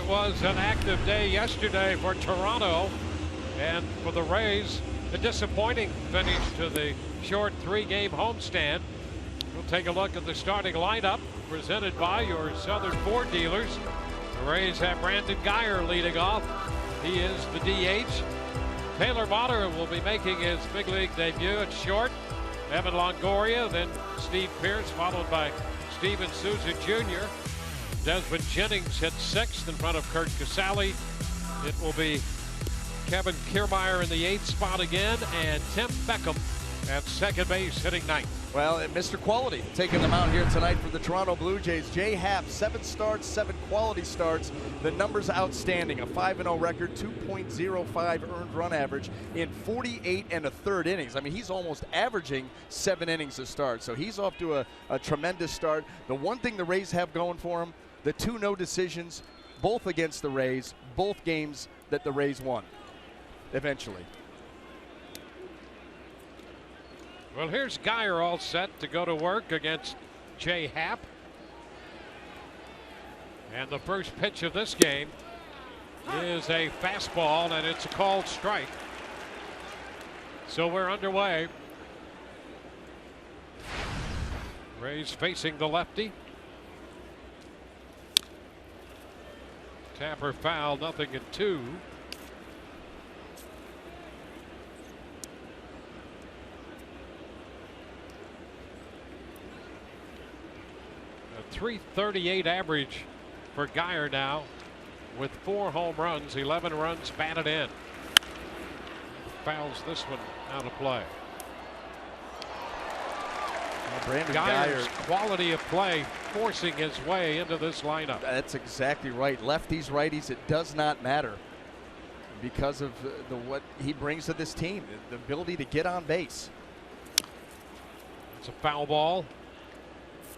It was an active day yesterday for Toronto, and for the Rays, a disappointing finish to the short 3-game homestand. We'll take a look at the starting lineup presented by your Southern Ford dealers. The Rays have Brandon Guyer leading off. He is the DH. Taylor Motter will be making his big league debut at short. Evan Longoria, then Steve Pearce, followed by Steven Souza Jr. Desmond Jennings hit 6th in front of Kurt Cassali. It will be Kevin Kiermaier in the 8th spot again, and Tim Beckham at second base hitting 9th. Well, Mr. Quality taking them out here tonight for the Toronto Blue Jays. Jay Happ, 7 starts, 7 quality starts. The numbers outstanding. A 5-0 record, 2.05 earned run average in 48 1/3 innings. I mean, he's almost averaging 7 innings a start. So he's off to a tremendous start. The one thing the Rays have going for him, the 2 no decisions, both against the Rays, both games that the Rays won eventually. Well, here's Guyer all set to go to work against Jay Happ. And the first pitch of this game is a fastball, and it's a called strike. So we're underway. Rays facing the lefty. Tapper foul, 0-2. A .338 average for Guyer now, with 4 home runs, 11 runs batted in. Fouls this one out of play. Brandon Guyer's Guyer, quality of play forcing his way into this lineup. That's exactly right. Lefties, righties, it does not matter because of what he brings to this team, the ability to get on base. It's a foul ball.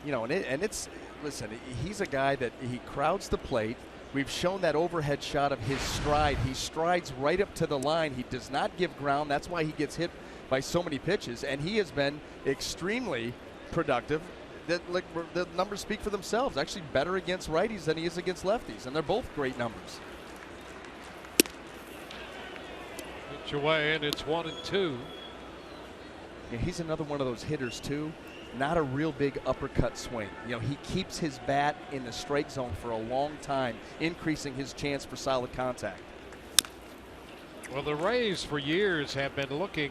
You know, and it's listen, he's a guy that he crowds the plate. We've shown that overhead shot of his stride. He strides right up to the line. He does not give ground. That's why he gets hit by so many pitches, and he has been extremely productive. The numbers speak for themselves. Actually better against righties than he is against lefties, and they're both great numbers. Pitch away, and it's 1-2. Yeah, he's another one of those hitters too. Not a real big uppercut swing. You know, he keeps his bat in the strike zone for a long time, increasing his chance for solid contact. Well, the Rays for years have been looking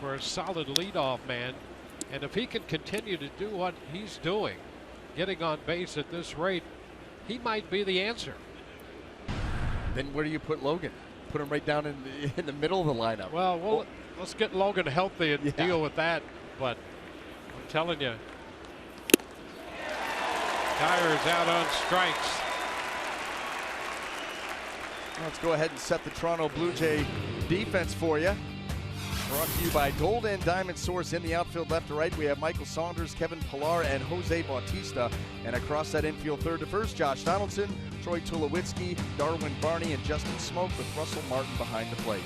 for a solid leadoff man, and if he can continue to do what he's doing, getting on base at this rate, he might be the answer. Then where do you put Logan? Put him right down in the middle of the lineup. Well, let's get Logan healthy and deal with that. But I'm telling you, Guyer's out on strikes. Let's go ahead and set the Toronto Blue Jay defense for you. Brought to you by Gold and Diamond Source. In the outfield, left to right, we have Michael Saunders, Kevin Pillar, and Jose Bautista. And across that infield, third to first, Josh Donaldson, Troy Tulowitzki, Darwin Barney, and Justin Smoke, with Russell Martin behind the plate.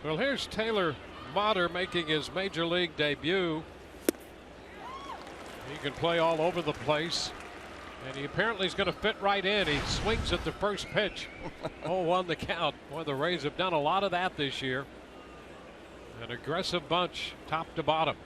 Well, here's Taylor Motter making his major league debut. He can play all over the place, and he apparently is going to fit right in. He swings at the first pitch. 0-1 the count. Boy, the Rays have done a lot of that this year. An aggressive bunch, top to bottom.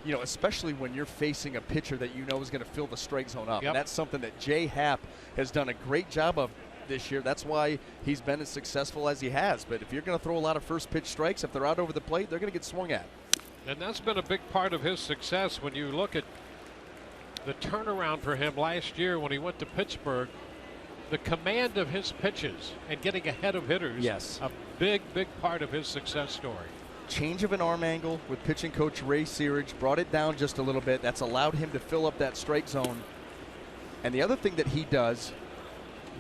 You know, especially when you're facing a pitcher that you know is going to fill the strike zone up. Yep. And that's something that Jay Happ has done a great job of this year. That's why he's been as successful as he has. But if you're going to throw a lot of first pitch strikes, if they're out over the plate, they're going to get swung at. And that's been a big part of his success. When you look at the turnaround for him last year when he went to Pittsburgh, the command of his pitches and getting ahead of hitters, yes, a big part of his success story. Change of an arm angle with pitching coach Ray Searage, brought it down just a little bit. That's allowed him to fill up that strike zone. And the other thing that he does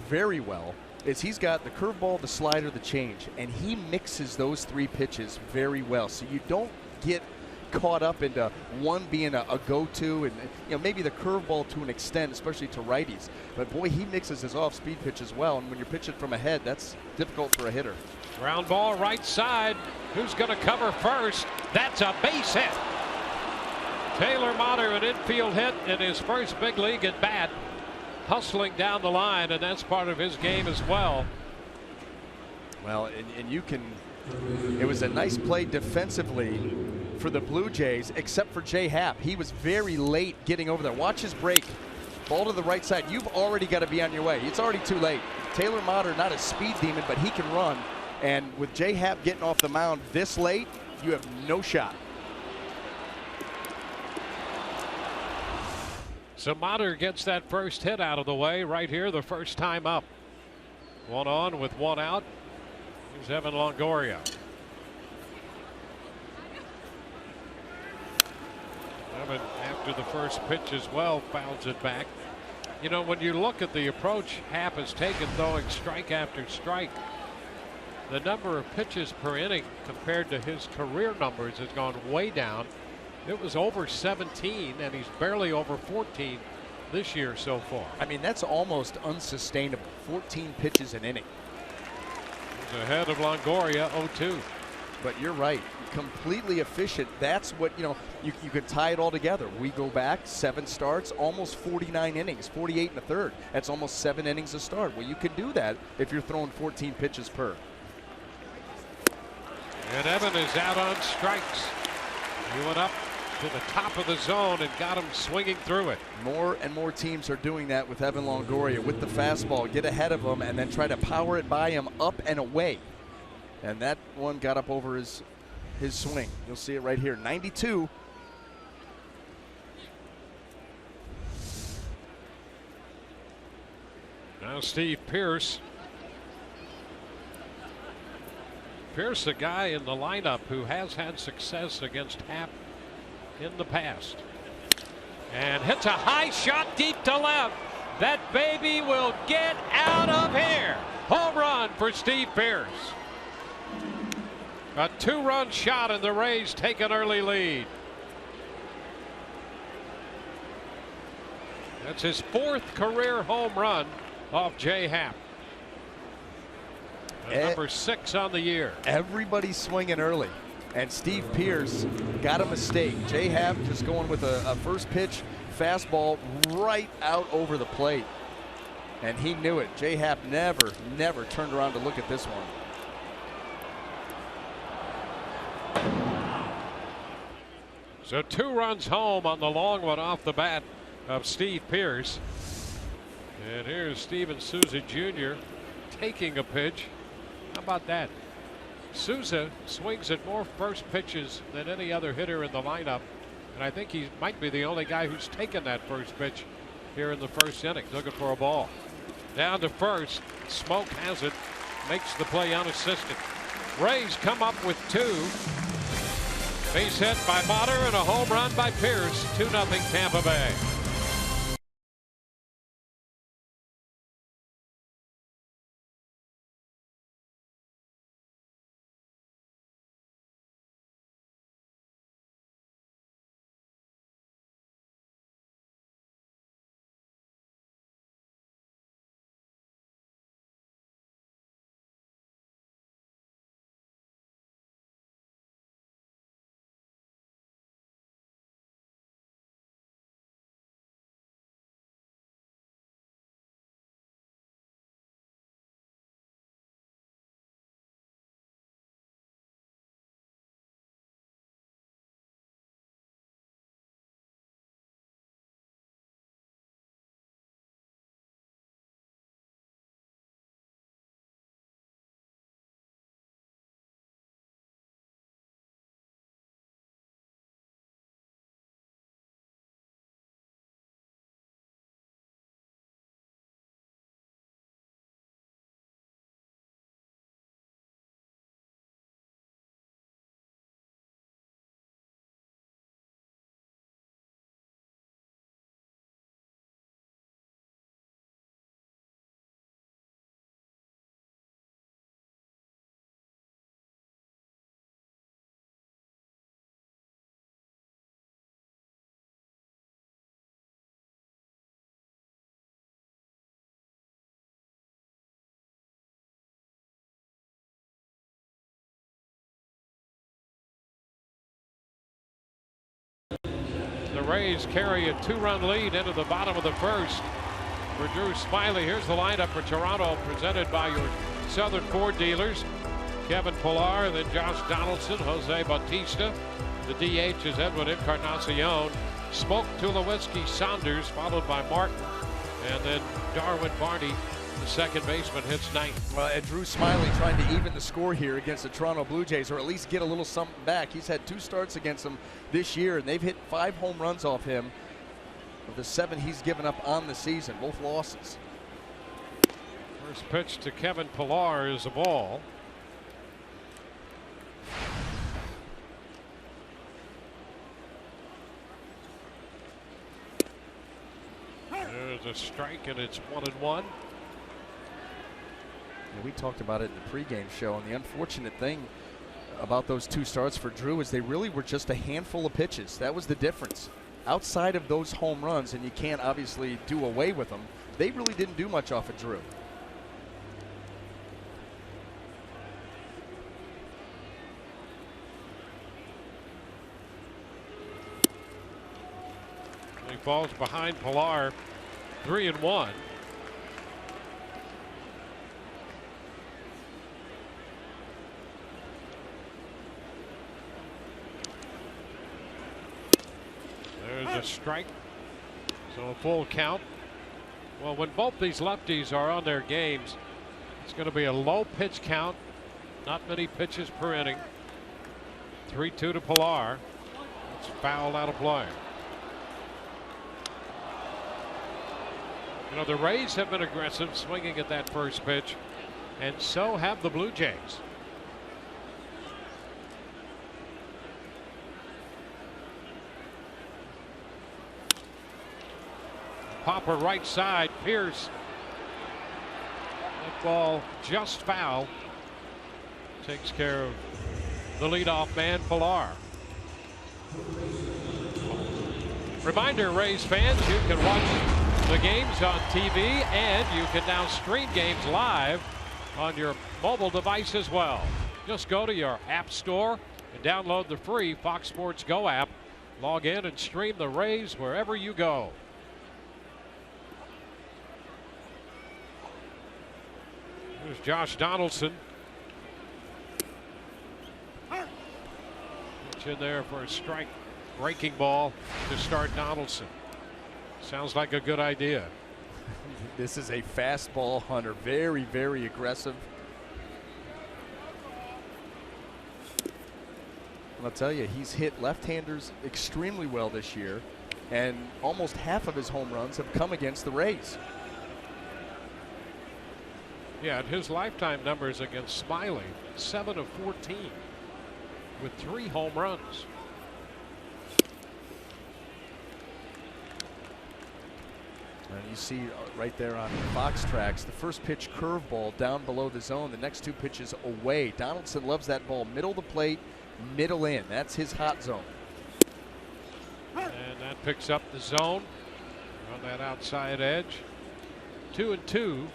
very well is he's got the curveball, the slider, the change, and he mixes those 3 pitches very well. So you don't get caught up into one being a go-to, and you know, maybe the curveball to an extent, especially to righties. But boy, he mixes his off-speed pitch as well, and when you're pitching from ahead, that's difficult for a hitter. Ground ball right side. Who's going to cover first? That's a base hit. Taylor Motter, an infield hit in his first big league at bat. hustling down the line, and that's part of his game as well. Well, and you can, it was a nice play defensively for the Blue Jays, except for J. Happ. He was very late getting over there. Watch his break. Ball to the right side. You've already got to be on your way. It's already too late. Taylor Motter, not a speed demon, but he can run. And with J. Happ getting off the mound this late, you have no shot. So Motter gets that first hit out of the way right here, the first time up. 1 on with 1 out. Here's Evan Longoria. Evan, after the first pitch as well, fouls it back. You know, when you look at the approach Happ has taken, throwing strike after strike, the number of pitches per inning compared to his career numbers has gone way down. It was over 17, and he's barely over 14 this year so far. I mean, that's almost unsustainable. 14 pitches an inning. He's ahead of Longoria, 0-2. But you're right, completely efficient. That's what, you know, you could tie it all together. We go back 7 starts, almost 49 innings, 48 and a third. That's almost 7 innings a start. Well, you can do that if you're throwing 14 pitches per. And Evan is out on strikes. He went up to the top of the zone and got him swinging through it. More and more teams are doing that with Evan Longoria with the fastball. Get ahead of him and then try to power it by him up and away. And that one got up over his swing. You'll see it right here. 92. Now Steve Pearce. Pearce, a guy in the lineup who has had success against Happ in the past. And hits a high shot deep to left. That baby will get out of here. Home run for Steve Pearce. A 2-run shot, and the Rays take an early lead. That's his 4th career home run off J. Happ. Number 6 on the year. Everybody's swinging early, and Steve Pearce got a mistake. J. Happ just going with a first pitch fastball right out over the plate, and he knew it. J. Happ never turned around to look at this one. So 2 runs home on the long one off the bat of Steve Pearce. And here's Steven Souza Jr. taking a pitch. How about that? Souza swings at more first pitches than any other hitter in the lineup. And I think he might be the only guy who's taken that first pitch here in the first inning. Looking for a ball. Down to first. Smoke has it. Makes the play unassisted. Rays come up with 2. Base hit by Motter and a home run by Pearce. 2-0 Tampa Bay. The Rays carry a 2-run lead into the bottom of the first. for Drew Smiley. Here's the lineup for Toronto, presented by your Southern Ford dealers. Kevin Pillar, then Josh Donaldson, Jose Bautista. The DH is Edwin Encarnacion. Smoke Tulowitzki Saunders, followed by Martin. And then Darwin Barney, the second baseman, hits ninth. Well, and Drew Smiley trying to even the score here against the Toronto Blue Jays, or at least get a little something back. He's had 2 starts against them this year, and they've hit 5 home runs off him of the 7 he's given up on the season, both losses. First pitch to Kevin Pillar is a ball. There's a strike, and it's 1-1. We talked about it in the pregame show, and the unfortunate thing about those 2 starts for Drew is they really were just a handful of pitches. That was the difference. Outside of those home runs, and you can't obviously do away with them, they really didn't do much off of Drew. He falls behind Pillar, 3-1. There's a strike. So a full count. Well, when both these lefties are on their games, it's going to be a low pitch count. Not many pitches per inning. 3-2 to Pillar. It's fouled out of play. You know, the Rays have been aggressive swinging at that first pitch, and so have the Blue Jays. Popper right side, Pierce. That ball just foul. Takes care of the leadoff man, Pillar. Reminder, Rays fans, you can watch the games on TV, and you can now stream games live on your mobile device as well. Just go to your app store and download the free Fox Sports Go app. Log in and stream the Rays wherever you go. There's Josh Donaldson. Pitch in there for a strike. Breaking ball to start Donaldson. Sounds like a good idea. This is a fastball hunter. Very, very aggressive. And I'll tell you, he's hit left-handers extremely well this year, and almost half of his home runs have come against the Rays. Yeah, and his lifetime numbers against Smiley, 7 of 14 with 3 home runs. And you see right there on Fox Tracks, the first pitch curveball down below the zone, the next 2 pitches away. Donaldson loves that ball middle of the plate, middle in. That's his hot zone. And that picks up the zone on that outside edge. 2-2.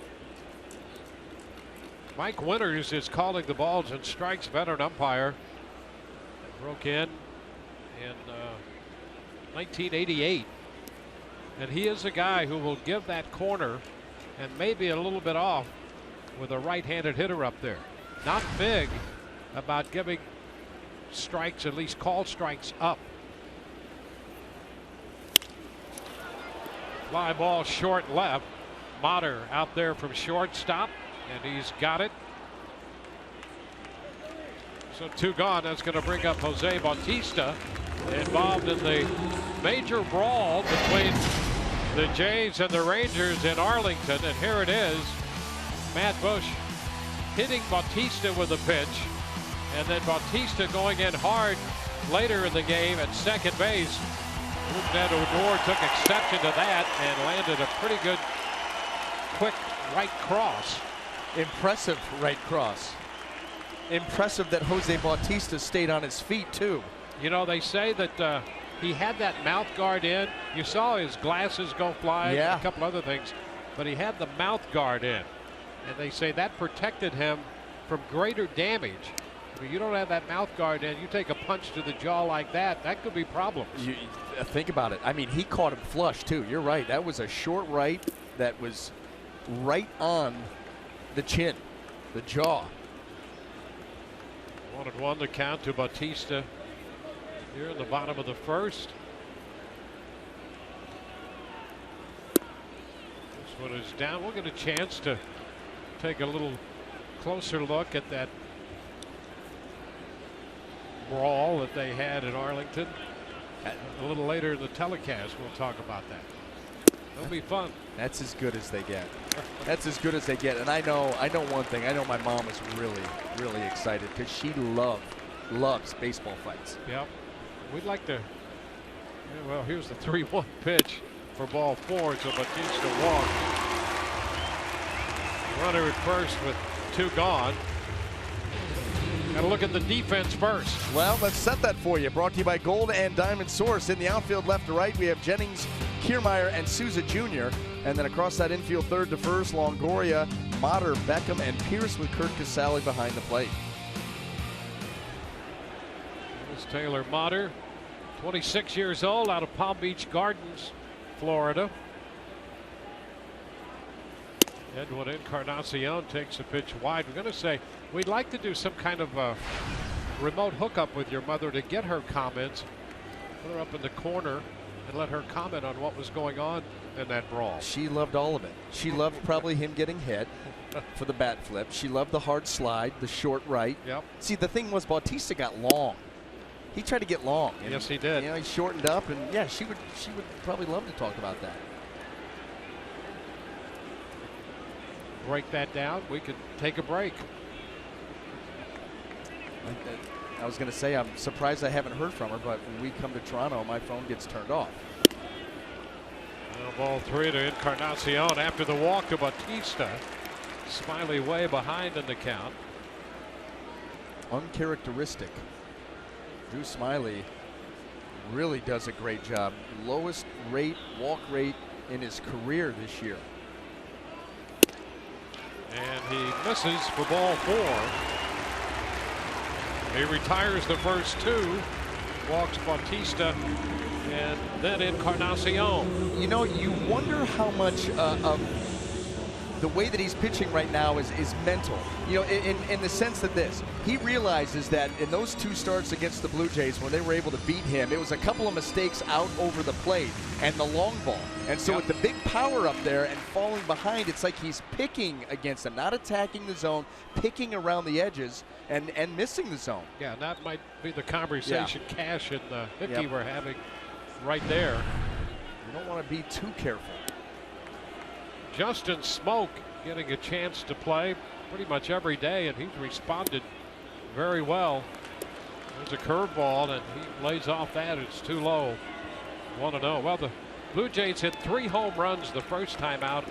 Mike Winters is calling the balls and strikes, veteran umpire. Broke in 1988. And he is a guy who will give that corner and maybe a little bit off with a right-handed hitter up there. Not big about giving strikes, at least call strikes up. Fly ball short left. Motter out there from shortstop, and he's got it. So 2 gone. That's going to bring up Jose Bautista, involved in the major brawl between the Jays and the Rangers in Arlington. And here it is. Matt Bush hitting Bautista with a pitch, and then Bautista going in hard later in the game at second base. Ned Odor took exception to that and landed a pretty good quick right cross. Impressive right cross. Impressive that Jose Bautista stayed on his feet too. You know, they say that he had that mouth guard in. You saw his glasses go flying, yeah, and a couple other things, but he had the mouth guard in, and they say that protected him from greater damage. I mean, you don't have that mouth guard in, you take a punch to the jaw like that, that could be problems. Think about it. I mean, he caught him flush too. You're right. That was a short right that was right on the chin, the jaw. 1-1 to count to Bautista here in the bottom of the first. This one is down. We'll get a chance to take a little closer look at that brawl that they had in Arlington. A little later in the telecast, we'll talk about that. It'll be fun. That's as good as they get. That's as good as they get. And I know one thing. I know my mom is really excited because she loves baseball fights. Yep. We'd like to. Yeah, well, here's the 3-1 pitch for ball 4. So Bautista walked. Runner at first with 2 gone. Got to look at the defense first. Well, let's set that for you. Brought to you by Gold and Diamond Source. In the outfield, left to right, we have Jennings, Kiermaier, and Souza Jr. And then across that infield, third to first, Longoria, Motter, Beckham, and Pierce with Kurt Cassali behind the plate. Here's Taylor Motter, 26 years old, out of Palm Beach Gardens, Florida. Edwin Encarnacion takes a pitch wide. We're going to say we'd like to do some kind of a remote hookup with your mother to get her comments. Put her up in the corner and let her comment on what was going on in that brawl. She loved all of it. She loved probably him getting hit for the bat flip. She loved the hard slide, the short right. Yep. See, the thing was Bautista got long. He tried to get long. Yes, he did. You know, he shortened up, and yeah, she would probably love to talk about that. Break that down. We could take a break. I was going to say, I'm surprised I haven't heard from her, but when we come to Toronto, my phone gets turned off. Now ball 3 to Encarnacion after the walk to Bautista. Smiley way behind in the count. Uncharacteristic. Drew Smiley really does a great job. Lowest rate, walk rate in his career this year. And he misses for ball 4. He retires the first 2, walks Bautista, and then Encarnacion. You know, you wonder how much of the way that he's pitching right now is mental. You know, in the sense that he realizes that in those 2 starts against the Blue Jays when they were able to beat him, it was a couple of mistakes out over the plate and the long ball. And so with the big power up there and falling behind, it's like he's picking against them, not attacking the zone, picking around the edges and missing the zone. Yeah, and that might be the conversation Cash and Hickey were having right there. You don't want to be too careful. Justin Smoke getting a chance to play pretty much every day, and he's responded very well. There's a curveball, and he lays off that. It's too low. 1-0. Well, the Blue Jays hit 3 home runs the first time out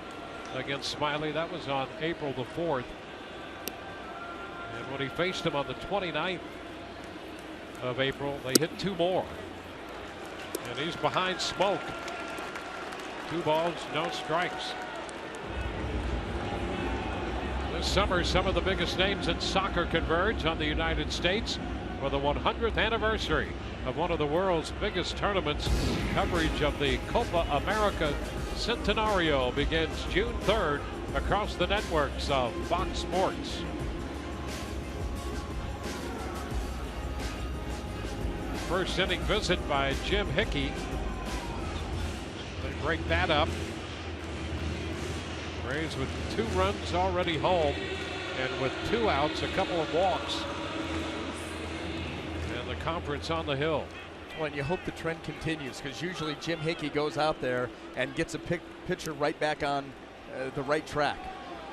against Smiley. That was on April the 4th. And when he faced him on the 29th of April, they hit 2 more. And he's behind Smoke. 2 balls, no strikes. This summer, some of the biggest names in soccer converge on the United States for the 100th anniversary of one of the world's biggest tournaments. Coverage of the Copa America Centenario begins June 3rd across the networks of Fox Sports. First inning visit by Jim Hickey. They break that up. Rays with 2 runs already home, and with 2 outs, a couple of walks. And the conference on the hill. Well, and you hope the trend continues, because usually Jim Hickey goes out there and gets a pitcher right back on the right track.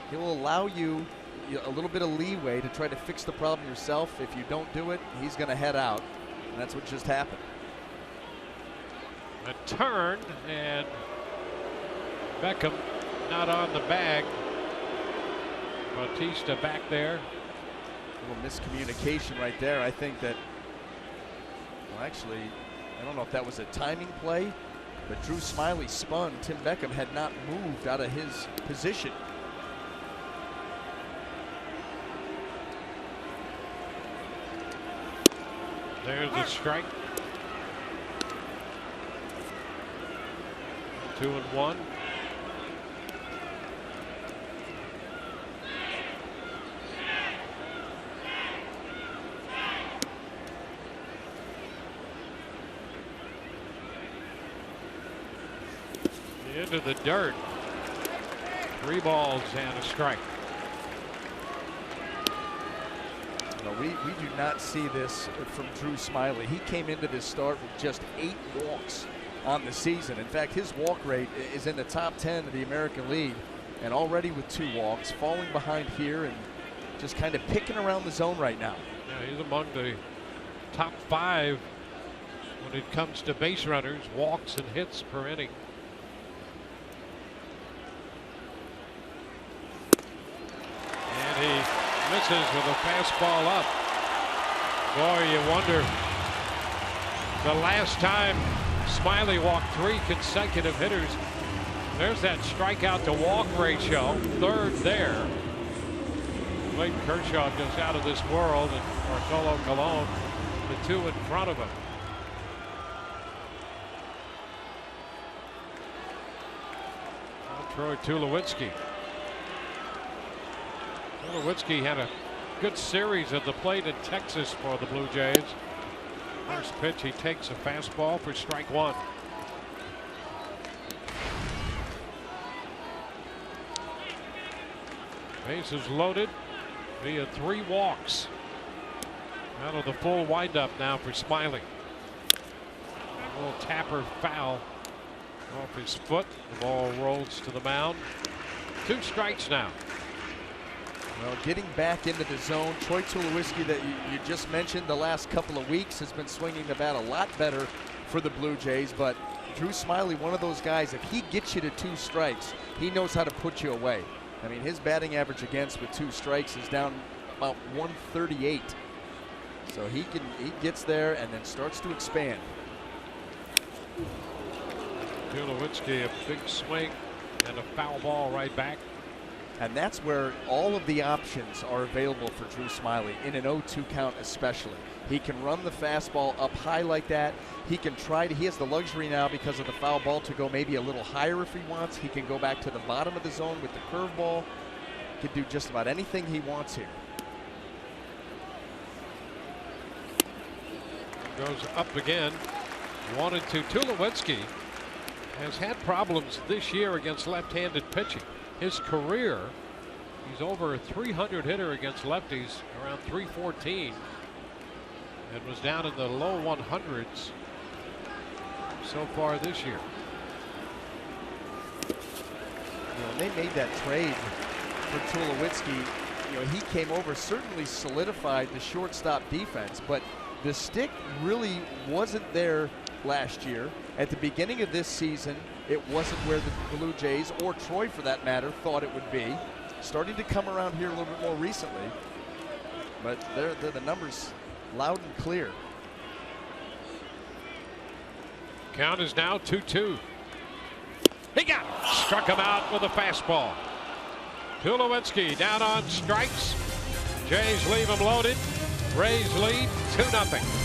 He'll allow you a little bit of leeway to try to fix the problem yourself. If you don't do it, he's going to head out, and that's what just happened. A turn, and Beckham not on the bag. Bautista back there. A little miscommunication right there. I think that, well, actually, I don't know if that was a timing play, but Drew Smiley spun. Tim Beckham had not moved out of his position. There's the strike. 2-1. into the dirt. 3 balls and a strike. No, we do not see this from Drew Smiley. He came into this start with just 8 walks on the season. In fact, his walk rate is in the top 10 of the American League, and already with 2 walks, falling behind here and just kind of picking around the zone right now. Yeah, he's among the top 5 when it comes to base runners, walks, and hits per inning. And he misses with a fastball up. Boy, you wonder the last time Smiley walked 3 consecutive hitters. There's that strikeout to walk ratio, 3rd there. Clayton Kershaw just out of this world, and Bartolo Colon, the 2 in front of him. Troy Tulowitzki. Tulowitzki had a good series at the plate in Texas for the Blue Jays. First pitch, he takes a fastball for strike 1. Bases loaded via 3 walks. Out of the full windup now for Smiley. A little tapper foul off his foot. The ball rolls to the mound. 2 strikes now. Well, getting back into the zone, Troy Tulowitzki that you just mentioned the last couple of weeks has been swinging the bat a lot better for the Blue Jays, but Drew Smiley, one of those guys, if he gets you to 2 strikes, he knows how to put you away. I mean, his batting average against with 2 strikes is down about 138. So he gets there and then starts to expand. Tulowitzki, a big swing and a foul ball right back. And that's where all of the options are available for Drew Smiley, in an 0-2 count especially. He can run the fastball up high like that. He can he has the luxury now because of the foul ball to go maybe a little higher if he wants. He can go back to the bottom of the zone with the curveball. He can do just about anything he wants here. Goes up again. 1-2. Tulowitzki has had problems this year against left-handed pitching. His career, he's over a 300 hitter against lefties, around 314, and was down in the low 100s so far this year. When they made that trade for Tulowitzki, he came over, certainly solidified the shortstop defense, but the stick really wasn't there last year. At the beginning of this season, it wasn't where the Blue Jays, or Troy for that matter, thought it would be. Starting to come around here a little bit more recently, but they're the numbers loud and clear. Count is now 2-2. He got him. Struck him out with a fastball. Tulowitzki down on strikes. Jays leave him loaded. Rays lead 2-0.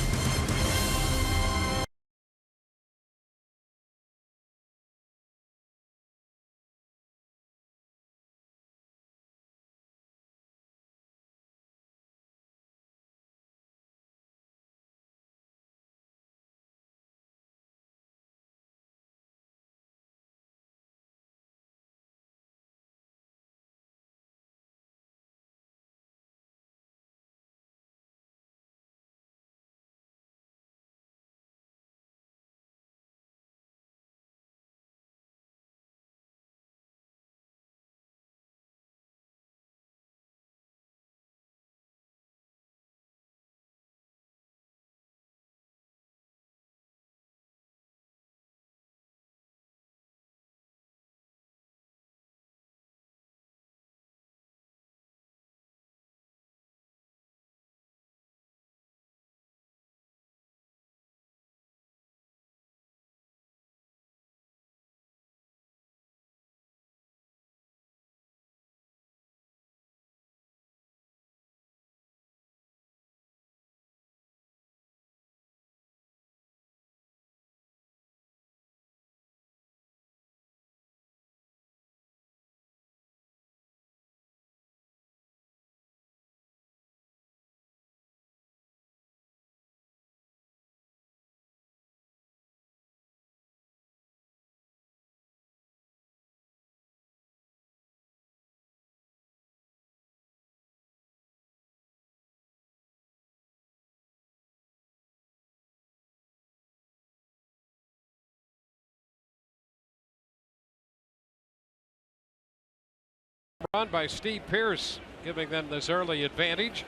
run by Steve Pearce, giving them this early advantage.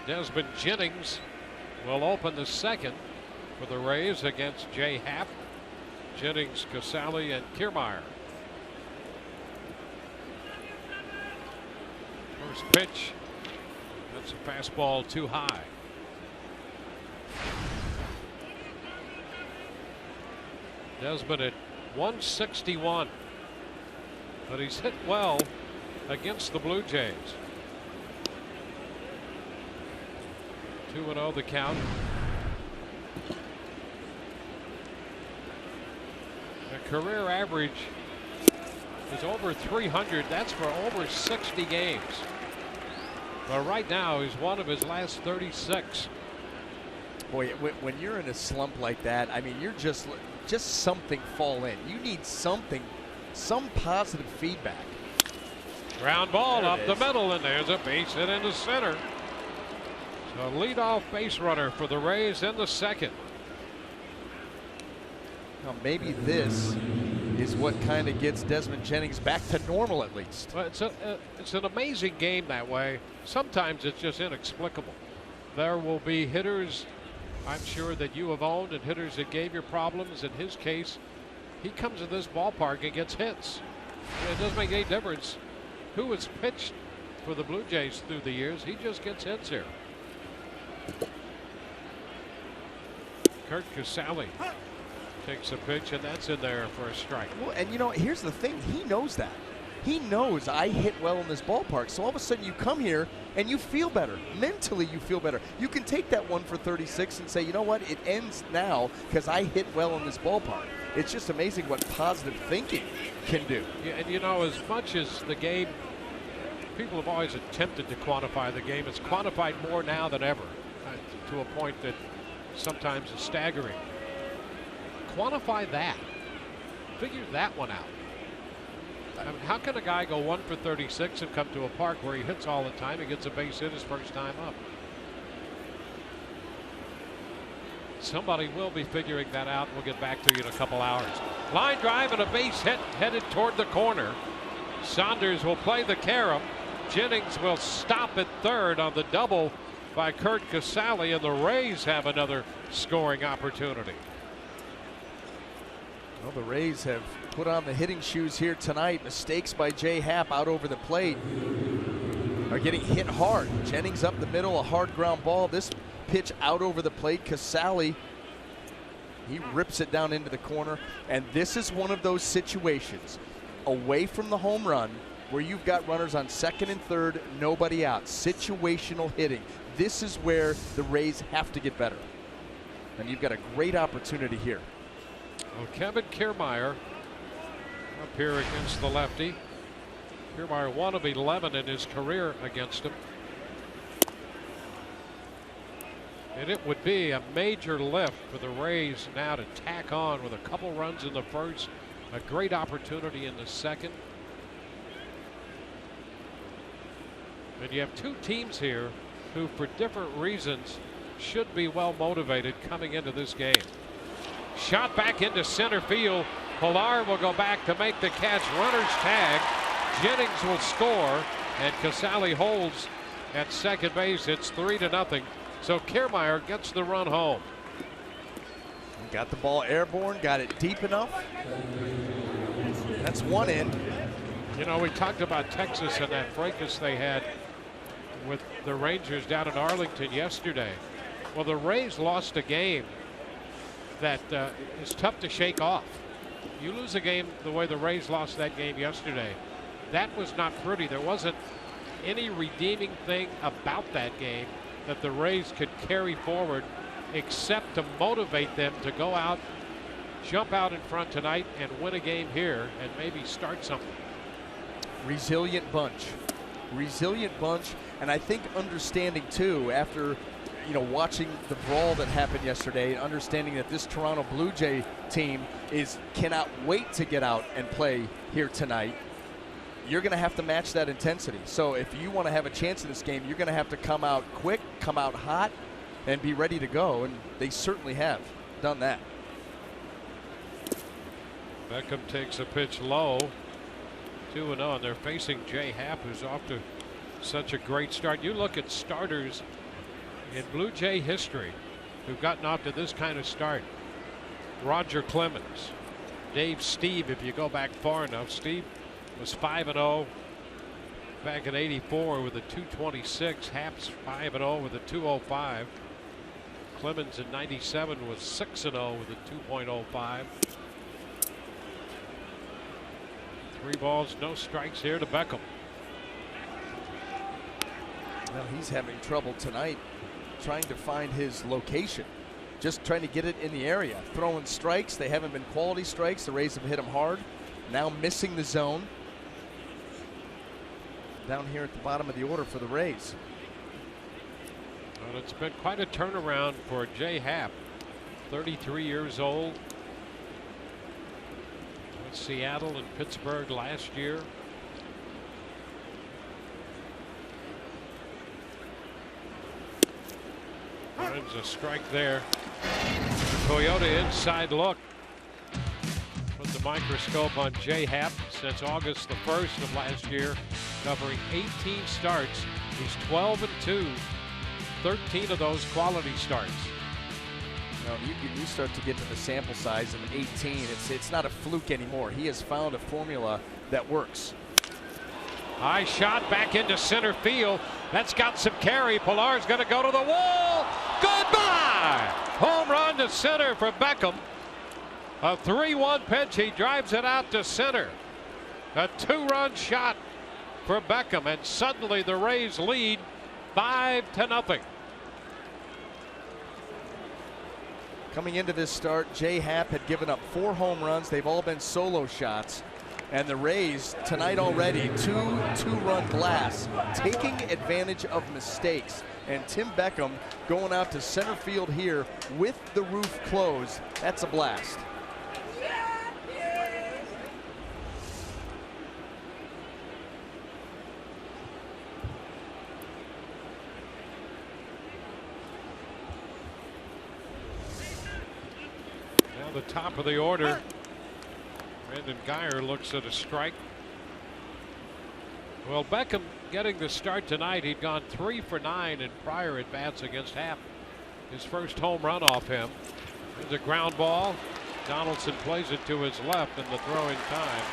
Desmond Jennings will open the second for the Rays against Jay Happ, Jennings, Cassali, and Kiermaier. First pitch. That's a fastball too high. Desmond at 161. But he's hit well against the Blue Jays. 2-0 the count. The career average is over 300. That's for over 60 games. But right now he's one of his last 36. Boy, when you're in a slump like that, I mean, you're just something fall in. You need something, some positive feedback. Ground ball up the middle, and there's a base hit into center. So leadoff base runner for the Rays in the second. Well, maybe this is what kind of gets Desmond Jennings back to normal at least. Well, it's an amazing game that way. Sometimes it's just inexplicable. There will be hitters I'm sure that you have owned and hitters that gave you problems. In his case, he comes to this ballpark and gets hits. And it doesn't make any difference who has pitched for the Blue Jays through the years. He just gets hits here. Curt Cassali takes a pitch, and that's in there for a strike. Well, and you know, here's the thing. He knows that. He knows I hit well in this ballpark. So all of a sudden you come here and you feel better. Mentally you feel better. You can take that 1 for 36 and say, you know what, it ends now because I hit well in this ballpark. It's just amazing what positive thinking can do. Yeah, and you know, as much as the game, people have always attempted to quantify the game. It's quantified more now than ever, to a point that sometimes is staggering. Quantify that. Figure that one out. I mean, how can a guy go 1 for 36 and come to a park where he hits all the time and gets a base hit his first time up? Somebody will be figuring that out. We'll get back to you in a couple hours. Line drive and a base hit headed toward the corner. Saunders will play the carom. Jennings will stop at third on the double by Curt Cassali, and the Rays have another scoring opportunity. Well, the Rays have put on the hitting shoes here tonight. Mistakes by Jay Happ out over the plate are getting hit hard. Jennings up the middle, a hard ground ball. This pitch out over the plate. Cassali, he rips it down into the corner. And this is one of those situations away from the home run where you've got runners on second and third, nobody out. Situational hitting. This is where the Rays have to get better. And you've got a great opportunity here. Well, Kevin Kiermaier up here against the lefty. Kiermaier 1 of 11 in his career against him. And it would be a major lift for the Rays now to tack on with a couple runs in the first, a great opportunity in the second. And you have two teams here who, for different reasons, should be well motivated coming into this game. Shot back into center field. Pilar will go back to make the catch. Runner's tag. Jennings will score, and Cassali holds at second base. It's 3-0. So Kiermaier gets the run home. Got the ball airborne, got it deep enough. That's one in. You know, we talked about Texas and that fracas they had with the Rangers down in Arlington yesterday. Well, the Rays lost a game that is tough to shake off. You lose a game the way the Rays lost that game yesterday. That was not pretty. There wasn't any redeeming thing about that game that the Rays could carry forward except to motivate them to go out, jump out in front tonight and win a game here and maybe start something. Resilient bunch. Resilient bunch. And I think understanding too, after watching the brawl that happened yesterday, understanding that this Toronto Blue Jay team cannot wait to get out and play here tonight, you're going to have to match that intensity. So if you want to have a chance in this game, you're going to have to come out quick, come out hot, and be ready to go. And they certainly have done that. Beckham takes a pitch low. 2-0, and they're facing Jay Happ, who's off to such a great start. You look at starters in Blue Jay history who've gotten off to this kind of start. Roger Clemens, Dave Steve, if you go back far enough. Steve was 5-0 back in '84 with a 226. Happ's 5-0 with a 205. Clemens in '97 was 6-0 with a 2.05. 3 balls, no strikes here to Beckham. Well, he's having trouble tonight trying to find his location. Just trying to get it in the area. Throwing strikes. They haven't been quality strikes. The Rays have hit him hard. Now missing the zone. Down here at the bottom of the order for the Rays. Well, it's been quite a turnaround for Jay Happ. 33 years old. With Seattle and Pittsburgh last year. Finds a strike there. Toyota inside look. Put the microscope on Jay Happ since August the 1st of last year, covering 18 starts. He's 12-2, 13 of those quality starts. Well, you start to get to the sample size of 18. It's not a fluke anymore. He has found a formula that works. High shot back into center field. That's got some carry. Pilar's going to go to the wall. Goodbye! Home run to center for Beckham. A 3-1 pitch. He drives it out to center. A 2-run shot for Beckham, and suddenly the Rays lead 5-0. Coming into this start, Jay Happ had given up 4 home runs. They've all been solo shots. And the Rays tonight already, 2-run blasts, taking advantage of mistakes. And Tim Beckham going out to center field here with the roof closed. That's a blast. Now the top of the order. Brandon Geyer looks at a strike. Well, Beckham getting the start tonight. He'd gone 3 for 9 in prior at-bats against Happ. His first home run off him. There's a ground ball. Donaldson plays it to his left in the throwing time.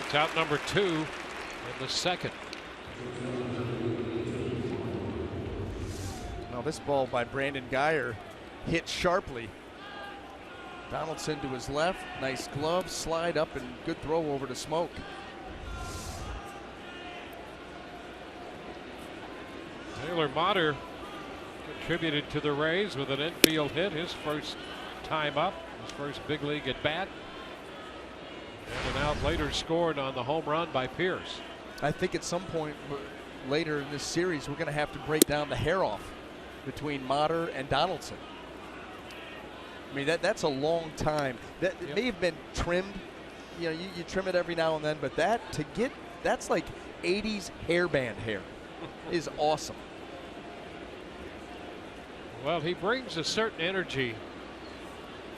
It's out number 2 in the second. Now this ball by Brandon Geyer hit sharply. Donaldson to his left, nice glove, slide up, and good throw over to Smoke. Taylor Motter contributed to the Rays with an infield hit, his first time up, his first big league at bat. And an out later scored on the home run by Pierce. I think at some point later in this series, we're going to have to break down the hair off between Motter and Donaldson. I mean, that's a long time. That it may have been trimmed. You know, you trim it every now and then, but that's like 80s hairband hair. Is awesome. Well, he brings a certain energy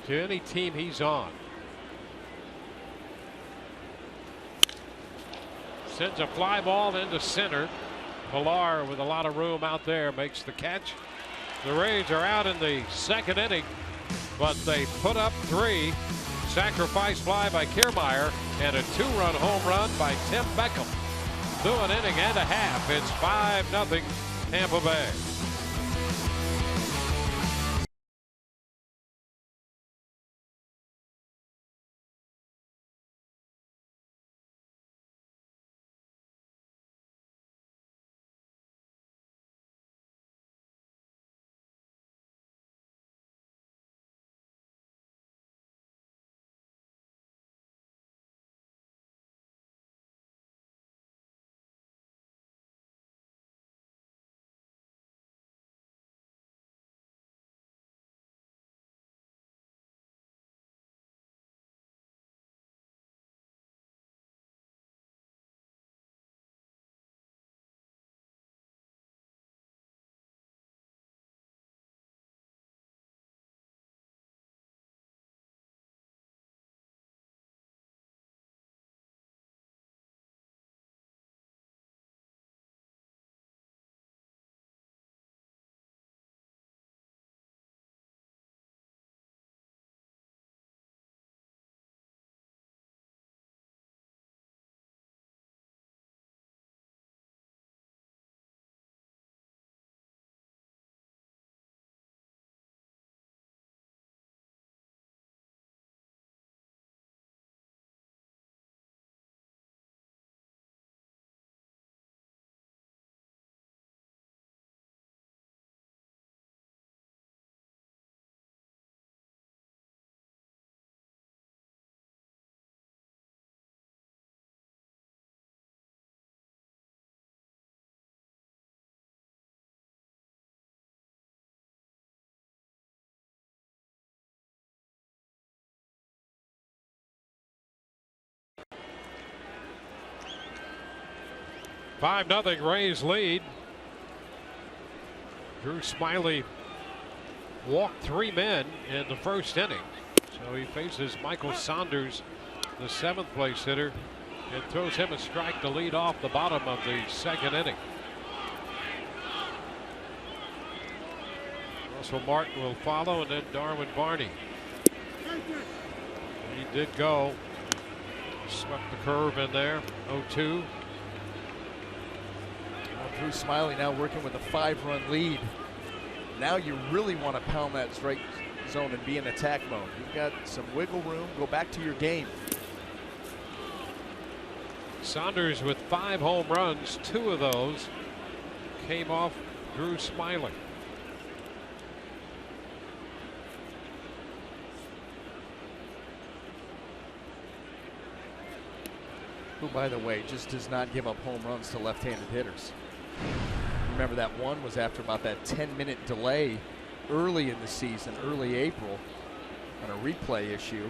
to any team he's on. Sends a fly ball into center. Pilar with a lot of room out there makes the catch. The Rays are out in the second inning, but they put up 3. Sacrifice fly by Kiermaier and a 2-run home run by Tim Beckham. Through an inning and a half, it's 5-0 Tampa Bay. 5-0 Rays lead. Drew Smiley walked 3 men in the first inning. So he faces Michael Saunders, the 7th place hitter, and throws him a strike to lead off the bottom of the second inning. Russell Martin will follow, and then Darwin Barney. He did go. Swept the curve in there. 0-2. Well, Drew Smiley now working with a 5-run lead. Now you really want to pound that strike zone and be in attack mode. You've got some wiggle room. Go back to your game. Saunders with 5 home runs. 2 of those came off Drew Smiley. Who, by the way, just does not give up home runs to left-handed hitters. Remember, that one was after about that 10-minute delay early in the season, early April, on a replay issue.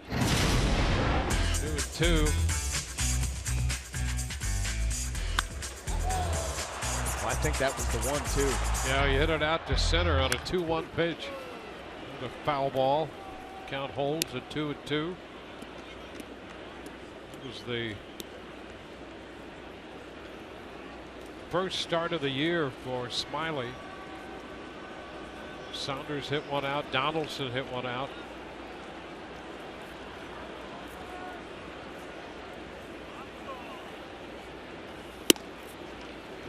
2-2. Well, I think that was the one, too. Yeah, he hit it out to center on a 2-1 pitch. The foul ball. Count holds at 2-2. It was the first start of the year for Smiley. Saunders hit one out. Donaldson hit one out.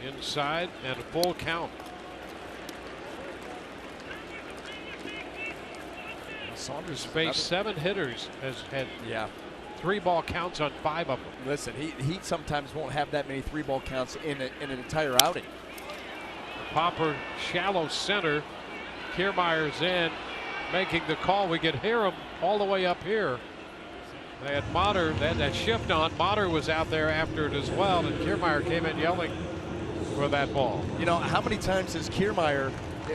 Inside and a full count. Saunders faced 7 hitters, has had 3-ball counts on 5 of them. Listen, he sometimes won't have that many 3-ball counts in an entire outing. Popper shallow center. Kiermaier's in, making the call. We could hear him all the way up here. They had Motter, they had that shift on. Motter was out there after it as well, and Kiermaier came in yelling for that ball. You know, how many times has Kiermaier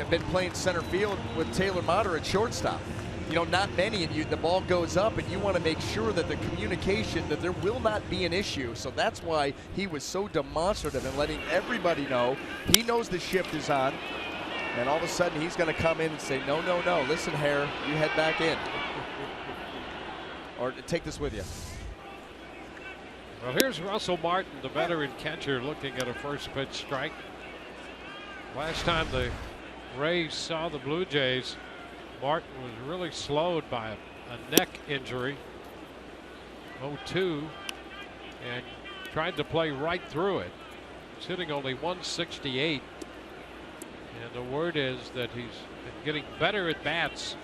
been playing center field with Taylor Motter at shortstop? You know, not many, and the ball goes up, and you want to make sure that the communication, that there will not be an issue. So that's why he was so demonstrative in letting everybody know he knows the shift is on, and all of a sudden he's going to come in and say, no, no, no, listen, Hare, you head back in. Or take this with you. Well, here's Russell Martin, the veteran catcher, looking at a first pitch strike. Last time the Rays saw the Blue Jays, Martin was really slowed by a neck injury. 0-2, and tried to play right through it. He's hitting only 168, and the word is that he's been getting better at bats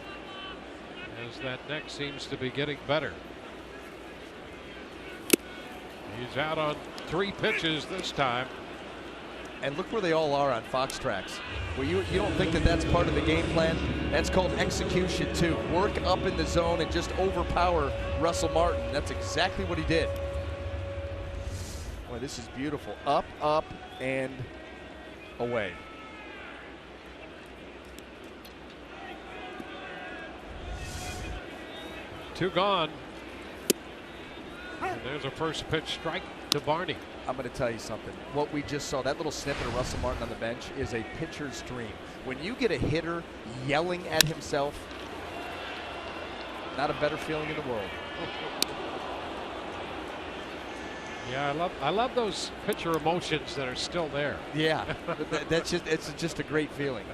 as that neck seems to be getting better. He's out on 3 pitches this time. And look where they all are on Fox Tracks. Well, you don't think that that's part of the game plan? That's called execution too. Work up in the zone and just overpower Russell Martin. That's exactly what he did. Boy, this is beautiful. Up, up, and away. Two gone. And there's a first pitch strike to Barney. I'm going to tell you something. What we just saw, that little snippet of Russell Martin on the bench, is a pitcher's dream. When you get a hitter yelling at himself, not a better feeling in the world. Yeah, I love those pitcher emotions that are still there. Yeah, it's just a great feeling.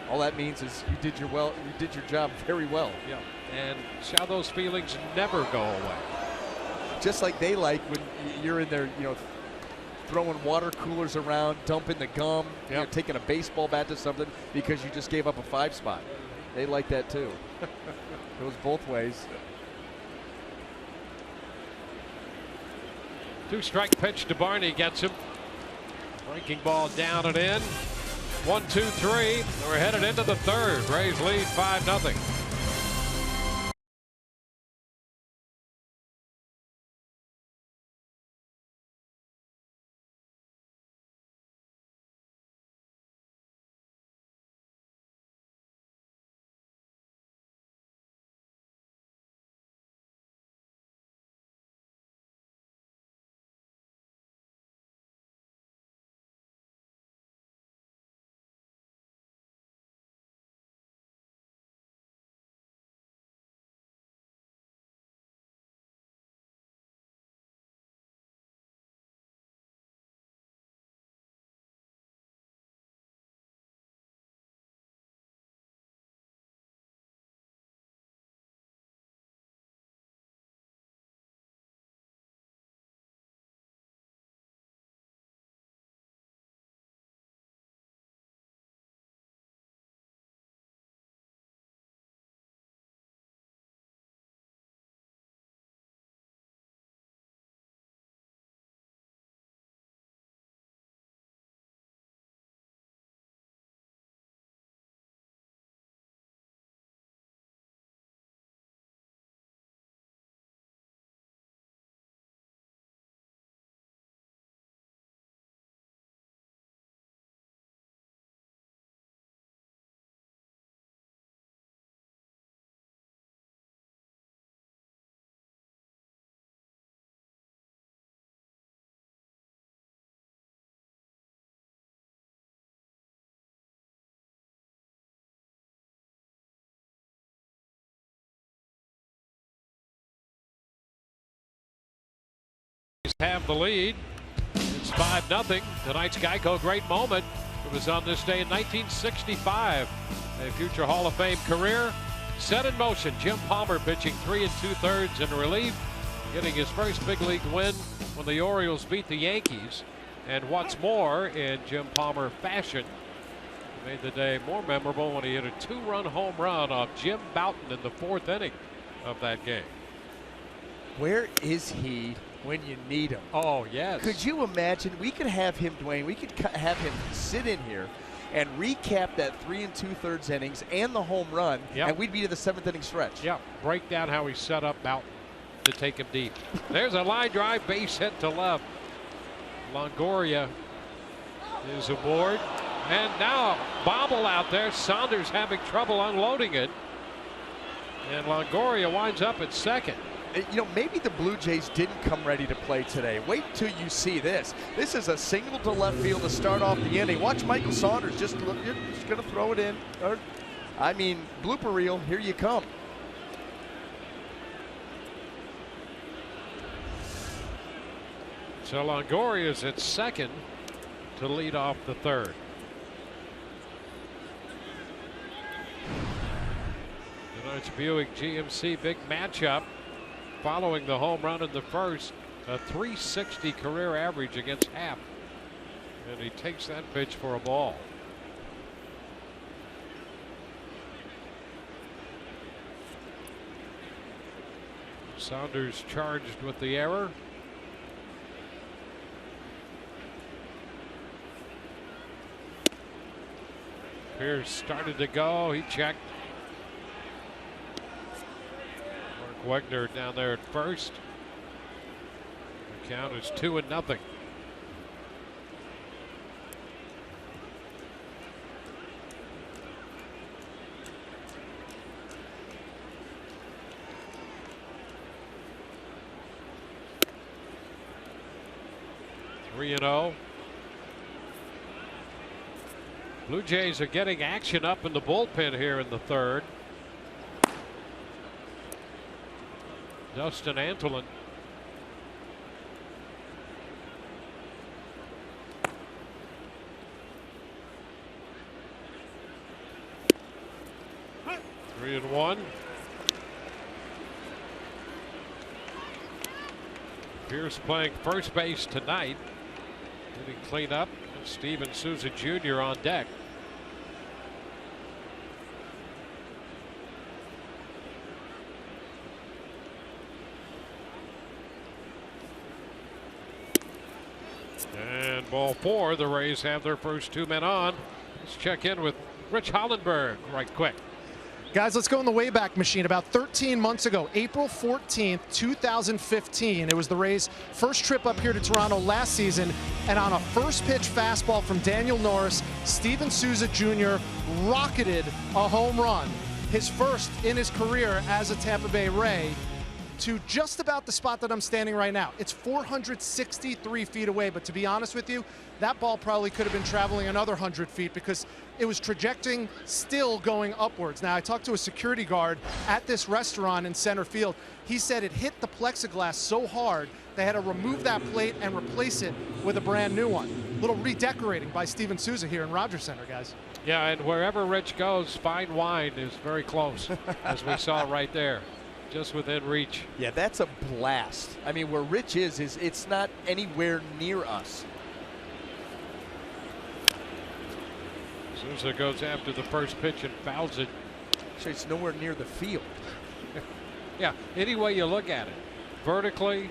All that means is you did your job very well. Yeah, and shall those feelings never go away. Just like they like when you're in there, throwing water coolers around, dumping the gum, taking a baseball bat to something because you just gave up a 5 spot. They like that too. It goes both ways. 2-strike pitch to Barney, gets him. Breaking ball down and in. 1-2-3. We're headed into the third. Rays lead 5-0. have the lead. It's 5-0. Tonight's Geico great moment. It was on this day in 1965. A future Hall of Fame career set in motion. Jim Palmer pitching 3 2/3 in relief, getting his first big league win when the Orioles beat the Yankees. And what's more, in Jim Palmer fashion, he made the day more memorable when he hit a 2-run home run off Jim Bouton in the 4th inning of that game. Where is he when you need him? Oh, yes. Could you imagine? We could have him, Dwayne, we could have him sit in here and recap that 3 2/3 innings and the home run, and we'd be to the 7th inning stretch. Yep. Break down how he set up Bouton to take him deep. There's a line drive, base hit to left. Longoria is aboard. And now a bobble out there. Saunders having trouble unloading it. And Longoria winds up at second. You know, maybe the Blue Jays didn't come ready to play today. Wait till you see this. This is a single to left field to start off the inning. Watch Michael Saunders just going to throw it in. I mean, blooper reel, here you come. So Longoria is at second to lead off the 3rd. Tonight's Buick GMC big matchup. Following the home run in the first, a .360 career average against Happ. And he takes that pitch for a ball. Saunders charged with the error. Pierce started to go. He checked. Wegner down there at first. The count is 2-0. Three and 0. Blue Jays are getting action up in the bullpen here in the 3rd. Dustin Antolin. Three and 1. Pierce playing first base tonight. Getting cleaned up. Steven Souza Jr. on deck. And ball 4. The Rays have their first 2 men on. Let's check in with Rich Hollenberg right quick. Guys, let's go in the Wayback Machine. About 13 months ago, April 14th, 2015, it was the Rays' first trip up here to Toronto last season, and on a first pitch fastball from Daniel Norris, Steven Souza Jr. rocketed a home run, his first in his career as a Tampa Bay Ray, to just about the spot that I'm standing right now. It's 463 feet away, but to be honest with you, that ball probably could have been traveling another 100 feet because it was trajecting still going upwards. Now, I talked to a security guard at this restaurant in center field. He said it hit the plexiglass so hard they had to remove that plate and replace it with a brand new one. Little redecorating by Steven Souza here in Rogers Center, guys. Yeah, and wherever Rich goes, fine wine is very close, as we saw right there. Just within reach. Yeah, that's a blast. I mean, where Rich is it's not anywhere near us. Souza goes after the first pitch and fouls it. So it's nowhere near the field. Yeah, any way you look at it. Vertically,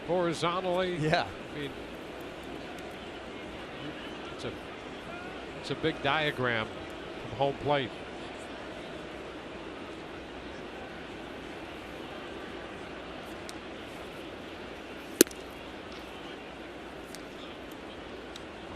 horizontally. Yeah. I mean, it's a big diagram from home plate.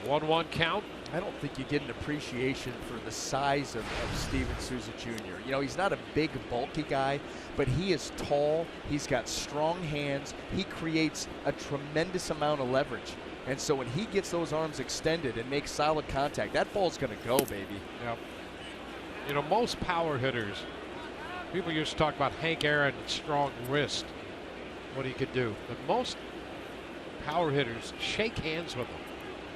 A 1-1 count. I don't think you get an appreciation for the size of Steven Souza Jr. You know, he's not a big, bulky guy, but he is tall. He's got strong hands. He creates a tremendous amount of leverage. And so when he gets those arms extended and makes solid contact, that ball's going to go, baby. Yep. You know, most power hitters, people used to talk about Hank Aaron's strong wrist, what he could do. But most power hitters, shake hands with them.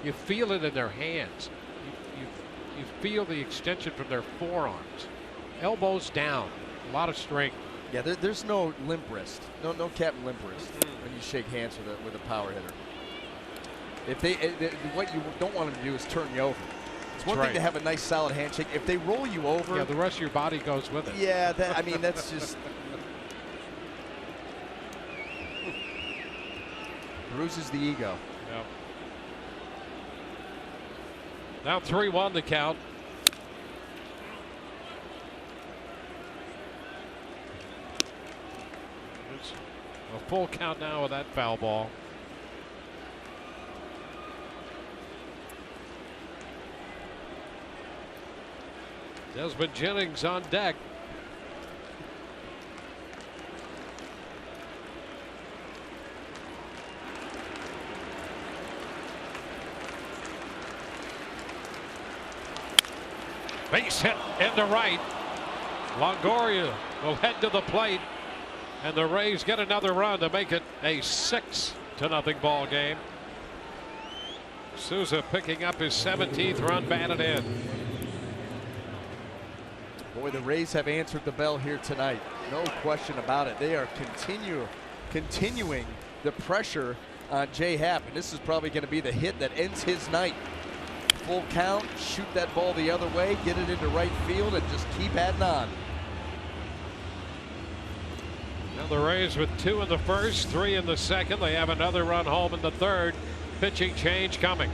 You feel it in their hands. You feel the extension from their forearms. Elbows down, a lot of strength. Yeah, there's no limp wrist. No Captain Limp Wrist when you shake hands with a power hitter. What you don't want them to do is turn you over. It's one thing to have a nice solid handshake. If they roll you over, yeah, the rest of your body goes with it. Yeah, I mean that's just bruises the ego. Yep. Now 3-1 the count. It's a full count now with that foul ball. Desmond Jennings on deck. Base hit into right. Longoria will head to the plate, and the Rays get another run to make it a 6-0 ball game. Souza picking up his 17th run batted in. Boy, the Rays have answered the bell here tonight. No question about it. They are continuing the pressure on Jay Happ, and this is probably going to be the hit that ends his night. Full count, shoot that ball the other way, get it into right field, and just keep adding on. Now the Rays with 2 in the first, 3 in the second. They have another run home in the third. Pitching change coming.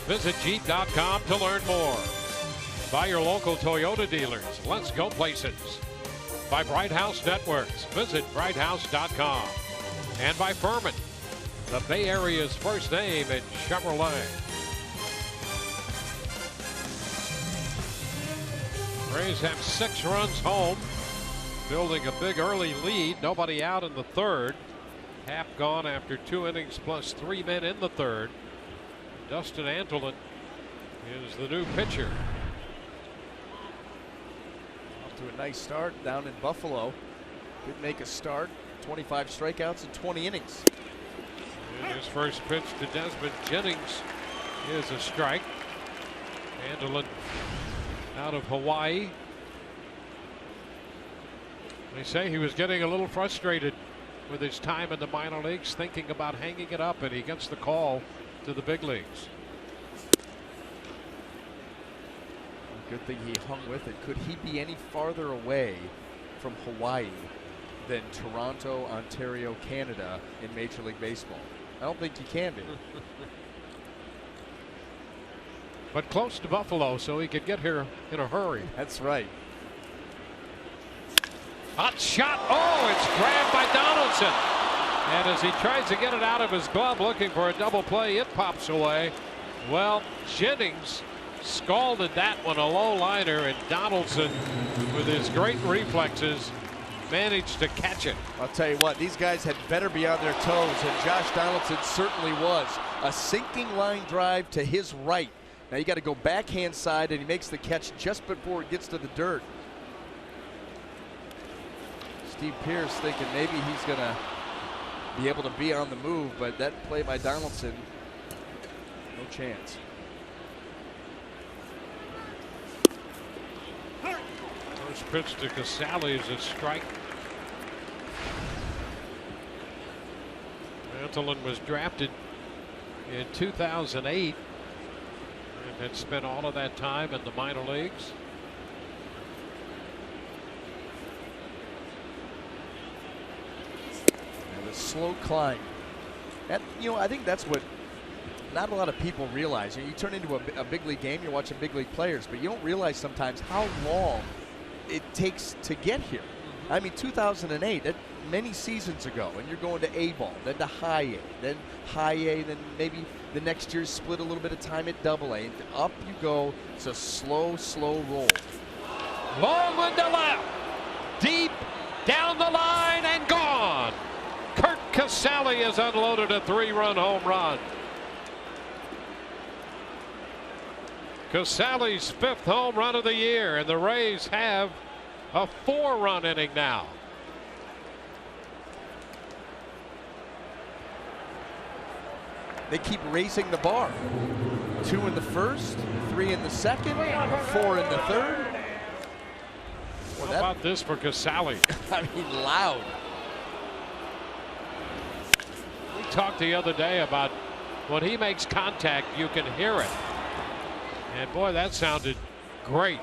Visit Jeep.com to learn more. By your local Toyota dealers. Let's go places. By Bright House Networks. Visit brighthouse.com. And by Furman, the Bay Area's first name in Chevrolet. Rays have 6 runs home, building a big early lead. Nobody out in the third. Half gone after 2 innings plus 3 men in the third. Dustin Antolin is the new pitcher. Off to a nice start down in Buffalo. Did make a start. 25 strikeouts in 20 innings. And his first pitch to Desmond Jennings is a strike. Antolin out of Hawaii. They say he was getting a little frustrated with his time in the minor leagues, thinking about hanging it up, and he gets the call to the big leagues. Good thing he hung with it. Could he be any farther away from Hawaii than Toronto, Ontario, Canada in Major League Baseball? I don't think he can be. But close to Buffalo, so he could get here in a hurry. That's right. Hot shot. Oh, it's grabbed by Donaldson. And as he tries to get it out of his glove looking for a double play, it pops away. Well, Jennings scalded that one, a low liner, and Donaldson, with his great reflexes, managed to catch it. I'll tell you what, these guys had better be on their toes, and Josh Donaldson certainly was. A sinking line drive to his right. Now you got to go backhand side, and he makes the catch just before it gets to the dirt. Steve Pearce thinking maybe he's going to be able to be on the move, but that play by Donaldson, no chance. First pitch to Cassali is a strike. Antolin was drafted in 2008 and had spent all of that time in the minor leagues. And a slow climb. That, I think that's what not a lot of people realize. You turn into a big league game, you're watching big league players, but you don't realize sometimes how long it takes to get here. I mean, 2008, that many seasons ago, and you're going to A ball, then to high A, then high A, then maybe the next year split a little bit of time at double A, and up you go. It's a slow, slow roll. Long one to left, deep down the line and gone. Kurt Cassali has unloaded a 3-run home run. Cassali's 5th home run of the year, and the Rays have a 4-run inning now. They keep raising the bar. 2 in the first, 3 in the second, 4 in the third. Well, how about this for Cassali? I mean, loud. We talked the other day about when he makes contact, you can hear it. And boy, that sounded great.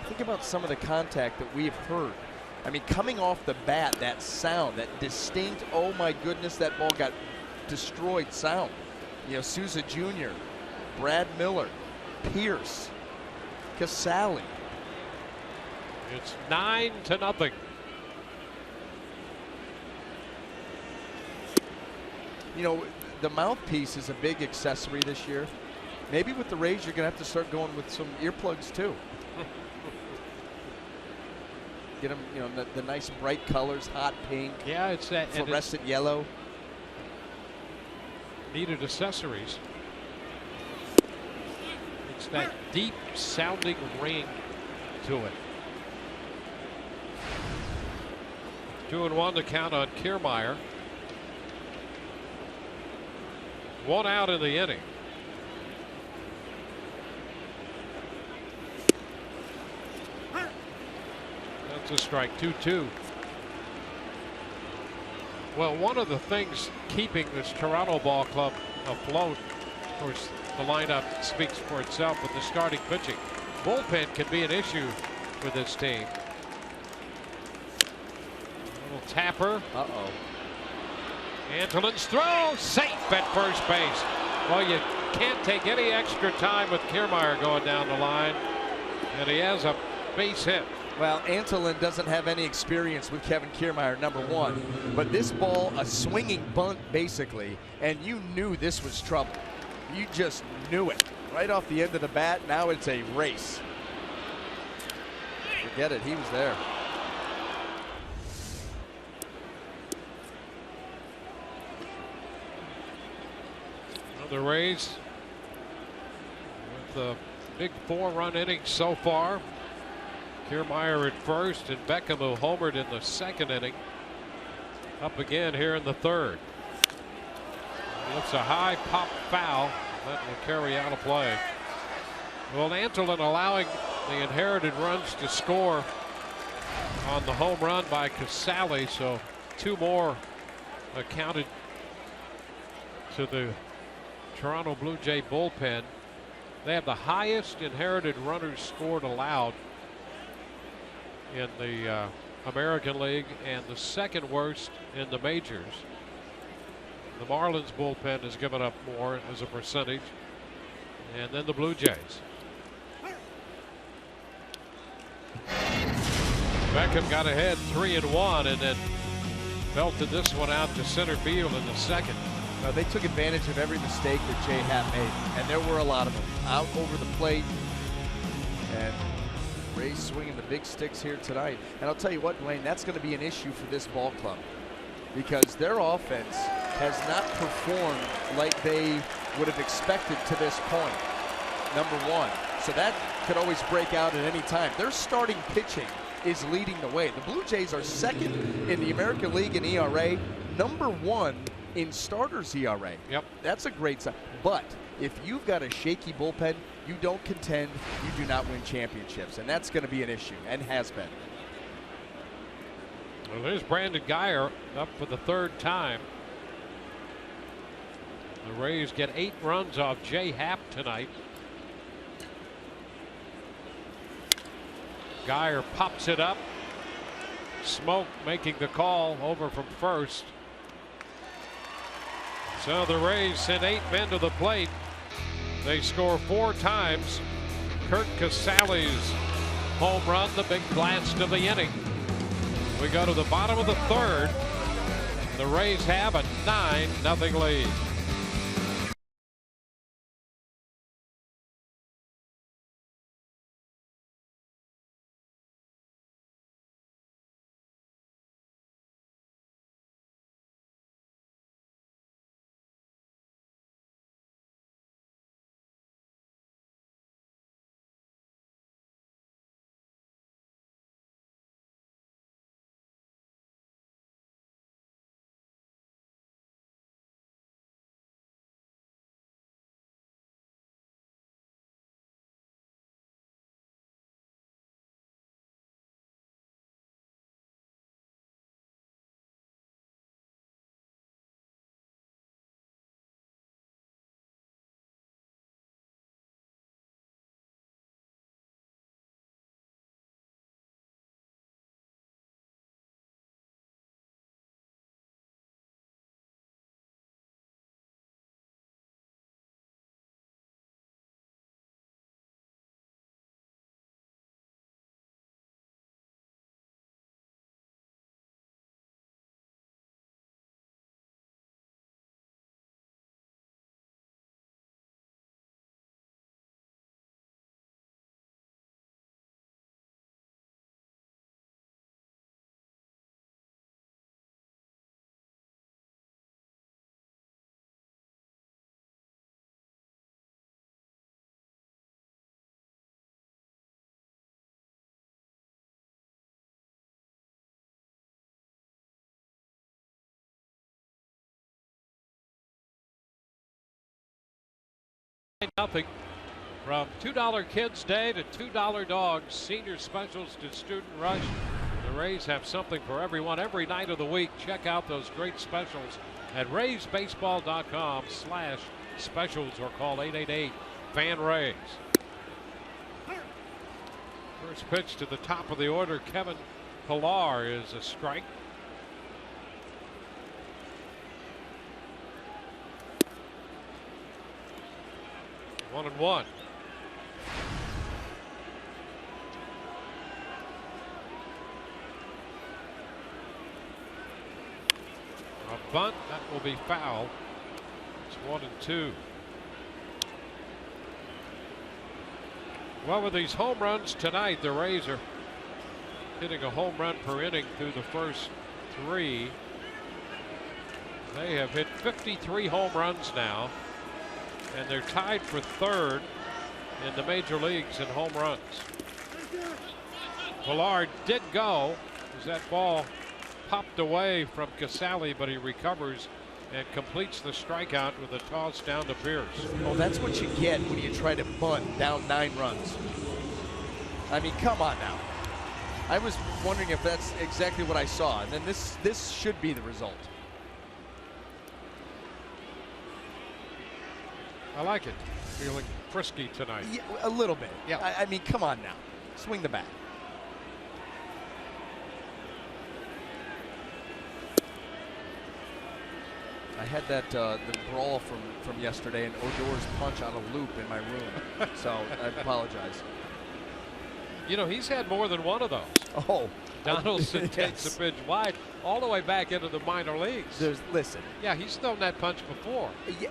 Think about some of the contact that we've heard. I mean, coming off the bat, that sound, that distinct, oh my goodness, that ball got destroyed sound. Souza Jr., Brad Miller, Pierce, Cassali. It's 9-0. The mouthpiece is a big accessory this year. Maybe with the Rays, you're going to have to start going with some earplugs too. Get them, the nice bright colors, hot pink. Yeah, it's that fluorescent yellow. Needed accessories. It's that deep sounding ring to it. 2-1 to count on Kiermaier. 1 out in the inning. That's a strike. 2-2. Well, one of the things keeping this Toronto ball club afloat, of course, the lineup speaks for itself with the starting pitching. Bullpen can be an issue with this team. A little tapper. Uh-oh. Antolin's throw, safe at first base. Well, you can't take any extra time with Kiermaier going down the line, and he has a base hit. Well, Antolin doesn't have any experience with Kevin Kiermaier, number one. But this ball, a swinging bunt, basically, and you knew this was trouble. You just knew it. Right off the end of the bat, now it's a race. Forget it, he was there. The Rays with a big 4-run inning so far. Kiermaier at first, and Beckham, who homered in the 2nd inning, up again here in the 3rd. It's a high pop foul that will carry out a play. Well, Antolin allowing the inherited runs to score on the home run by Cassali, so 2 more accounted to the Toronto Blue Jay bullpen. They have the highest inherited runners scored allowed in the American League and the 2nd worst in the majors. The Marlins bullpen has given up more as a percentage, and then the Blue Jays. Beckham got ahead 3-1, and then belted this one out to center field in the second. They took advantage of every mistake that J. Happ made, and there were a lot of them. Out over the plate, and Rays swinging the big sticks here tonight. And I'll tell you what, Dwayne, that's going to be an issue for this ball club because their offense has not performed like they would have expected to this point, number one. So that could always break out at any time. Their starting pitching is leading the way. The Blue Jays are second in the American League in ERA, number one in starters ERA. Yep. That's a great sign. But if you've got a shaky bullpen, you don't contend, you do not win championships. And that's going to be an issue, and has been. Well, there's Brandon Guyer up for the third time. The Rays get 8 runs off J. Happ tonight. Guyer pops it up. Smoke making the call over from first. So the Rays send 8 men to the plate. They score 4 times. Curt Cassali's home run, the big blast of the inning. We go to the bottom of the third. The Rays have a 9-0 lead. Nothing from $2 Kids Day to $2 Dogs, senior specials to Student Rush. The Rays have something for everyone every night of the week. Check out those great specials at RaysBaseball.com/specials or call 888-FAN-RAYS. First pitch to the top of the order, Kevin Pillar, is a strike. One and one. A bunt that will be foul. It's 1-2. Well, with these home runs tonight, the Rays are hitting a home run per inning through the first 3. They have hit 53 home runs now, and they're tied for 3rd in the major leagues in home runs. Pillar did go as that ball popped away from Cassali, but he recovers and completes the strikeout with a toss down to Pierce. Oh, that's what you get when you try to bunt down 9 runs. I mean, come on now. I was wondering if that's exactly what I saw, and then this should be the result. I like it. Feeling frisky tonight. Yeah, a little bit. Yeah. I mean, come on now. Swing the bat. I had that the brawl from yesterday and Odor's punch on a loop in my room, so I apologize. You know, he's had more than one of those. Oh, Donaldson takes a pitch wide all the way back into the minor leagues. Listen. Yeah, he's thrown that punch before. Yeah,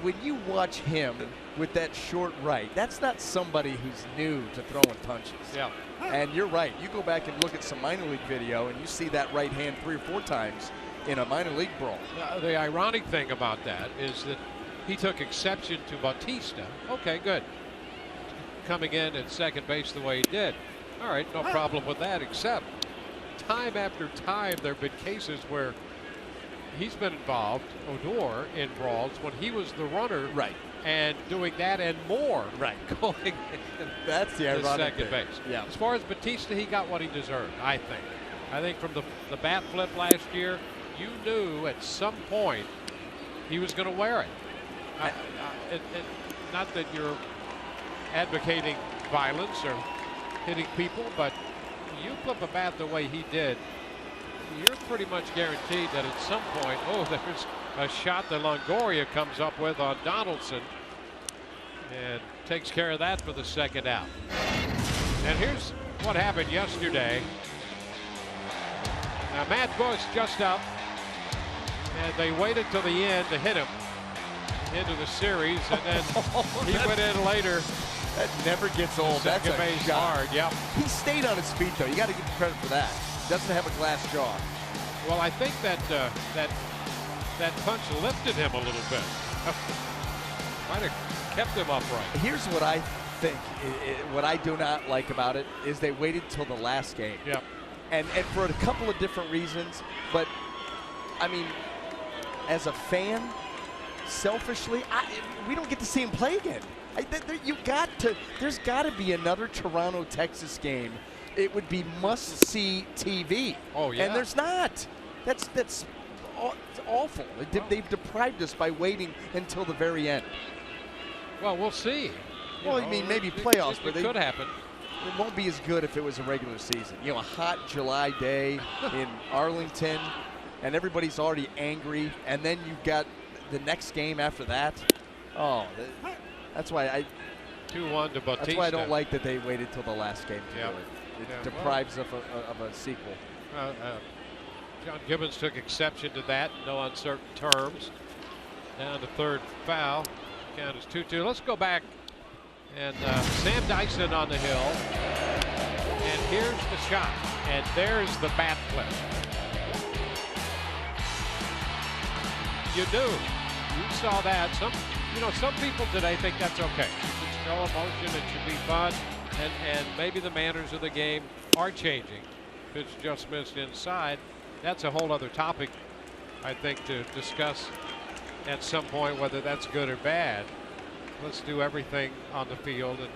when you watch him with that short right, that's not somebody who's new to throwing punches. Yeah. And you're right. You go back and look at some minor league video, and you see that right hand 3 or 4 times in a minor league brawl. The ironic thing about that is that he took exception to Bautista. Okay, good. Coming in at second base the way he did. All right, no problem with that, except time after time there have been cases where he's been involved, Odor, in brawls when he was the runner. Right. And doing that and more. Right. Going That's the ironic second thing. base. Yeah. As far as Bautista, he got what he deserved, I think. I think from the bat flip last year, you knew at some point he was going to wear it. Not that you're advocating violence or hitting people, but you flip a bat the way he did, you're pretty much guaranteed that at some point, there's a shot that Longoria comes up with on Donaldson and takes care of that for the second out. And here's what happened yesterday. Now Matt Bush just up, and they waited till the end to hit him into the series, and then he went in later. That never gets old. That's Second base hard. Yep. He stayed on his feet though. You got to give him credit for that. Doesn't have a glass jaw. Well, I think that that punch lifted him a little bit. Might have kept him upright. Here's what I think. What I do not like about it is they waited till the last game. Yep. And for a couple of different reasons, but I mean, as a fan, selfishly, we don't get to see him play again. There's got to be another Toronto, Texas game. It would be must-see TV. Oh yeah. And there's not. That's awful. They've deprived us by waiting until the very end. Well, we'll see. Well, I mean, maybe playoffs, but it could happen. It won't be as good if it was a regular season. You know, a hot July day in Arlington, and everybody's already angry, and then you've got the next game after that. Oh, that's why 2-1 to Bautista. That's why I don't like that they waited till the last game to do it. It deprives of a sequel. John Gibbons took exception to that. No uncertain terms. Down to third foul. Count is 2-2. Let's go back. And Sam Dyson on the hill. And here's the shot. And there's the bat flip. You knew. You saw that. Some people today think that's okay. You should show emotion. It should be fun. And maybe the manners of the game are changing. Pitch just missed inside. That's a whole other topic, I think, to discuss at some point, whether that's good or bad. Let's do everything on the field and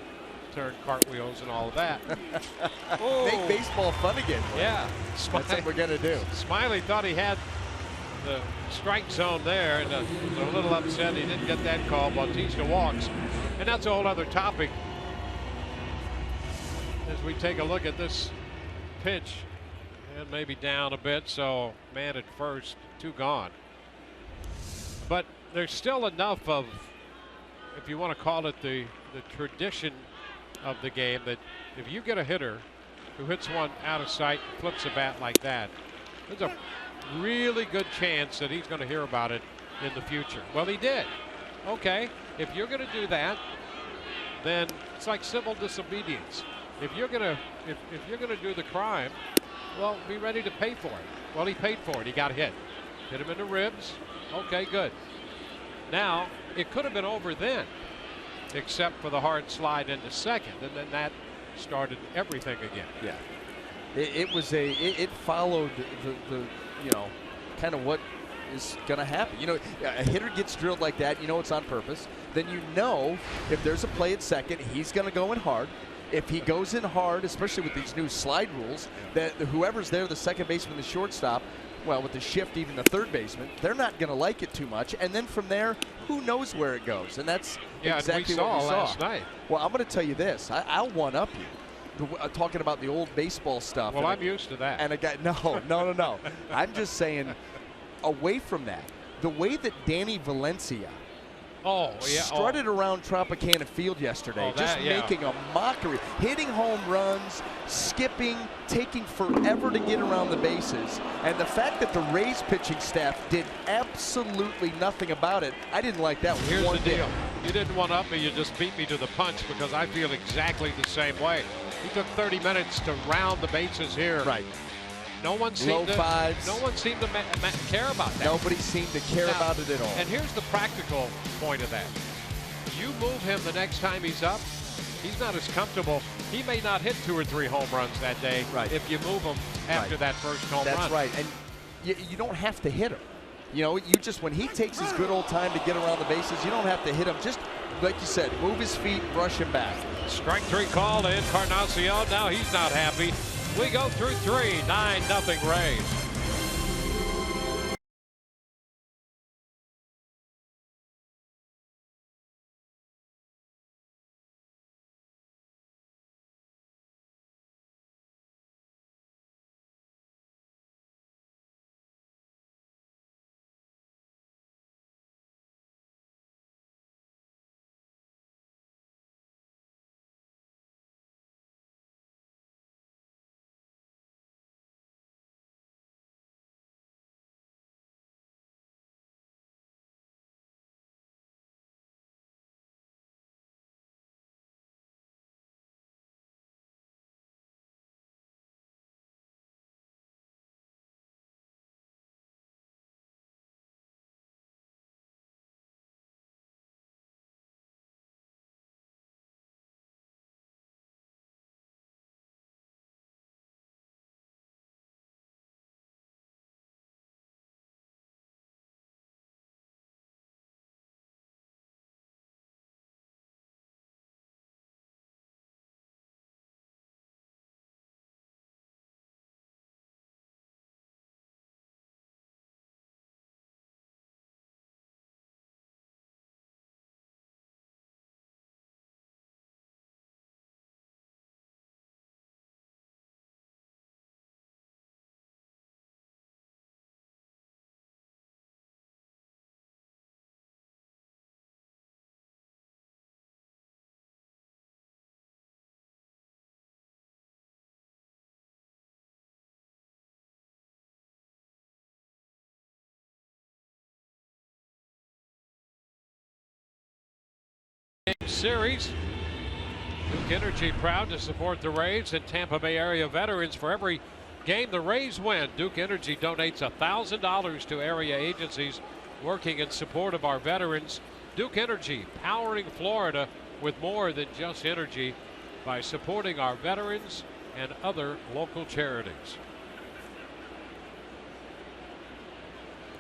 turn cartwheels and all of that. Make baseball fun again. Yeah. That's what we're going to do. Smiley thought he had the strike zone there and was a little upset he didn't get that call. Bautista walks. And that's a whole other topic as we take a look at this pitch. And maybe down a bit, so man at first, 2 gone. But there's still enough of, if you want to call it the tradition of the game, that if you get a hitter who hits one out of sight and flips a bat like that, there's a really good chance that he's going to hear about it in the future. Well, he did. Okay, if you're going to do that, then it's like civil disobedience. If you're going to do the crime, well, be ready to pay for it. Well, he paid for it. He got hit. Hit him in the ribs. Okay, good. Now, it could have been over then, except for the hard slide into second, and then that started everything again. Yeah. It followed the kind of what is going to happen. A hitter gets drilled like that, it's on purpose. Then if there's a play at second, he's going to go in hard. If he goes in hard, especially with these new slide rules, that whoever's there, the second baseman, the shortstop, well, with the shift, even the third baseman, they're not going to like it too much. And then from there, who knows where it goes? And that's exactly what we saw last night. Well, I'm going to tell you this. I'll one-up you. Talking about the old baseball stuff. Well, I'm used to that. And a guy, no. I'm just saying, away from that, the way that Danny Valencia Oh, yeah. Strutted around Tropicana Field yesterday, just yeah. making a mockery, hitting home runs, skipping, taking forever to get around the bases. And the fact that the Rays pitching staff did absolutely nothing about it, I didn't like that. Here's one the bit. deal. You didn't one up me, you just beat me to the punch, because I feel exactly the same way. He took 30 minutes to round the bases here. Right. No one seemed Low fives. No one seemed to care about that. Nobody seemed to care about it at all. And here's the practical point of that. You move him the next time he's up, he's not as comfortable. He may not hit 2 or 3 home runs that day if you move him after that first home run. That's right. And you don't have to hit him. You know, you just, when he takes his good old time to get around the bases, you don't have to hit him. Just, like you said, move his feet, brush him back. Strike 3 call to Encarnacion. Now he's not happy. We go through 3, 9-0 Rays. Series. Duke Energy proud to support the Rays and Tampa Bay area veterans. For every game the Rays win, Duke Energy donates $1,000 to area agencies working in support of our veterans. Duke Energy, powering Florida with more than just energy by supporting our veterans and other local charities.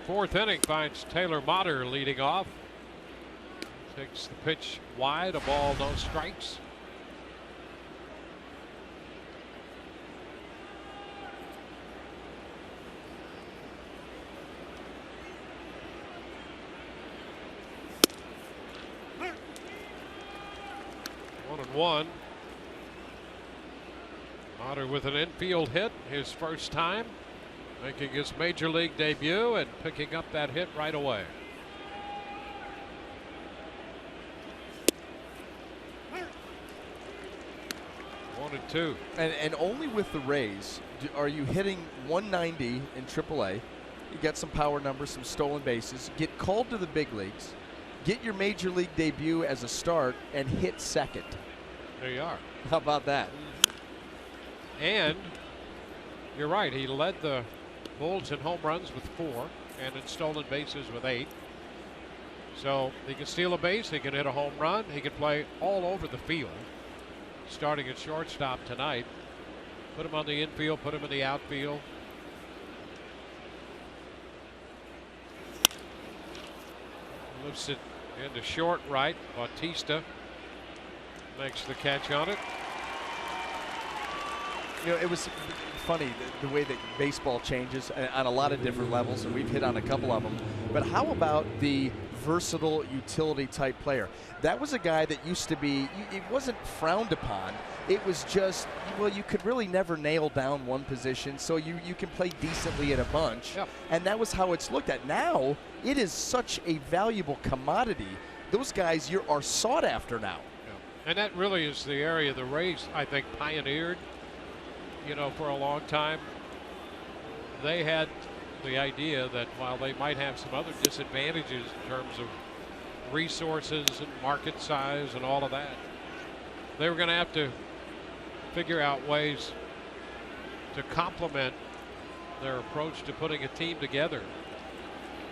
4th inning finds Taylor Motter leading off. Takes the pitch wide, a ball, no strikes. One and one. Motter with an infield hit, his first time, making his major league debut and picking up that hit right away. 1-2. And only with the Rays are you hitting 190 in AAA. You get some power numbers, some stolen bases, get called to the big leagues, get your major league debut as a start, and hit second. There you are. How about that? And you're right, he led the Bulls in home runs with 4 and in stolen bases with 8. So he can steal a base, he can hit a home run, he can play all over the field. Starting at shortstop tonight. Put him on the infield, put him in the outfield. Lifts it into short right. Bautista makes the catch on it. You know, it was funny the way that baseball changes on a lot of different levels, and we've hit on a couple of them. But how about the versatile utility type player? That was a guy that used to be, it wasn't frowned upon. It was just, well, you could really never nail down one position, so you can play decently at a bunch. Yep. And that was how it's looked at. Now, it is such a valuable commodity those guys are sought after now. Yeah. And that really is the area the Rays, I think, pioneered, you know, for a long time. They had the idea that while they might have some other disadvantages in terms of resources and market size and all of that, they were going to have to figure out ways to complement their approach to putting a team together.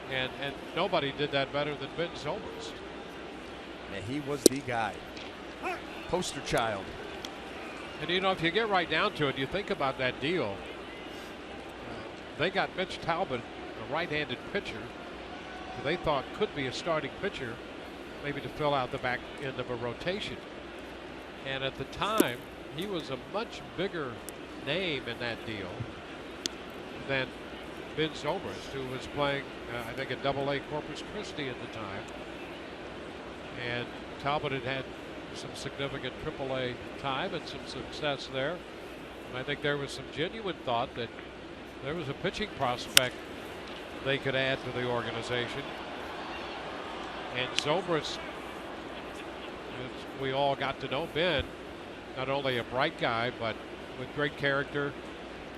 And nobody did that better than Ben Zobrist. And he was the guy. Poster child. And you know, if you get right down to it, you think about that deal. They got Mitch Talbot, a right-handed pitcher, who they thought could be a starting pitcher, maybe to fill out the back end of a rotation. And at the time, he was a much bigger name in that deal than Ben Zobrist, who was playing, I think, at AA Corpus Christi at the time. And Talbot had some significant AAA time and some success there. And I think there was some genuine thought that there was a pitching prospect they could add to the organization. And Zobrist, we all got to know Ben, not only a bright guy, but with great character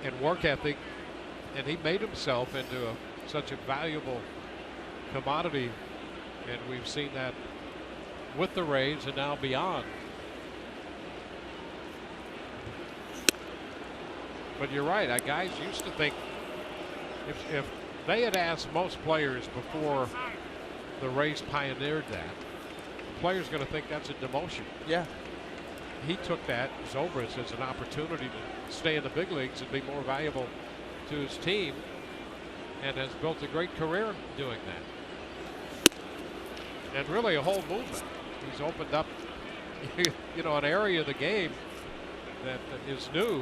and work ethic. And he made himself into such a valuable commodity. And we've seen that with the Rays and now beyond. But you're right. Guys used to think if they had asked most players before the Rays pioneered that, the player's going to think that's a demotion. Yeah. He took that, Zobrist, as an opportunity to stay in the big leagues and be more valuable to his team, and has built a great career doing that. And really a whole movement. He's opened up, you know, an area of the game that is new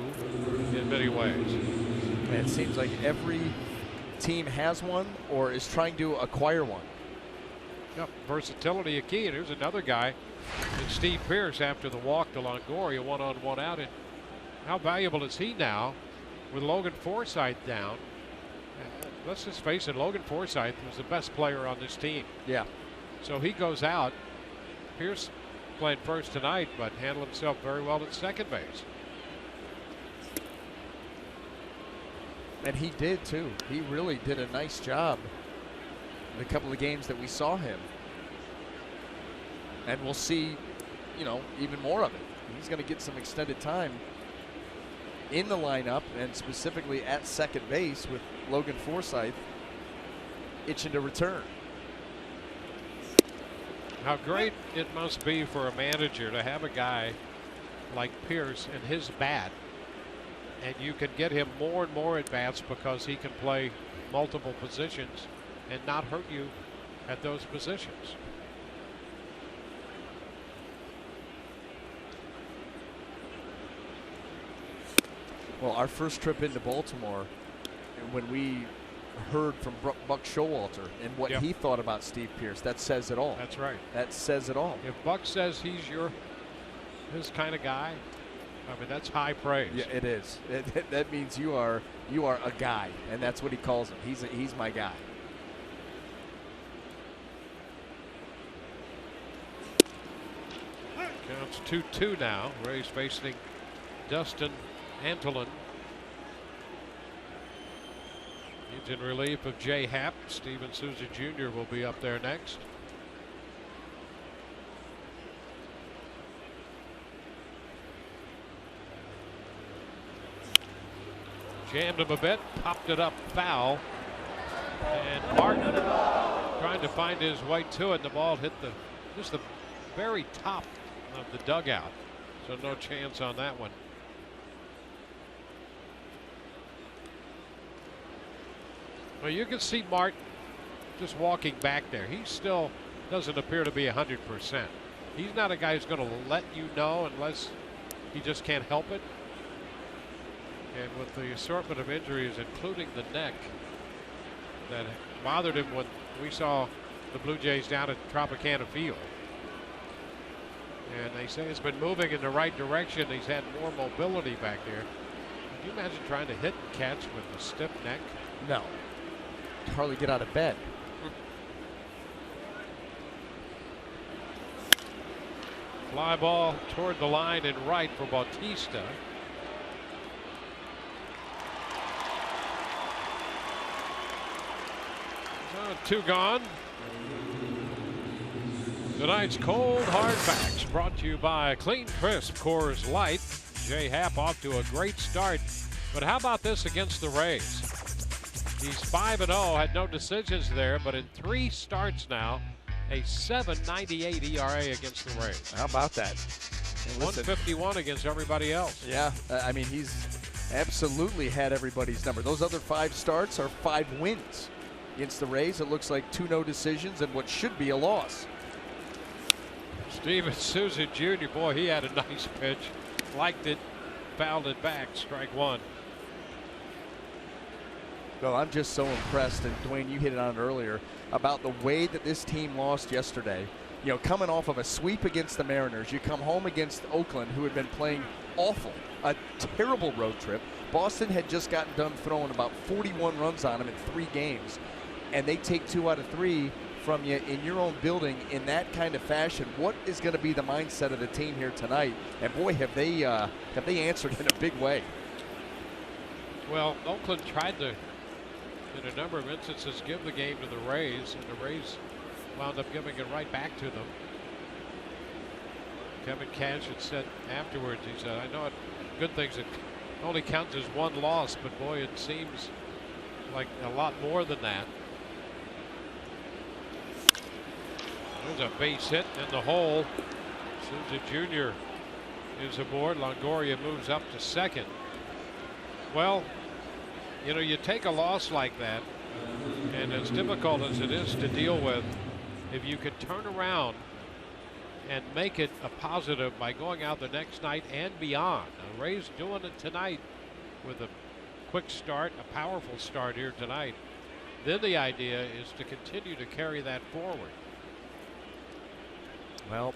in many ways. And it seems like every team has one or is trying to acquire one. Yep, versatility a key. And here's another guy, and Steve Pearce, after the walk to Longoria, 1-on-1 out. And how valuable is he now with Logan Forsythe down? Let's just face it, Logan Forsythe was the best player on this team. Yeah. So he goes out. Pearce played first tonight, but handled himself very well at second base. And he did too. He really did a nice job in a couple of games that we saw him. And we'll see, you know, even more of it. He's going to get some extended time in the lineup, and specifically at second base with Logan Forsythe itching to return. How great it must be for a manager to have a guy like Pearce and his bat, and you can get him more and more at bats because he can play multiple positions and not hurt you at those positions. Well, our first trip into Baltimore, when we heard from Buck Showalter and what he thought about Steve Pearce, that says it all. That's right. That says it all. If Buck says he's his kind of guy, I mean, that's high praise. Yeah, it is. That means you are a guy, and that's what he calls him. He's my guy. Counts 2-2 now. Rays facing Dustin Antolin. He's in relief of Jay Happ. Steven Souza Jr. will be up there next. Jammed him a bit, popped it up foul. And Martin trying to find his way to it, and the ball hit just the very top of the dugout. So no chance on that one. Well, you can see Martin just walking back there. He still doesn't appear to be 100%. He's not a guy who's going to let you know unless he just can't help it. And with the assortment of injuries, including the neck, that bothered him when we saw the Blue Jays down at Tropicana Field. And they say it's been moving in the right direction. He's had more mobility back there. Can you imagine trying to hit and catch with a stiff neck? No. Hardly get out of bed. Fly ball toward the line and right for Bautista. So 2 gone. Tonight's Cold Hard Facts brought to you by Clean Crisp Coors Light. Jay Happ off to a great start. But how about this against the Rays? He's 5-0, had no decisions there, but in 3 starts now, a 7.98 ERA against the Rays. How about that? 151 against everybody else. Yeah, I mean, he's absolutely had everybody's number. Those other 5 starts are 5 wins. Against the Rays, it looks like 2 no decisions and what should be a loss. Steven Souza Jr., boy, he had a nice pitch. Liked it, fouled it back, strike 1. Well, I'm just so impressed, and Dwayne, you hit it on it earlier, about the way that this team lost yesterday. You know, coming off of a sweep against the Mariners, you come home against Oakland, who had been playing awful, a terrible road trip. Boston had just gotten done throwing about 41 runs on them in 3 games, and they take 2 out of 3 from you in your own building in that kind of fashion. What is going to be the mindset of the team here tonight? And boy, have they answered in a big way. Well, Oakland tried to, in a number of instances, give the game to the Rays, and the Rays wound up giving it right back to them. Kevin Cash had said afterwards, he said, I know it, good things, it only counts as 1 loss, but boy, it seems like a lot more than that. There's a base hit in the hole. Souza Jr. is aboard. Longoria moves up to second. Well, you know, you take a loss like that, and as difficult as it is to deal with, if you could turn around and make it a positive by going out the next night and beyond. Now, Rays doing it tonight with a quick start, a powerful start here tonight. Then the idea is to continue to carry that forward. Well,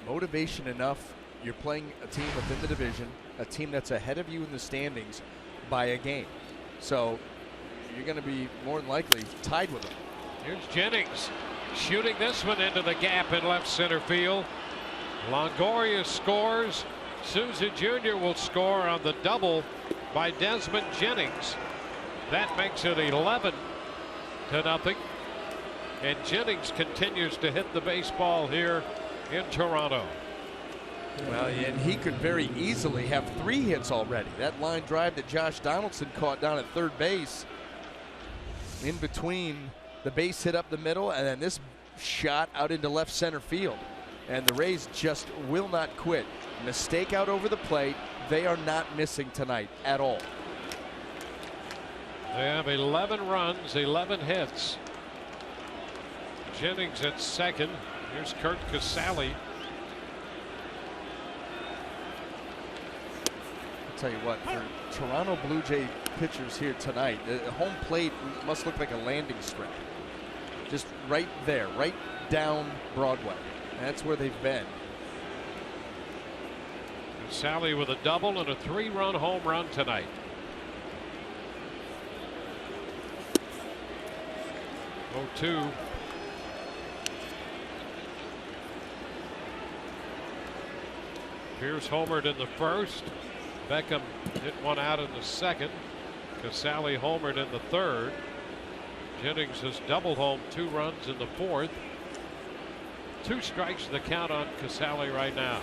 motivation enough. You're playing a team within the division, a team that's ahead of you in the standings by a game. So you're going to be more than likely tied with them. Here's Jennings shooting this one into the gap in left center field. Longoria scores. Souza Jr. will score on the double by Desmond Jennings. That makes it 11-0. And Jennings continues to hit the baseball here in Toronto. Well, and he could very easily have 3 hits already. That line drive that Josh Donaldson caught down at third base, in between the base hit up the middle and then this shot out into left center field. And the Rays just will not quit. Mistake out over the plate. They are not missing tonight at all. They have 11 runs, 11 hits. Jennings at second. Here's Kurt Cassali. I'll tell you what, for Toronto Blue Jay pitchers here tonight, the home plate must look like a landing strip. Just right there, right down Broadway. That's where they've been. Cassali with a double and a 3-run home run tonight. Oh, 2. Pierce homered in the first. Beckham hit one out in the second. Cassali homered in the third. Jennings has doubled home 2 runs in the fourth. 2 strikes to the count on Cassali right now.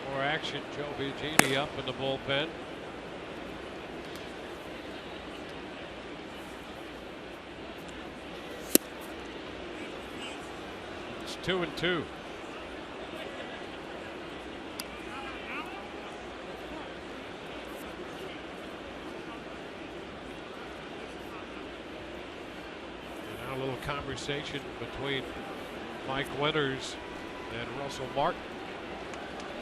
More action. Joe Vigini up in the bullpen. It's 2-2. A little conversation between Mike Winters and Russell Martin.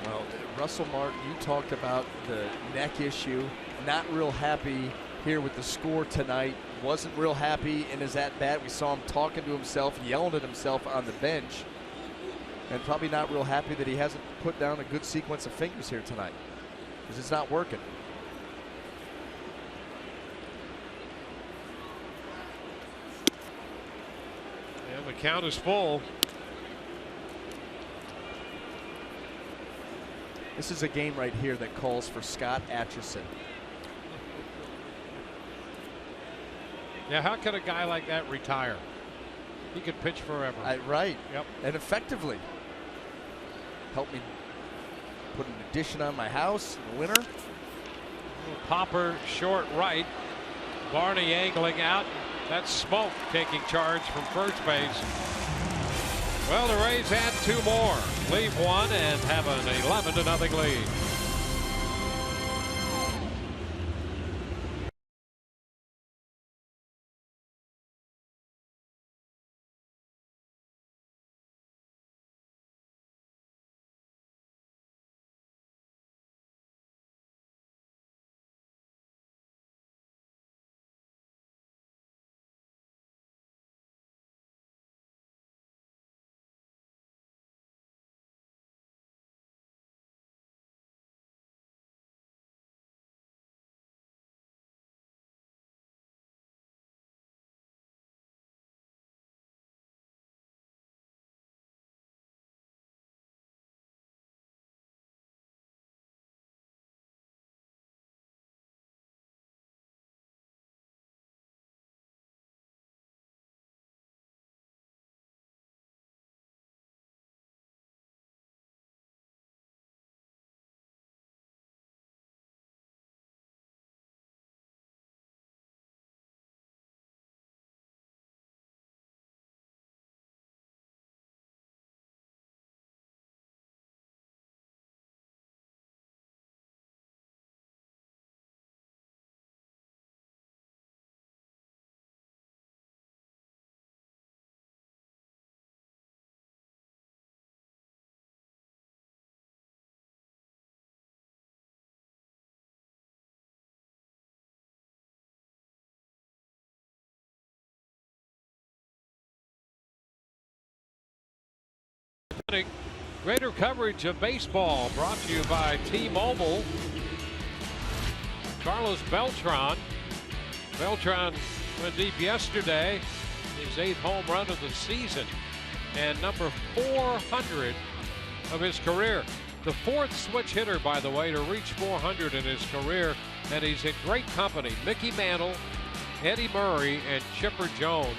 Well, Russell Martin, you talked about the neck issue. Not real happy here with the score tonight. Wasn't real happy in his at-bat. We saw him talking to himself, yelling at himself on the bench. And probably not real happy that he hasn't put down a good sequence of fingers here tonight, because it's not working. And the count is full. This is a game right here that calls for Scott Atchison. Yeah, how can a guy like that retire? He could pitch forever. Right. Yep. And effectively. Help me put an addition on my house in the winter. Popper short right. Barney angling out. That's Smoke taking charge from first base. Well, the Rays add 2 more, leave 1, and have an 11-0 lead. Greater coverage of baseball brought to you by T-Mobile. Carlos Beltran. Beltran went deep yesterday. His 8th home run of the season and number 400 of his career. The 4th switch hitter, by the way, to reach 400 in his career. And he's in great company. Mickey Mantle, Eddie Murray, and Chipper Jones.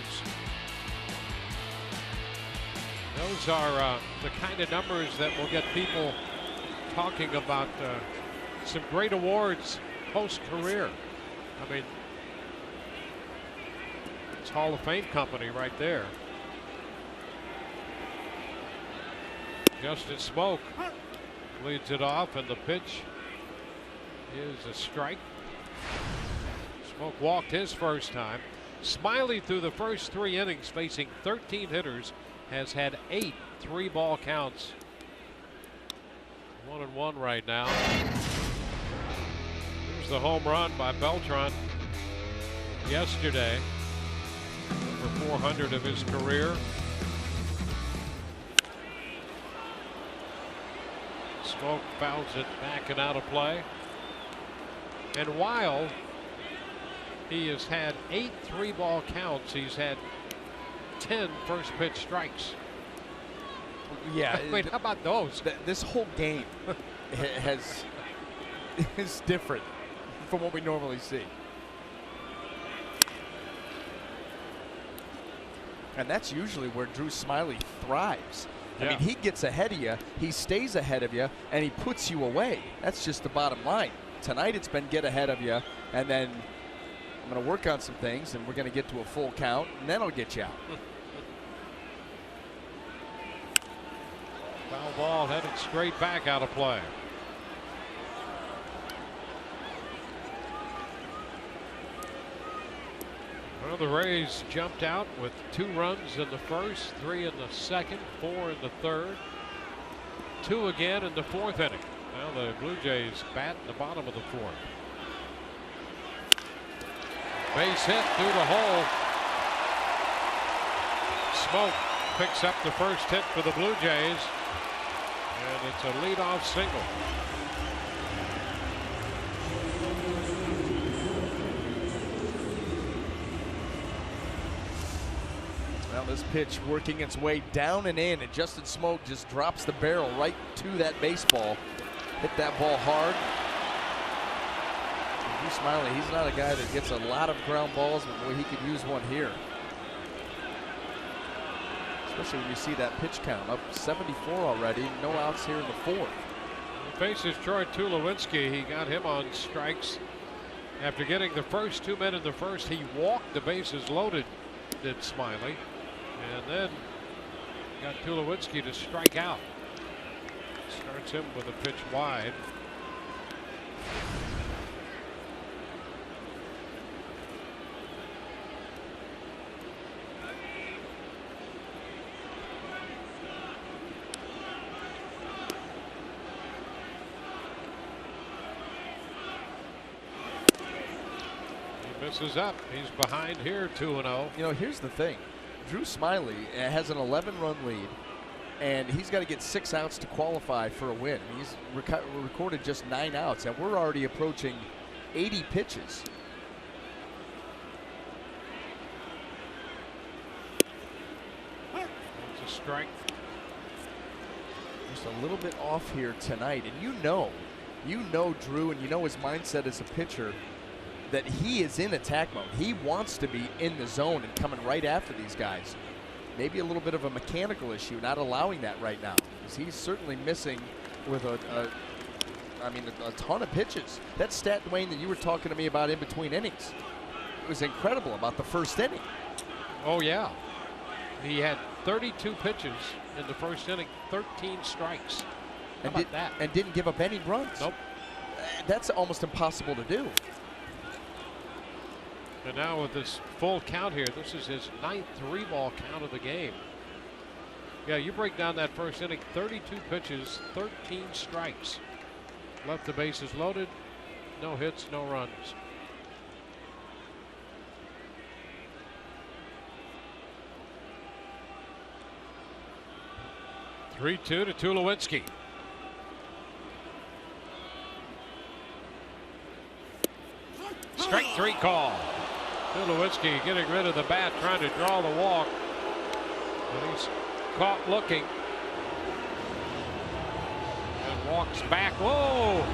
Those are the kind of numbers that will get people talking about some great awards post-career. I mean, it's Hall of Fame company right there. Justin Smoke leads it off, and the pitch is a strike. Smoke walked his first time. Smiley, through the first 3 innings, facing 13 hitters, has had 8 3-ball counts. 1-1 right now. Here's the home run by Beltran yesterday for 400 of his career. Smoke fouls it back and out of play. And while he has had 8 3-ball counts, he's had 10 first pitch strikes. Yeah. I mean, how about those? This whole game is different from what we normally see. And that's usually where Drew Smyly thrives. Yeah. I mean, he gets ahead of you, he stays ahead of you, and he puts you away. That's just the bottom line. Tonight it's been get ahead of you, and then I'm going to work on some things, and we're going to get to a full count, and then I'll get you out. Foul ball headed straight back out of play. Well, the Rays jumped out with 2 runs in the first, 3 in the second, 4 in the third, 2 again in the 4th inning. Now the Blue Jays bat in the bottom of the 4th. Base hit through the hole. Smoke picks up the first hit for the Blue Jays, and it's a leadoff single. Well, Now this pitch working its way down and in, and Justin Smoak just drops the barrel right to that baseball. Hit that ball hard. Smiley, he's not a guy that gets a lot of ground balls, but boy, he could use one here. Especially when you see that pitch count up 74 already, no outs here in the fourth. He faces Troy Tulowitzki. He got him on strikes after getting the first 2 men in the first. He walked the bases loaded, did Smiley, and then got Tulowitzki to strike out. Starts him with a pitch wide. Misses up. He's behind here, 2-0. You know, here's the thing. Drew Smyly has an 11-run lead, and he's got to get 6 outs to qualify for a win. He's recorded just 9 outs, and we're already approaching 80 pitches. It's a strike. Just a little bit off here tonight, and you know Drew, and you know his mindset as a pitcher, that he is in attack mode. He wants to be in the zone and coming right after these guys. Maybe a little bit of a mechanical issue, not allowing that right now, because he's certainly missing with a ton of pitches. That stat, Dwayne, that you were talking to me about in between innings, it was incredible about the first inning. Oh yeah, he had 32 pitches in the first inning, 13 strikes. How about that? And didn't give up any runs. Nope. That's almost impossible to do. And now with this full count here, this is his 9th 3-ball count of the game. Yeah, you break down that first inning, 32 pitches, 13 strikes. Left the bases loaded, no hits, no runs. Three-two to Tulowitzki. Strike 3 call. Tulowitzki getting rid of the bat, trying to draw the walk. And he's caught looking. And walks back. Whoa!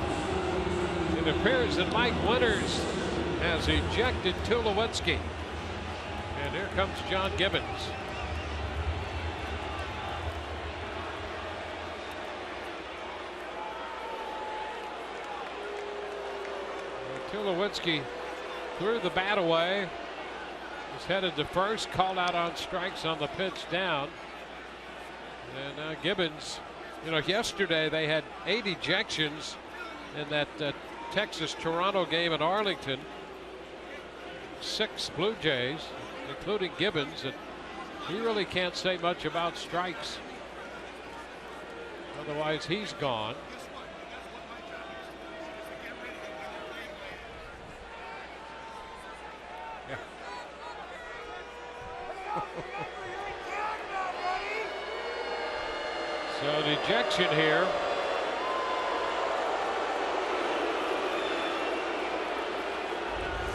It appears that Mike Winters has ejected Tulowitzki. And here comes John Gibbons. Tulowitzki threw the bat away. He's headed to first, called out on strikes on the pitch down. And now Gibbons, you know, yesterday they had 8 ejections in that Texas-Toronto game in Arlington. 6 Blue Jays, including Gibbons, and he really can't say much about strikes. Otherwise, he's gone. So an ejection here.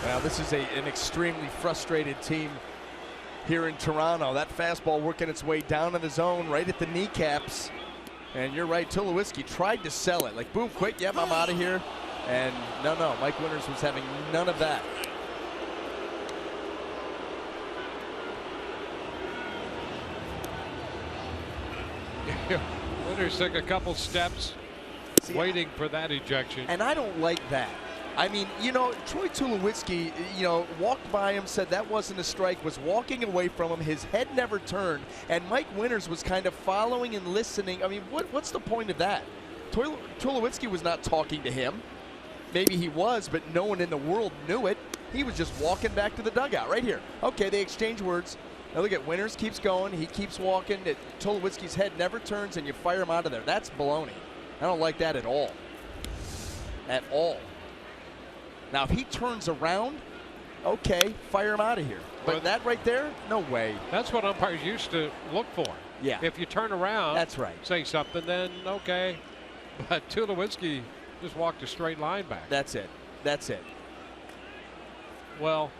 Now this is an extremely frustrated team here in Toronto. That fastball working its way down in the zone right at the kneecaps. And you're right, Tulowitzki tried to sell it. Like, boom, quick, yep, I'm out of here. And no, Mike Winters was having none of that. Winters took a couple steps, waiting for that ejection. And I don't like that. I mean, you know, Troy Tulowitzki, you know, walked by him, said that wasn't a strike, was walking away from him. His head never turned, and Mike Winters was kind of following and listening. I mean, what's the point of that? Tulowitzki was not talking to him. Maybe he was, but no one in the world knew it. He was just walking back to the dugout right here. Okay, they exchange words. Now look at Winters keeps going. He keeps walking. Tulowitzki's head never turns, and you fire him out of there. That's baloney. I don't like that at all. At all. Now, if he turns around, okay, fire him out of here. But that right there, no way. That's what umpires used to look for. Yeah. If you turn around, that's right, say something, then okay. But Tulowitzki just walked a straight line back. That's it. That's it. Well,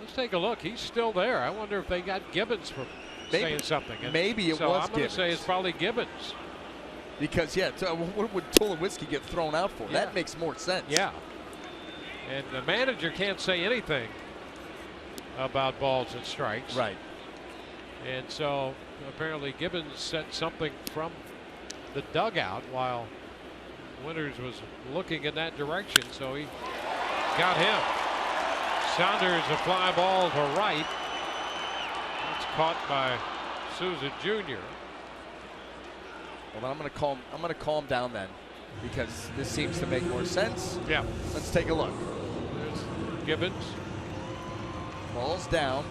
Let's take a look. He's still there. I wonder if they got Gibbons for saying something. And maybe it so was I'm going to Gibbons. say it's probably Gibbons. Because, yeah, what would Tulowitzki get thrown out for? Yeah. That makes more sense. Yeah. And the manager can't say anything about balls and strikes. Right. And so apparently Gibbons said something from the dugout while Winters was looking in that direction. So he got him. Saunders, a fly ball to right. It's caught by Souza Jr. Well, I'm going to calm down then, because this seems to make more sense. Yeah. Let's take a look. There's Gibbons. Ball's down.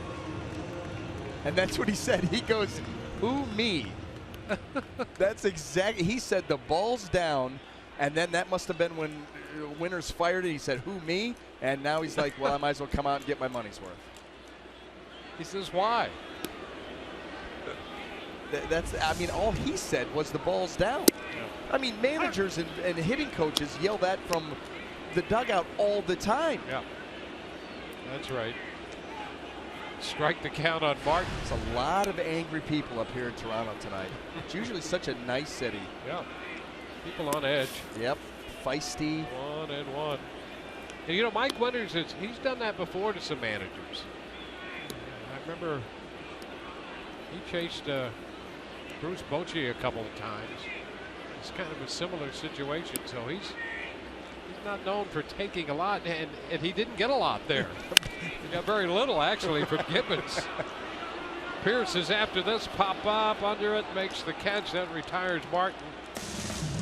And that's what he said. He goes, "Who, me?" That's exactly. He said the ball's down, and then that must have been when Winters fired it. He said, "Who, me?" And now he's like, "Well, I might as well come out and get my money's worth." He says, "Why?" That's. I mean, all he said was the ball's down. Yeah. I mean, managers and hitting coaches yell that from the dugout all the time. Yeah. That's right. Strike the count on Martin. It's a lot of angry people up here in Toronto tonight. It's usually such a nice city. Yeah. People on edge. Yep. Feisty. 1-1. And you know, Mike Winters, he's done that before to some managers. I remember he chased Bruce Bochy a couple of times. It's kind of a similar situation. So he's not known for taking a lot, and he didn't get a lot there. He got very little actually from Gibbons. Pierce is after this, pop up under it, makes the catch, then retires Martin.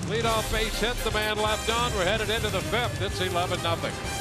Leadoff base hit, the man left on. We're headed into the fifth. It's 11-0.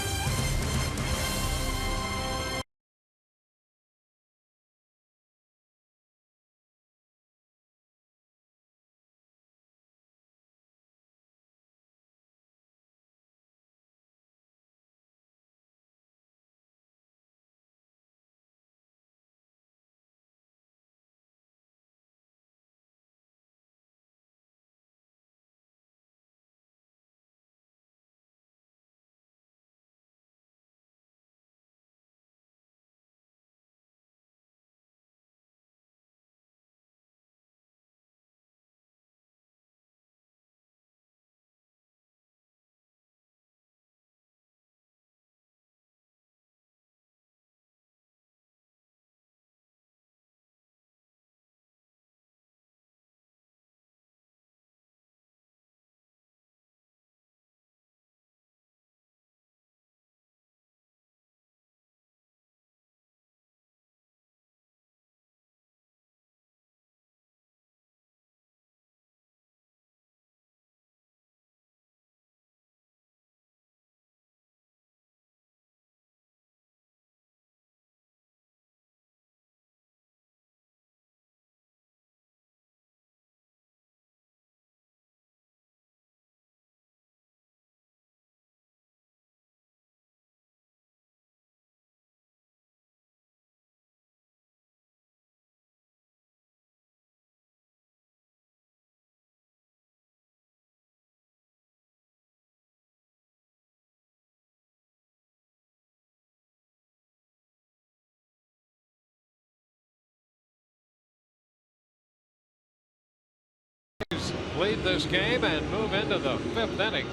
Lead this game and move into the fifth inning.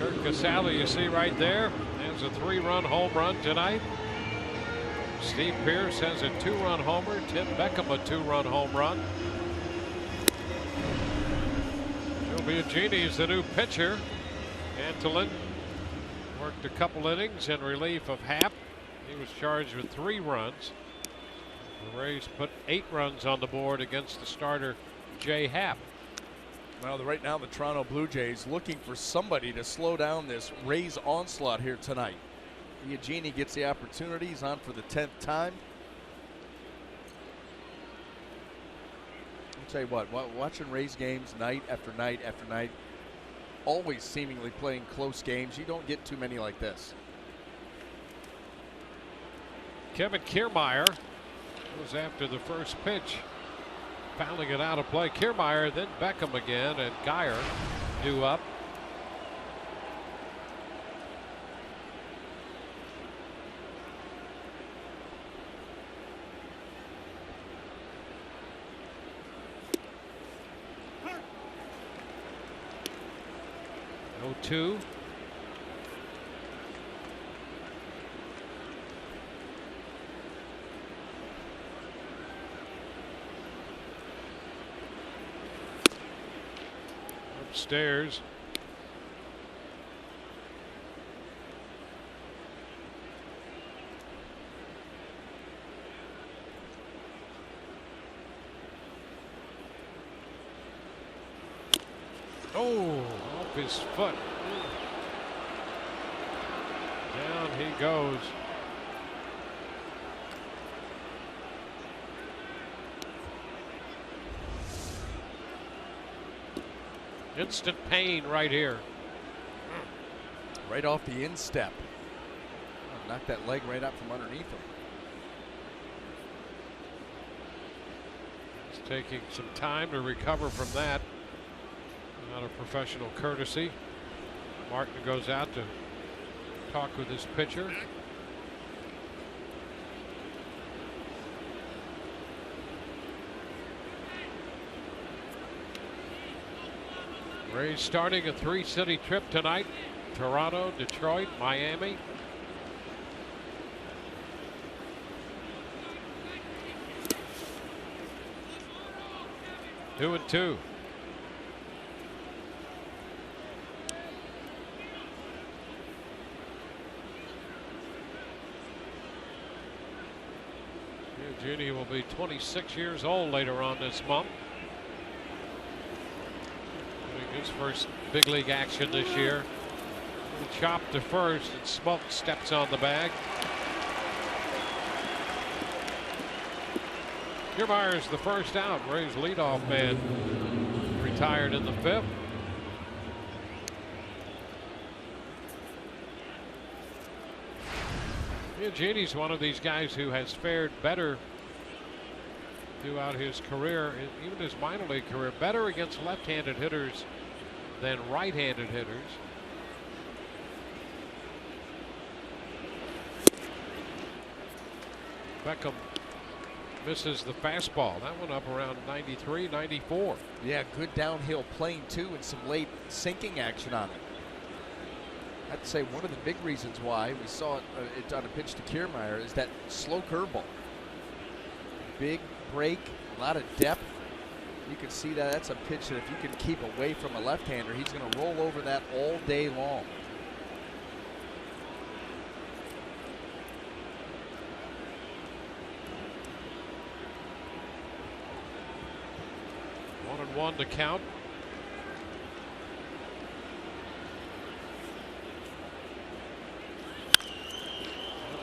Kurt Cassali, you see right there, has a 3-run home run tonight. Steve Pearce has a 2-run homer. Tim Beckham a 2-run home run. Joe Biagini is the new pitcher. Antolin worked a couple innings in relief of Happ. He was charged with 3 runs. The Rays put 8 runs on the board against the starter Jay Happ. Well, right now the Toronto Blue Jays looking for somebody to slow down this Rays onslaught here tonight. Biagini gets the opportunity. He's on for the 10th time. I'll tell you what, watching Rays games night after night after night, always seemingly playing close games. You don't get too many like this. Kevin Kiermaier was after the first pitch, fouling it out of play. Kiermaier, then Beckham again, and Geyer due up. 2. Upstairs. Oh, off his foot. Down he goes. Instant pain right here. Right off the instep. Knocked that leg right out from underneath him. He's taking some time to recover from that. Out of professional courtesy. Martin goes out to talk with his pitcher. Rays starting a 3-city trip tonight. Toronto, Detroit, Miami. Two and two. Judy will be 26 years old later on this month. Doing his first big league action this year. Chop to first, and Smoke steps on the bag. Kiermaier's the first out. Rays leadoff man retired in the 5th. Genie's one of these guys who has fared better throughout his career, even his minor league career, better against left-handed hitters than right-handed hitters. Beckham misses the fastball. That one up around 93, 94. Yeah, good downhill plane too, and some late sinking action on it. I'd say one of the big reasons why we saw it on a pitch to Kiermaier is that slow curveball. Big break, a lot of depth. You can see that that's a pitch that if you can keep away from a left-hander, he's going to roll over that all day long. One and one to count.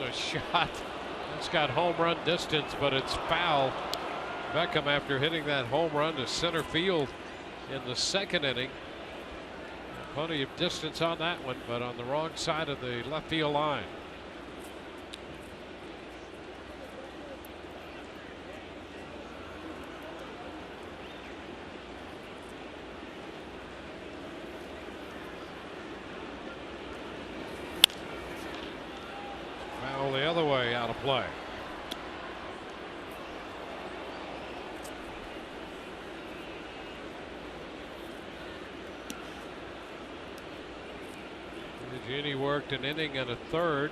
A shot that's got home run distance, but it's foul. Beckham, after hitting that home run to center field in the 2nd inning, plenty of distance on that one, but on the wrong side of the left field line. The other way, out of play. Genie worked an inning and a third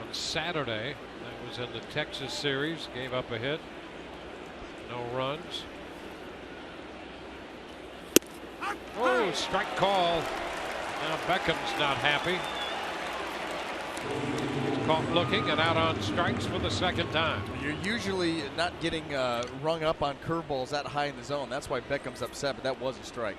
on Saturday. That was in the Texas series. Gave up a hit. No runs. Oh, strike call. Now Beckham's not happy. Caught looking and out on strikes for the 2nd time. You're usually not getting rung up on curveballs that high in the zone. That's why Beckham's upset, but that was a strike.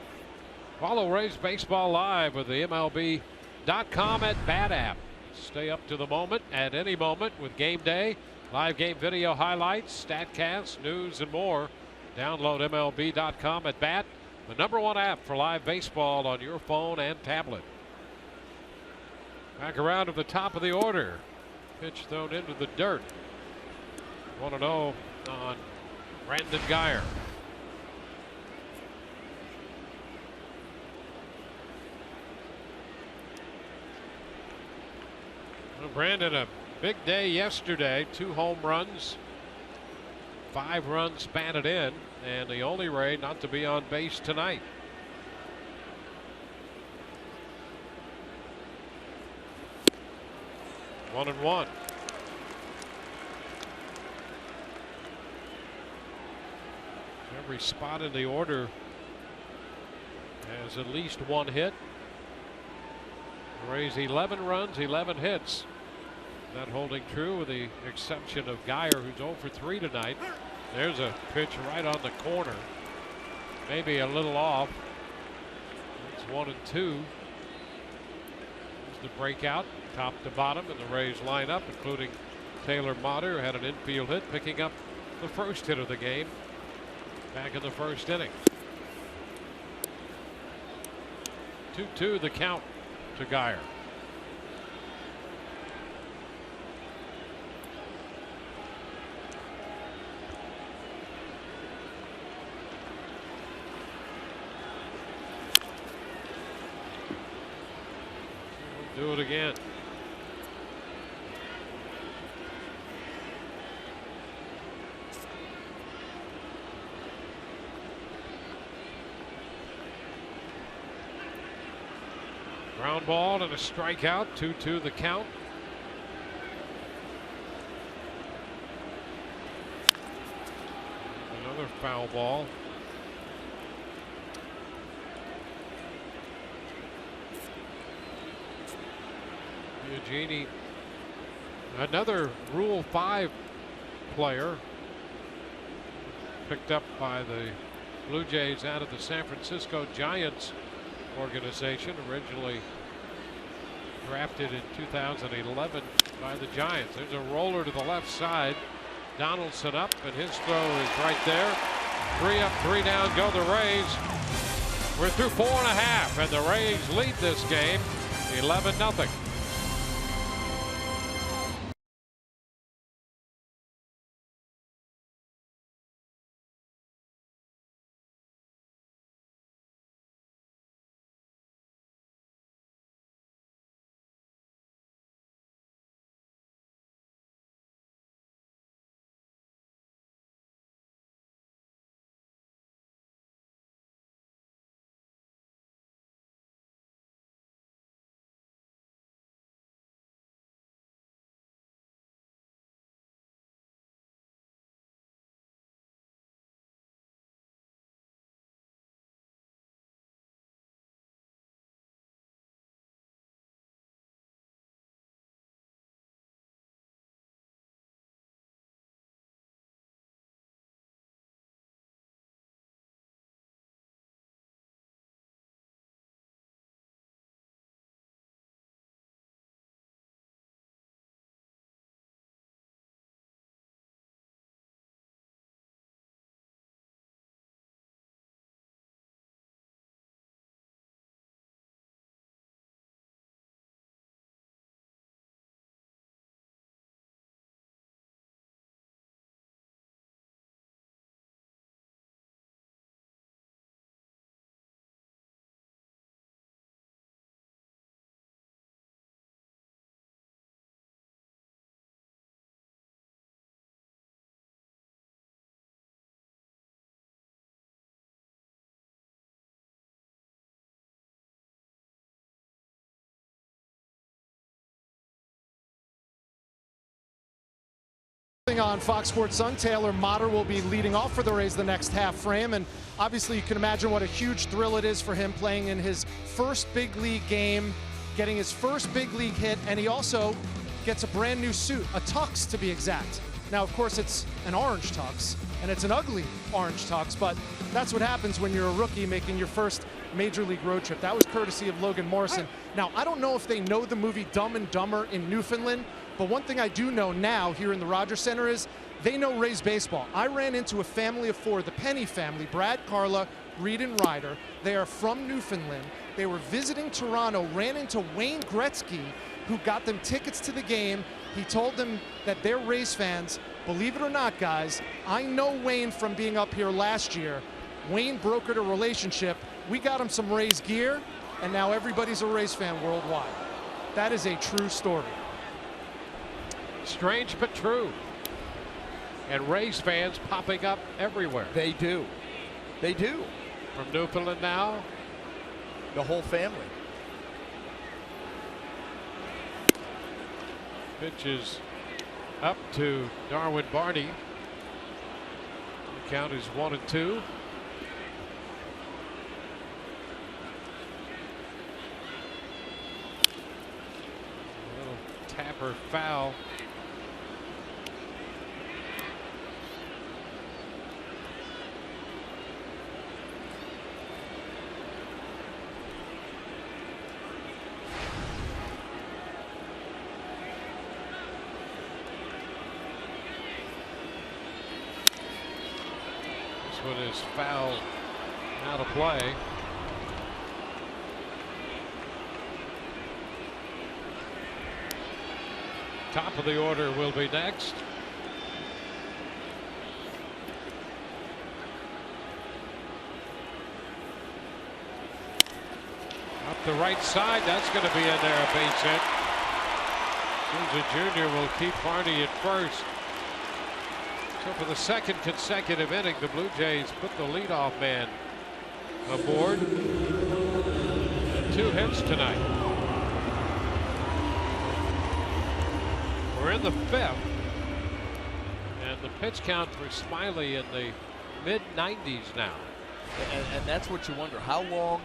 Follow Rays Baseball live with the MLB.com at Bat app. Stay up to the moment at any moment with Game Day, live game video highlights, StatCast, news, and more. Download MLB.com at Bat, the #1 app for live baseball on your phone and tablet. Back around to the top of the order. Pitch thrown into the dirt. 1-0 on Brandon Guyer. Well, Brandon, a big day yesterday. 2 home runs, 5 runs batted in, and the only Ray not to be on base tonight. 1-1. Every spot in the order has at least one hit. Rays 11 runs, 11 hits. That holding true with the exception of Geyer, who's 0 for 3 tonight. There's a pitch right on the corner. Maybe a little off. It's 1-2. There's the breakout, top to bottom, and the Rays line up, including Taylor Motter, who had an infield hit, picking up the first hit of the game back in the first inning. 2-2 the count to Geyer. Do it again. Ground ball and a strikeout. 2-2 the count. Another foul ball. Eugenie, another Rule 5 player picked up by the Blue Jays out of the San Francisco Giants organization, originally drafted in 2011 by the Giants. There's a roller to the left side. Donaldson up, and his throw is right there. 3 up, 3 down go the Rays. We're through 4.5, and the Rays lead this game 11-0. On Fox Sports Sun, Taylor Motter will be leading off for the Rays the next half frame, and obviously you can imagine what a huge thrill it is for him playing in his first big league game, getting his first big league hit, and he also gets a brand new suit, a tux to be exact. Now, of course, it's an orange tux, and it's an ugly orange tux, but that's what happens when you're a rookie making your first major league road trip. That was courtesy of Logan Morrison. Now, I don't know if they know the movie Dumb and Dumber in Newfoundland, but one thing I do know now here in the Rogers Center is they know Rays baseball. I ran into a family of 4, the Penny family, Brad, Carla, Reed, and Ryder. They are from Newfoundland. They were visiting Toronto, ran into Wayne Gretzky, who got them tickets to the game. He told them that they're Rays fans. Believe it or not, guys, I know Wayne from being up here last year. Wayne brokered a relationship. We got him some Rays gear, and now everybody's a Rays fan worldwide. That is a true story. Strange but true. And Rays fans popping up everywhere. They do. They do. From Newfoundland now. The whole family. Pitch is up to Darwin Barney. The count is 1-2. Tapper foul. This one is foul, out of play. Top of the order will be next. Up the right side, that's going to be in there, a base hit. Souza Jr. will keep Barney at first. So for the second consecutive inning, the Blue Jays put the leadoff man aboard. 2 hits tonight. We're in the 5th, and the pitch count for Smiley in the mid-90s now. And that's what you wonder. How long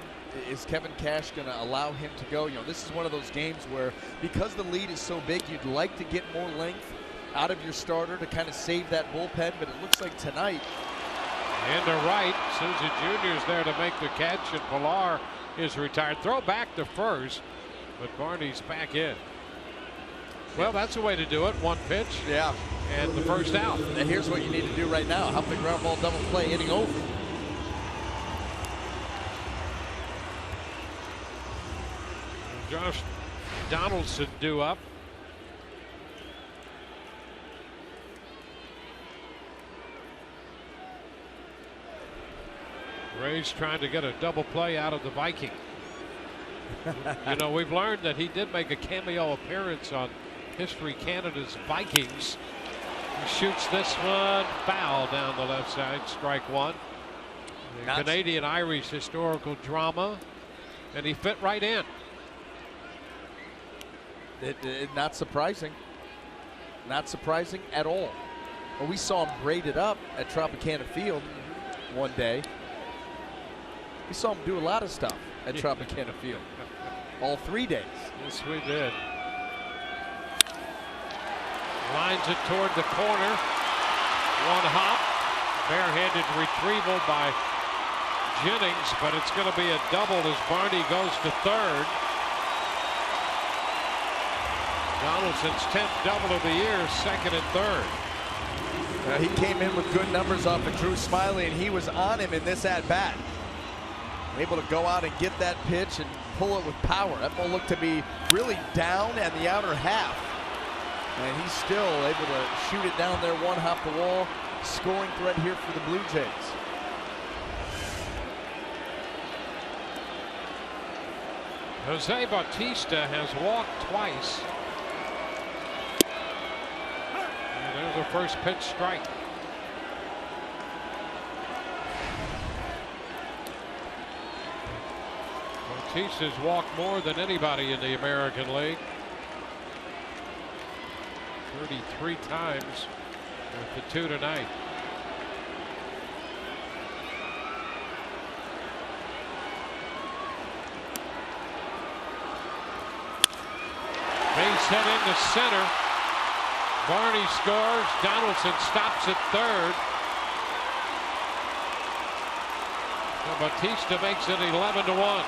is Kevin Cash going to allow him to go? You know, this is one of those games where, because the lead is so big, you'd like to get more length out of your starter to kind of save that bullpen, but it looks like tonight. Into right, Souza Jr. is there to make the catch, and Pilar is retired. Throw back to first, but Barney's back in. Well, that's a way to do it. One pitch. Yeah. And the first out. And here's what you need to do right now. Help the ground ball double play, inning over. Josh Donaldson due up. Rays trying to get a double play out of the Viking. You know, we've learned that he did make a cameo appearance on History Canada's Vikings. He shoots this one foul down the left side, strike one. The Canadian-Irish historical drama, and he fit right in. Not surprising. Not surprising at all. Well, we saw him braided up at Tropicana Field one day. We saw him do a lot of stuff at Tropicana Field. All 3 days. Yes, we did. Lines it toward the corner. One hop. Barehanded retrieval by Jennings, but it's going to be a double as Barney goes to third. Donaldson's 10th double of the year, second and third. He came in with good numbers off of Drew Smiley, and he was on him in this at-bat. Able to go out and get that pitch and pull it with power. That ball looked to be really down and the outer half. And he's still able to shoot it down there, one hop the wall. Scoring threat here for the Blue Jays. Jose Bautista has walked twice. And there's a first pitch strike. Bautista's walked more than anybody in the American League. 33 times with the 2 tonight. Base hit into center. Barney scores. Donaldson stops at third. So Bautista makes it 11-1.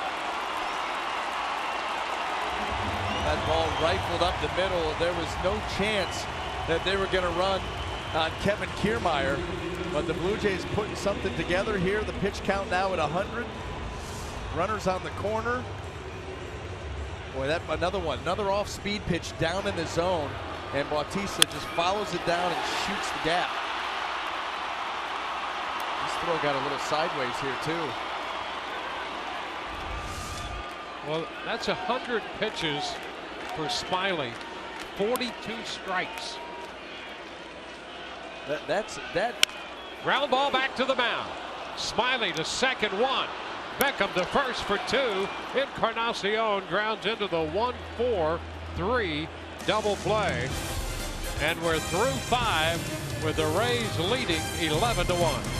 That ball rifled up the middle. There was no chance that they were going to run on Kevin Kiermaier, but the Blue Jays putting something together here. The pitch count now at 100. Runners on the corner. Boy, that another off-speed pitch down in the zone, and Bautista just follows it down and shoots the gap. This throw got a little sideways here too. Well, that's 100 pitches for Smiley, 42 strikes. That ground ball back to the mound. Smiley to second, one. Beckham to first for two. Encarnacion grounds into the 1-4-3 double play. And we're through 5 with the Rays leading 11-1.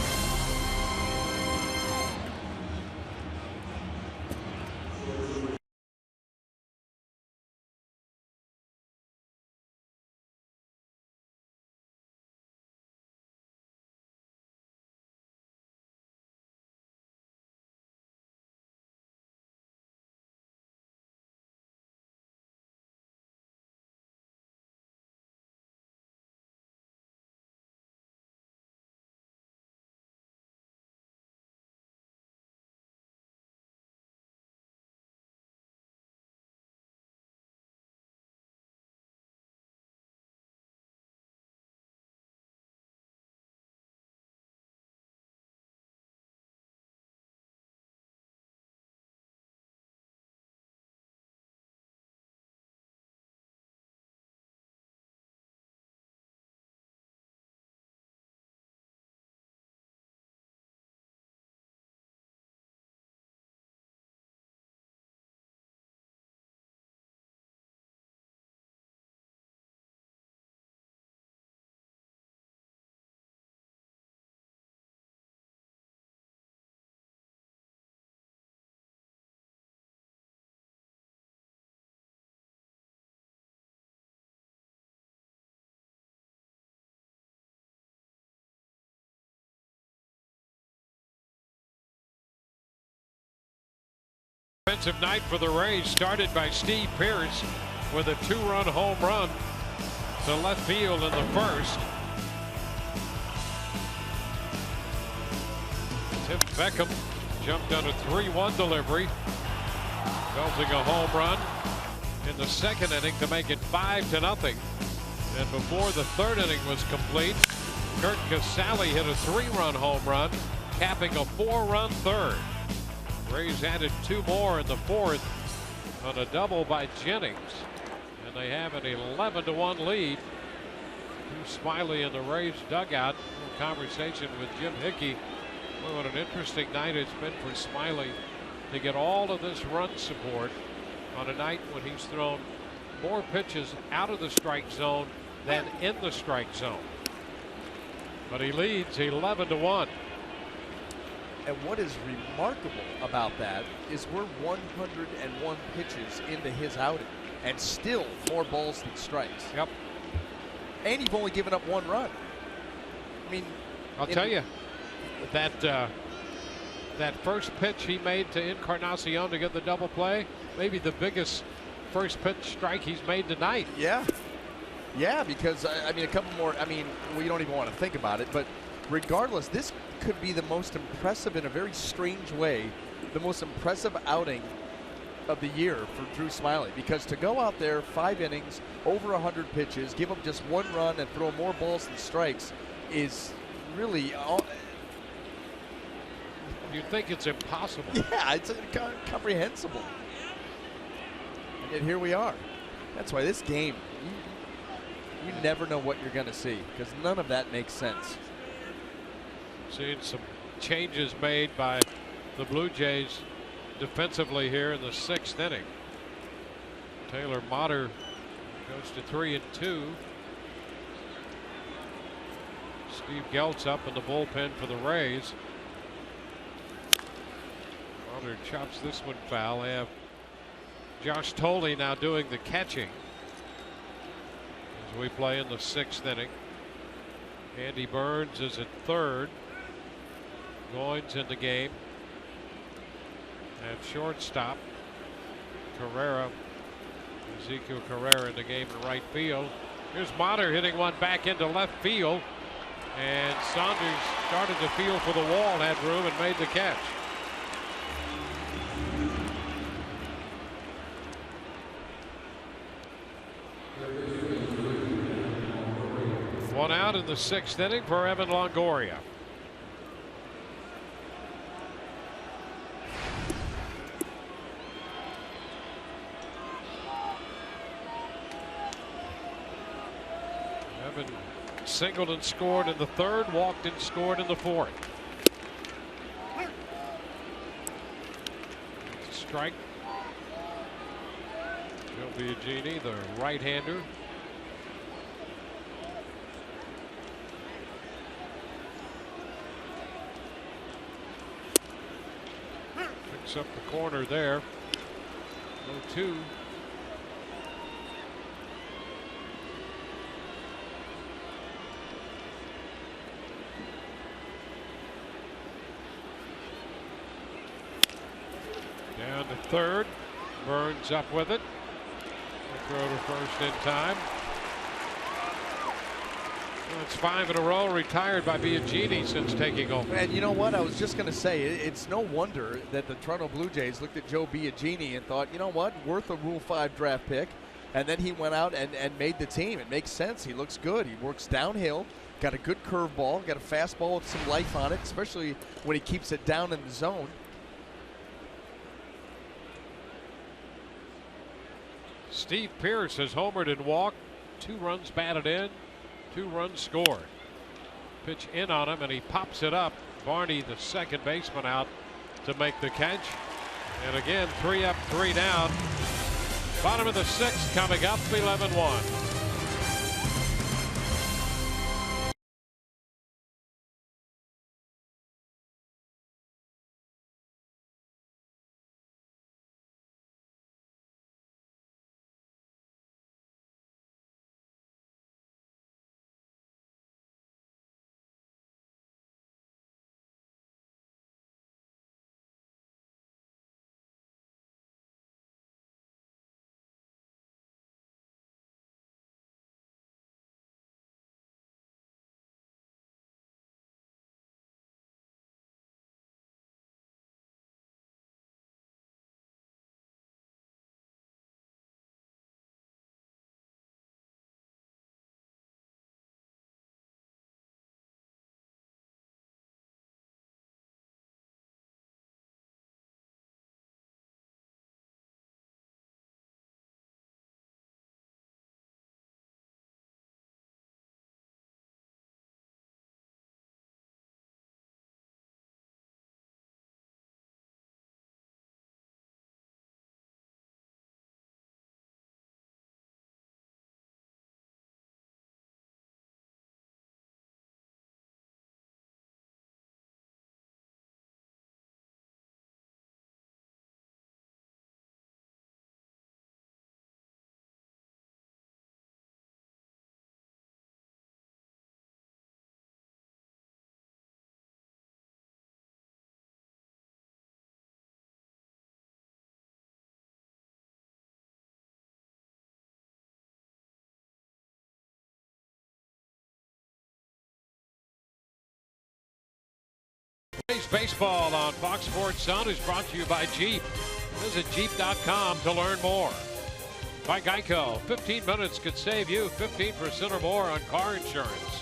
Defensive night for the Rays started by Steve Pearce with a 2-run home run to left field in the first. Tim Beckham jumped on a 3-1 delivery, belting a home run in the second inning to make it 5-0. And before the third inning was complete, Curt Cassali hit a 3-run home run, capping a 4-run third. Rays added 2 more in the fourth on a double by Jennings, and they have an 11-1 lead. Smiley in the Rays dugout. Conversation with Jim Hickey. Well, what an interesting night it's been for Smiley to get all of this run support on a night when he's thrown more pitches out of the strike zone than in the strike zone. But he leads 11-1. And what is remarkable about that is we're 101 pitches into his outing and still more balls than strikes. Yep. And you've only given up 1 run. I mean, I'll tell you that that first pitch he made to Encarnacion to get the double play, maybe the biggest first pitch strike he's made tonight. Yeah. Yeah, because I mean, a couple more. I mean, we don't even want to think about it, but regardless, this could be the most impressive, in a very strange way, the most impressive outing of the year for Drew Smyly, because to go out there 5 innings, over 100 pitches, give up just 1 run and throw more balls than strikes is really You'd think it's impossible. Yeah, it's incomprehensible. And yet here we are. That's why this game, you never know what you're going to see, because none of that makes sense. Seen some changes made by the Blue Jays defensively here in the 6th inning. Taylor Motter goes to 3-2. Steve Geltz up in the bullpen for the Rays. Motter chops this one foul. They have Josh Tolley now doing the catching as we play in the 6th inning. Andy Burns is at third. Goins in the game. At shortstop, Ezekiel Carrera in the game in right field. Here's Motter hitting one back into left field. And Saunders started to feel for the wall, had room, and made the catch. One out in the 6th inning for Evan Longoria. Evan singled and scored in the 3rd, walked and scored in the 4th. Strike. Joe Biagini, the right-hander. Picks up the corner there. 0-2. Down to third. Burns up with it. Throw to first in time. Well, it's 5 in a row retired by Biagini since taking over. And you know what? I was just going to say, it's no wonder that the Toronto Blue Jays looked at Joe Biagini and thought, you know what, worth a Rule 5 draft pick. And then he went out and made the team. It makes sense. He looks good. He works downhill. Got a good curveball. Got a fastball with some life on it, especially when he keeps it down in the zone. Steve Pearce has homered and walked. 2 runs batted in, 2 runs scored. Pitch in on him and he pops it up. Barney, the second baseman, out to make the catch. And again, 3 up, 3 down. Bottom of the 6th coming up, 11-1. Baseball on Fox Sports Sun is brought to you by Jeep. Visit Jeep.com to learn more. By Geico, 15 minutes could save you 15% or more on car insurance.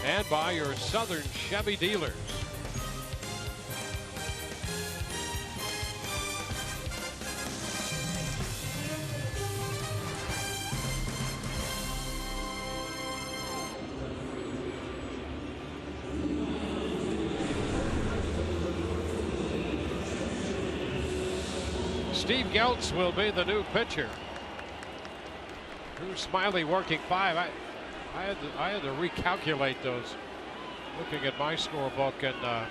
And by your Southern Chevy dealers. Steve Geltz will be the new pitcher. Drew Smiley working 5. I had to recalculate those. Looking at my scorebook and the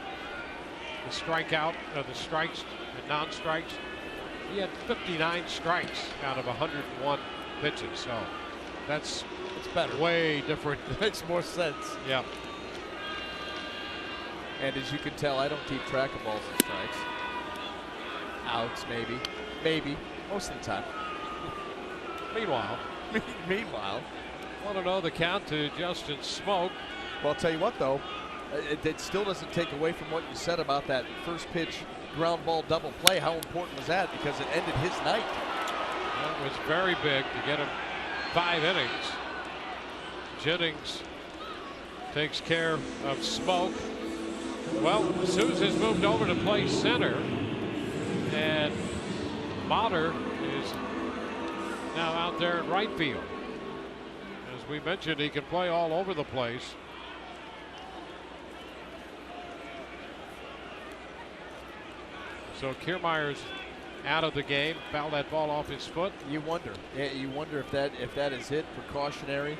strikes and non-strikes. He had 59 strikes out of 101 pitches. So it's better. Way different. Makes more sense. Yeah. And as you can tell, I don't keep track of balls and strikes. Outs, maybe, most of the time. Meanwhile, want to know the count to Justin Smoke. Well, I'll tell you what, though, it still doesn't take away from what you said about that first pitch ground ball double play. How important was that? Because it ended his night. That was very big to get him 5 innings. Jennings takes care of Smoke. Well, Sousa's moved over to play center. And Motter is now out there in right field. As we mentioned, he can play all over the place. So Kiermaier's out of the game. Fouled that ball off his foot. You wonder. Yeah, you wonder if that is hit precautionary.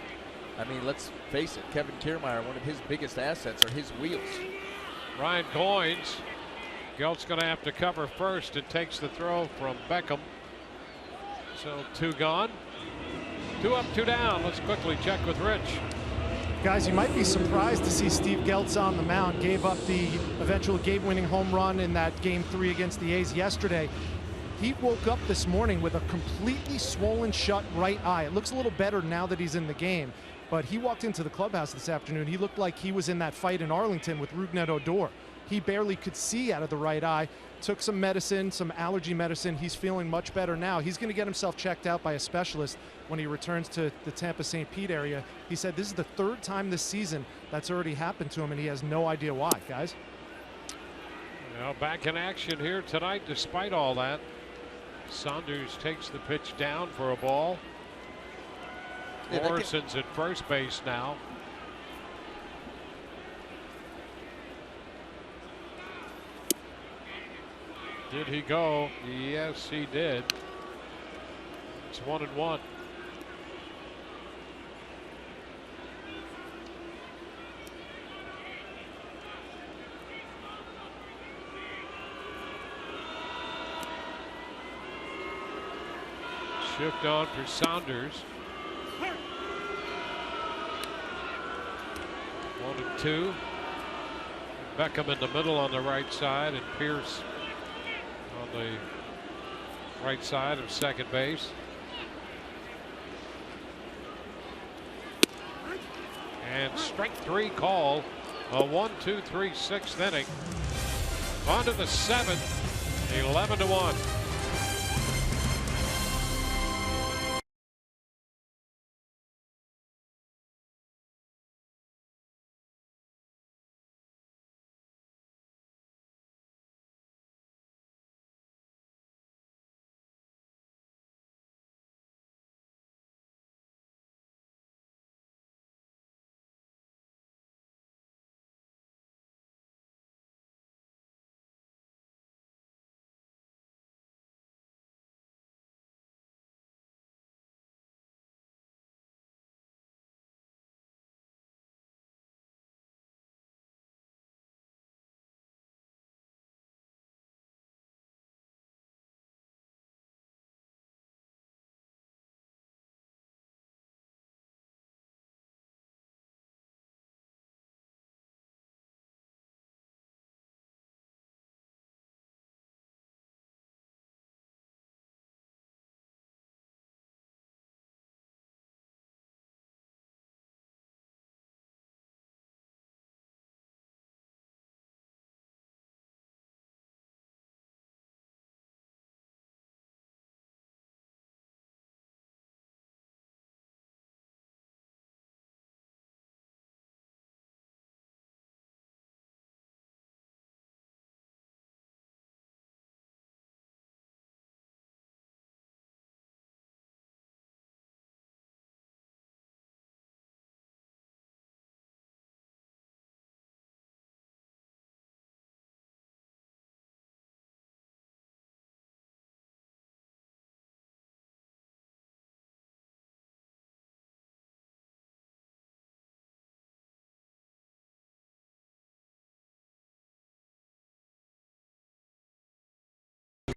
I mean, let's face it, Kevin Kiermaier, one of his biggest assets are his wheels. Ryan Goins. Gelt's going to have to cover first. It takes the throw from Beckham. So 2 gone. 2 up, 2 down. Let's quickly check with Rich. Guys, you might be surprised to see Steve Geltz on the mound. Gave up the eventual game-winning home run in that Game 3 against the A's yesterday. He woke up this morning with a completely swollen shut right eye. It looks a little better now that he's in the game, but he walked into the clubhouse this afternoon. He looked like he was in that fight in Arlington with Rougned Odor. He barely could see out of the right eye. Took some medicine, some allergy medicine. He's feeling much better now. He's going to get himself checked out by a specialist when he returns to the Tampa St. Pete area. He said this is the 3rd time this season that's already happened to him, and he has no idea why, guys. Now back in action here tonight despite all that. Saunders takes the pitch down for a ball. Morrison's at first base now. Did he go? Yes, he did. It's 1-1. Shift on for Saunders. 1-2. Beckham in the middle on the right side, and Pierce on the right side of second base. And strike 3 call. A 1-2-3 6th inning. On to the 7th. 11-1.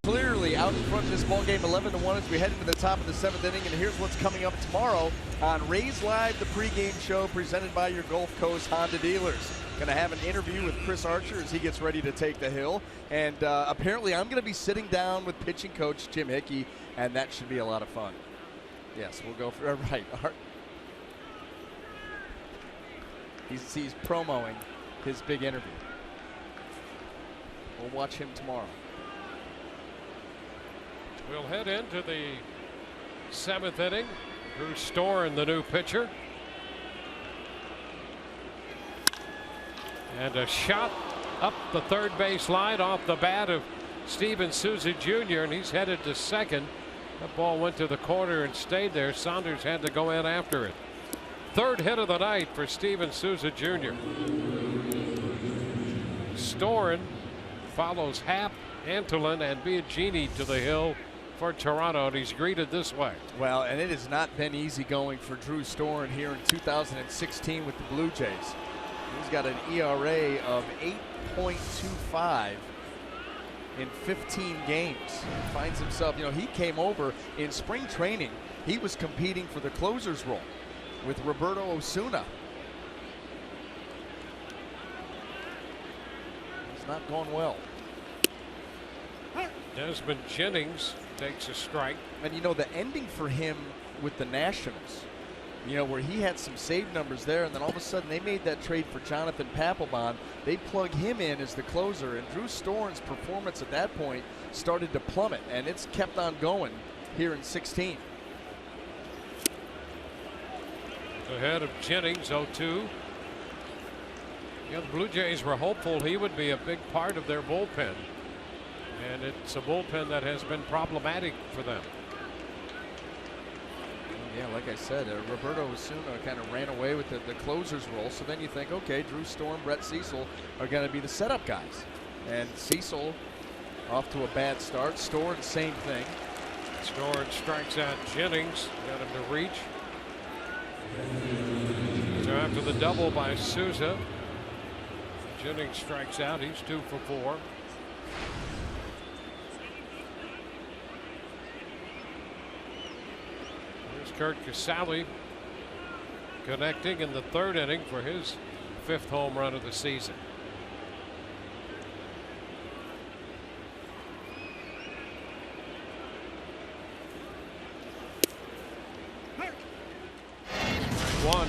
Clearly out in front of this ball game, 11-1 as we head into the top of the 7th inning. And here's what's coming up tomorrow on Rays Live, the pregame show presented by your Gulf Coast Honda dealers. Going to have an interview with Chris Archer as he gets ready to take the hill. And apparently I'm going to be sitting down with pitching coach Jim Hickey, and that should be a lot of fun. Yes, we'll go for right. He's promoing his big interview. We'll watch him tomorrow. We'll head into the 7th inning. Bruce Storen, the new pitcher. And a shot up the third base line off the bat of Steven Souza Jr. and he's headed to second. That ball went to the corner and stayed there. Saunders had to go in after it. 3rd hit of the night for Steven Souza Jr. Storen follows Happ Antolin and Biagini to the hill for Toronto, and he's greeted this way. Well, and it has not been easy going for Drew Storen here in 2016 with the Blue Jays. He's got an ERA of 8.25 in 15 games. He finds himself, he came over in spring training. He was competing for the closer's role with Roberto Osuna. It's not going well. Desmond Jennings takes a strike. And the ending for him with the Nationals, where he had some save numbers there, and then all of a sudden they made that trade for Jonathan Papelbon. They plug him in as the closer, and Drew Storen's performance at that point started to plummet, and it's kept on going here in 16. Ahead of Jennings, 0-2. The Blue Jays were hopeful he would be a big part of their bullpen, and it's a bullpen that has been problematic for them. Yeah, like I said, Roberto Osuna kind of ran away with the closer's role. So then you think, okay, Drew Storen, Brett Cecil are going to be the setup guys. And Cecil off to a bad start. Storen, same thing. Storen strikes out Jennings, got him to reach. So after the double by Souza, Jennings strikes out. He's 2 for 4. Kurt Cassali connecting in the 3rd inning for his 5th home run of the season. One.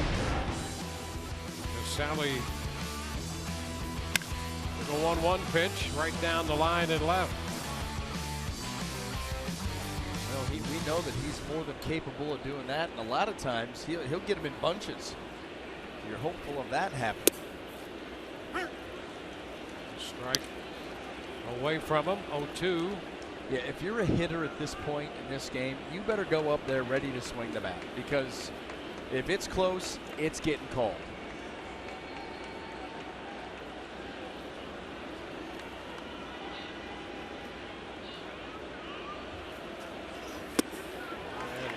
Cassali took a 1-1 pitch right down the line and left. We know that he's more than capable of doing that, and a lot of times he'll get him in bunches. You're hopeful of that happening. Strike away from him, 0-2. Yeah, if you're a hitter at this point in this game, you better go up there ready to swing the bat, because if it's close, it's getting called.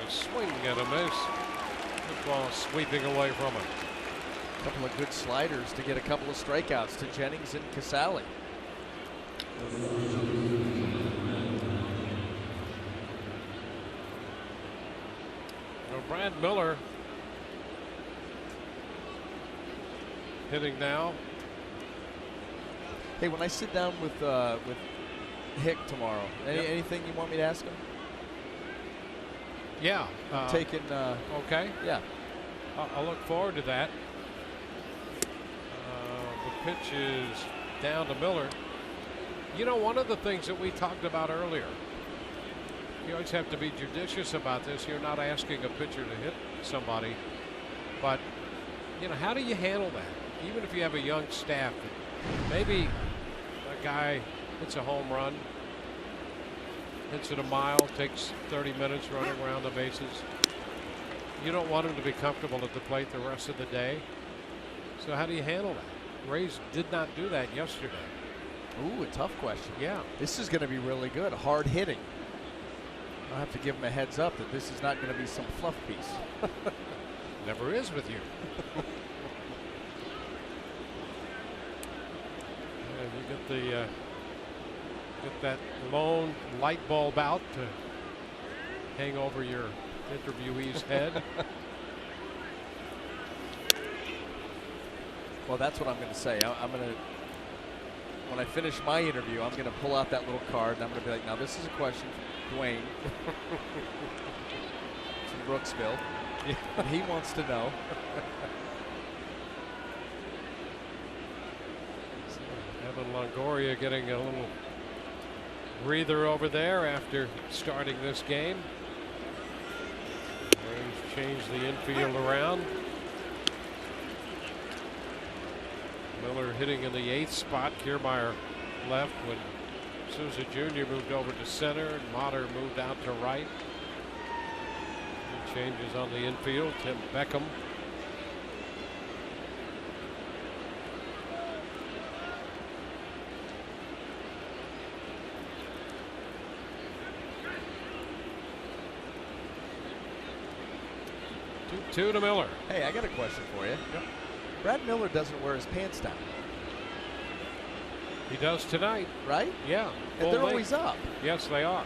Swing and a miss. The ball sweeping away from him. A couple of good sliders to get a couple of strikeouts to Jennings and Cassali. Well, Brad Miller hitting now. Hey, when I sit down with Hick tomorrow, anything you want me to ask him? Yeah. Taking. Okay. Yeah. I'll look forward to that. The pitch is down to Miller. One of the things that we talked about earlier, you always have to be judicious about this. You're not asking a pitcher to hit somebody, but how do you handle that? Even if you have a young staff, maybe a guy hits a home run, hits it a mile, takes 30 minutes running around the bases. You don't want him to be comfortable at the plate the rest of the day. So how do you handle that? Rays did not do that yesterday. Ooh, a tough question. Yeah. This is going to be really good. Hard hitting. I'll have to give him a heads up that this is not going to be some fluff piece. Never is with you. And you get the get that lone light bulb out to hang over your interviewee's head. Well, that's what I'm going to say. I'm going to, when I finish my interview, I'm going to pull out that little card and I'm going to be like, now this is a question from Dwayne from Brooksville. And he wants to know. Evan Longoria getting a little breather over there after starting this game. Rays changed the infield around. Miller hitting in the 8th spot. Kiermaier left when Souza Jr. moved over to center and Motter moved out to right. Changes on the infield. Tim Beckham. 2 to Miller. Hey, I got a question for you. Yep. Brad Miller doesn't wear his pants down, He does tonight. right? Yeah. And they're full always length. up. Yes, they are.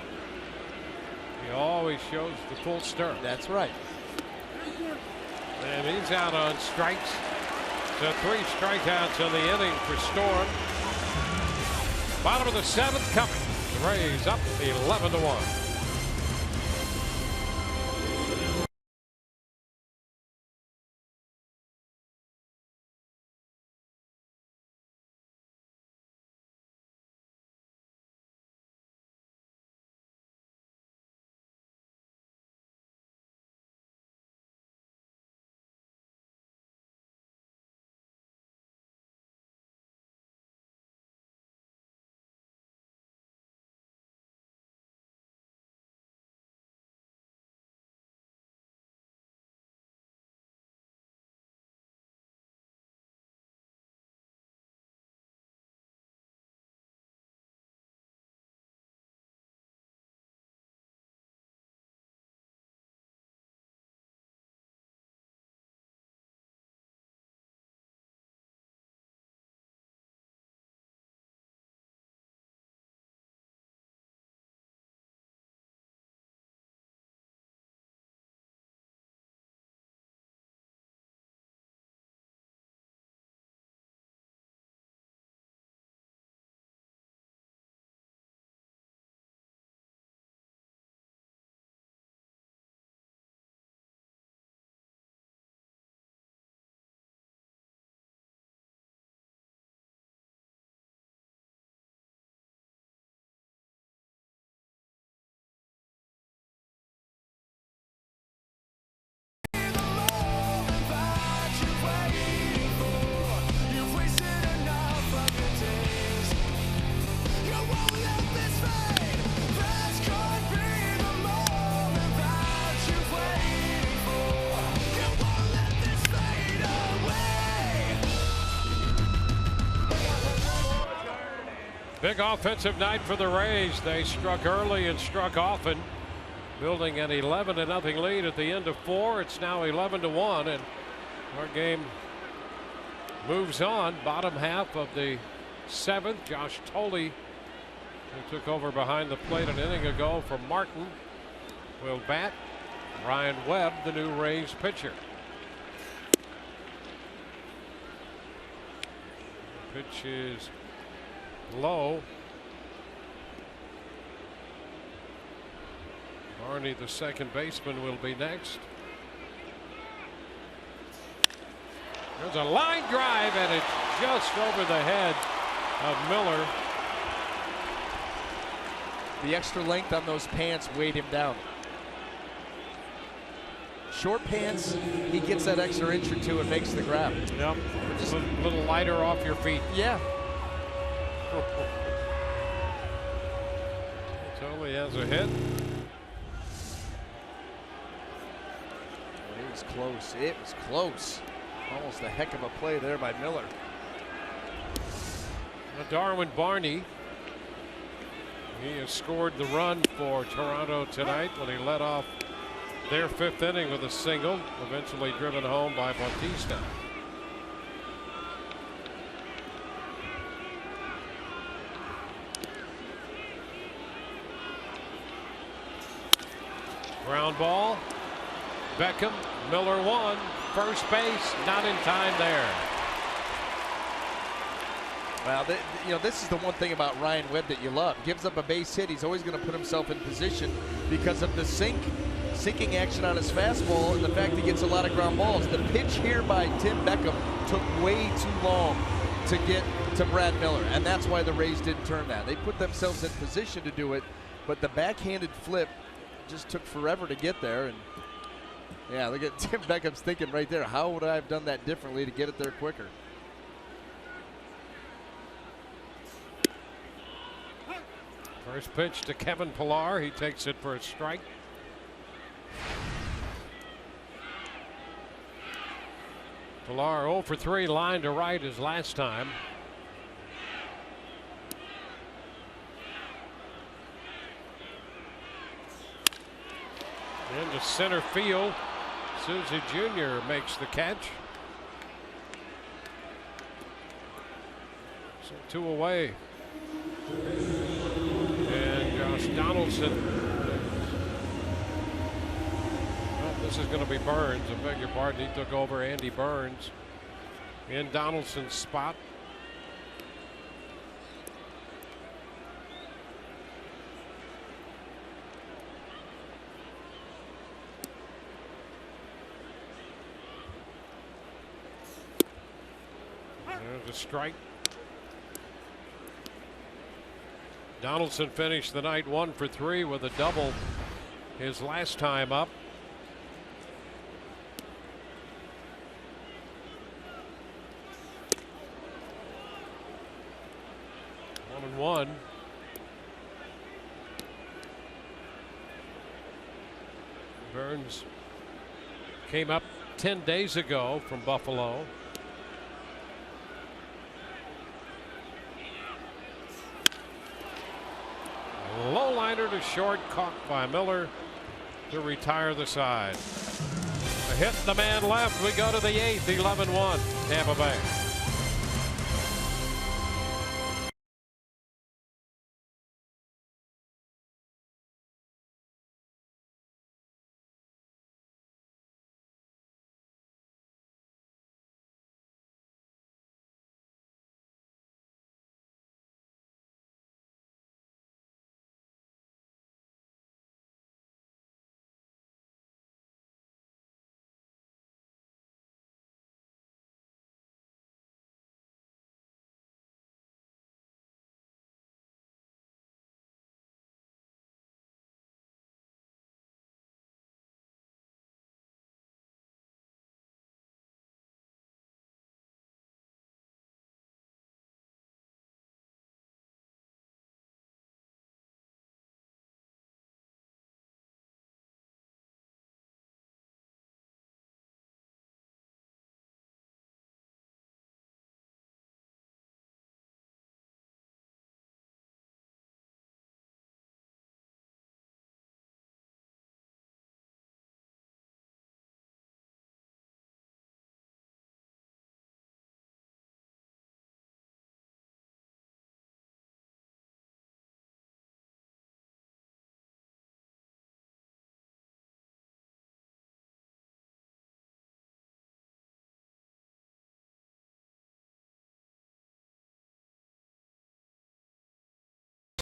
He always shows the full stirrup. That's right. And he's out on strikes. So 3 strikeouts in the inning for Storm. Bottom of the 7th coming. The Rays up 11-1. Big offensive night for the Rays. They struck early and struck often, building an 11-0 lead at the end of 4. It's now 11-1, and our game moves on. Bottom half of the 7th. Josh Tolley, who took over behind the plate an inning ago from Martin, will bat. Ryan Webb, the new Rays pitcher. Pitch is low. Barney, the second baseman, will be next. There's a line drive, and it's just over the head of Miller. The extra length on those pants weighed him down. Short pants, he gets that extra inch or 2 and makes the grab. Yep. Just a little lighter off your feet. Yeah. Totally has a hit. It was close. It was close. Almost a heck of a play there by Miller. Darwin Barney. He has scored the run for Toronto tonight when he led off their 5th inning with a single, eventually driven home by Bautista. Ground ball. Beckham. Miller 1. First base, not in time there. Well, this is the one thing about Ryan Webb that you love. Gives up a base hit. He's always going to put himself in position because of the sinking action on his fastball and the fact he gets a lot of ground balls. The pitch here by Tim Beckham took way too long to get to Brad Miller, and that's why the Rays didn't turn that. They put themselves in position to do it, but the backhanded flip just took forever to get there. And yeah, look at Tim Beckham's thinking right there, how would I have done that differently to get it there quicker? First pitch to Kevin Pillar. He takes it for a strike. Pillar 0 for 3, line to right as last time. Into center field. Souza Jr. makes the catch. So 2 away. And Josh Donaldson. Well, this is going to be Burns. I beg your pardon. He took over Andy Burns in Donaldson's spot. There's a strike. Donaldson finished the night 1 for 3 with a double his last time up. One. Burns came up 10 days ago from Buffalo. Low liner to short, caught by Miller to retire the side. A hit the man left. We go to the 8th, 11-1 Tampa Bay.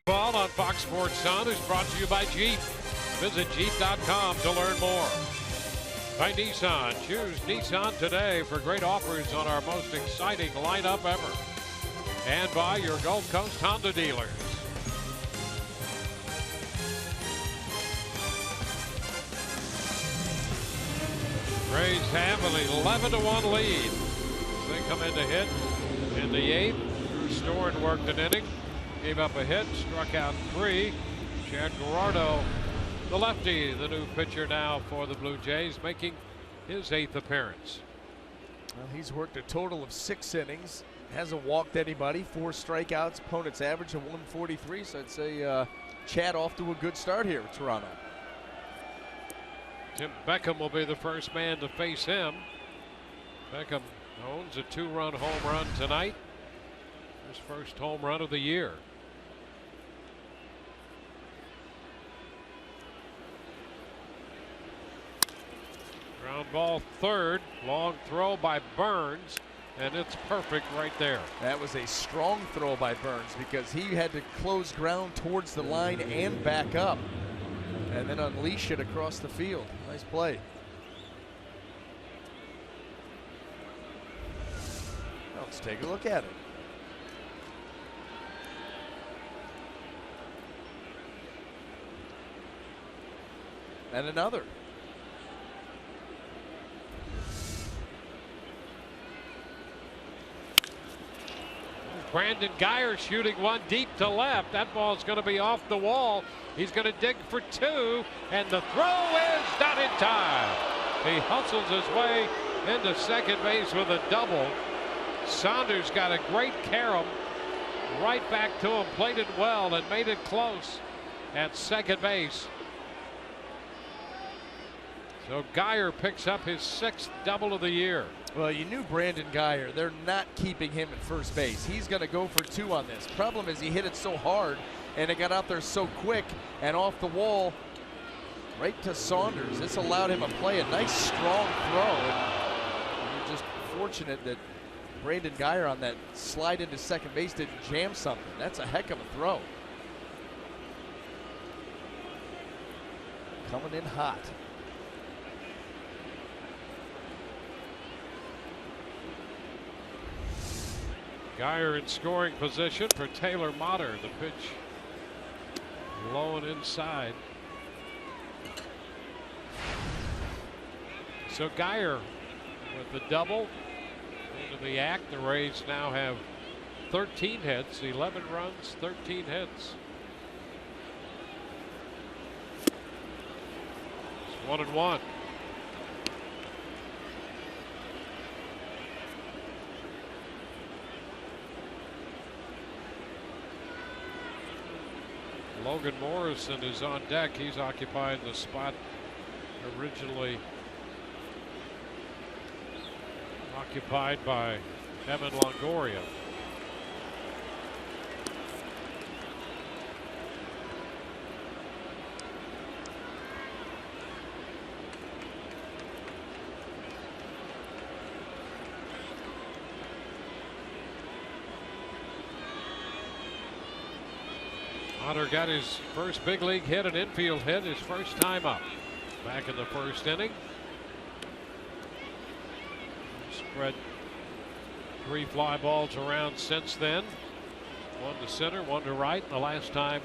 Ball on Fox Sports Sun is brought to you by Jeep. Visit Jeep.com to learn more. By Nissan. Choose Nissan today for great offers on our most exciting lineup ever. And by your Gulf Coast Honda dealers. Rays have an 11-1 lead. They come in to hit in the 8th. Drew Storen worked an inning. Gave up a hit, struck out 3. Chad Gerardo, the lefty, the new pitcher now for the Blue Jays, making his 8th appearance. Well, he's worked a total of 6 innings. Hasn't walked anybody. 4 strikeouts. Opponent's average of 143. So I'd say Chad off to a good start here with Toronto. Tim Beckham will be the first man to face him. Beckham owns a 2-run home run tonight. His first home run of the year. Ground ball 3rd. Long throw by Burns. And it's perfect right there. That was a strong throw by Burns because he had to close ground towards the line and back up. And then unleash it across the field. Nice play. Let's take a look at it. And another. Brandon Geyer shooting one deep to left. That ball's going to be off the wall. He's going to dig for 2, and the throw is not in time. He hustles his way into second base with a double. Saunders got a great carom right back to him, played it well and made it close at second base. So Geyer picks up his 6th double of the year. Well, you knew Brandon Geyer. They're not keeping him at first base. He's going to go for 2 on this. Problem is he hit it so hard and it got out there so quick and off the wall right to Saunders. This allowed him to play a nice strong throw. And you're just fortunate that Brandon Geyer on that slide into second base didn't jam something. That's a heck of a throw. Coming in hot. Geyer in scoring position for Taylor Motter. The pitch low and inside. So Geyer with the double into the act. The Rays now have 13 hits, 11 runs, 13 hits. It's 1-1. Logan Morrison is on deck. He's occupying the spot originally occupied by Evan Longoria. Otter got his first big league hit, an infield hit, his first time up. Back in the first inning. Spread 3 fly balls around since then. 1 to center, 1 to right. The last time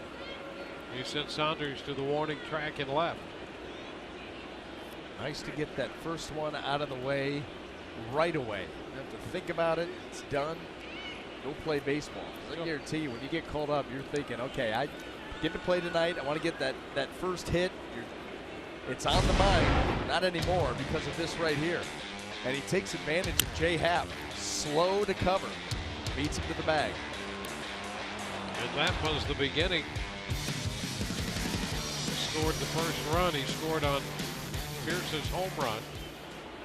he sent Saunders to the warning track and left. Nice to get that first one out of the way right away. You don't have to think about it. It's done. Go play baseball. I guarantee you, when you get called up, you're thinking, okay, I get to play tonight. I want to get that first hit. It's on the mind. Not anymore because of this right here. And he takes advantage of Jay Happ. Slow to cover. Beats him to the bag. And that was the beginning. He scored the first run. He scored on Pierce's home run.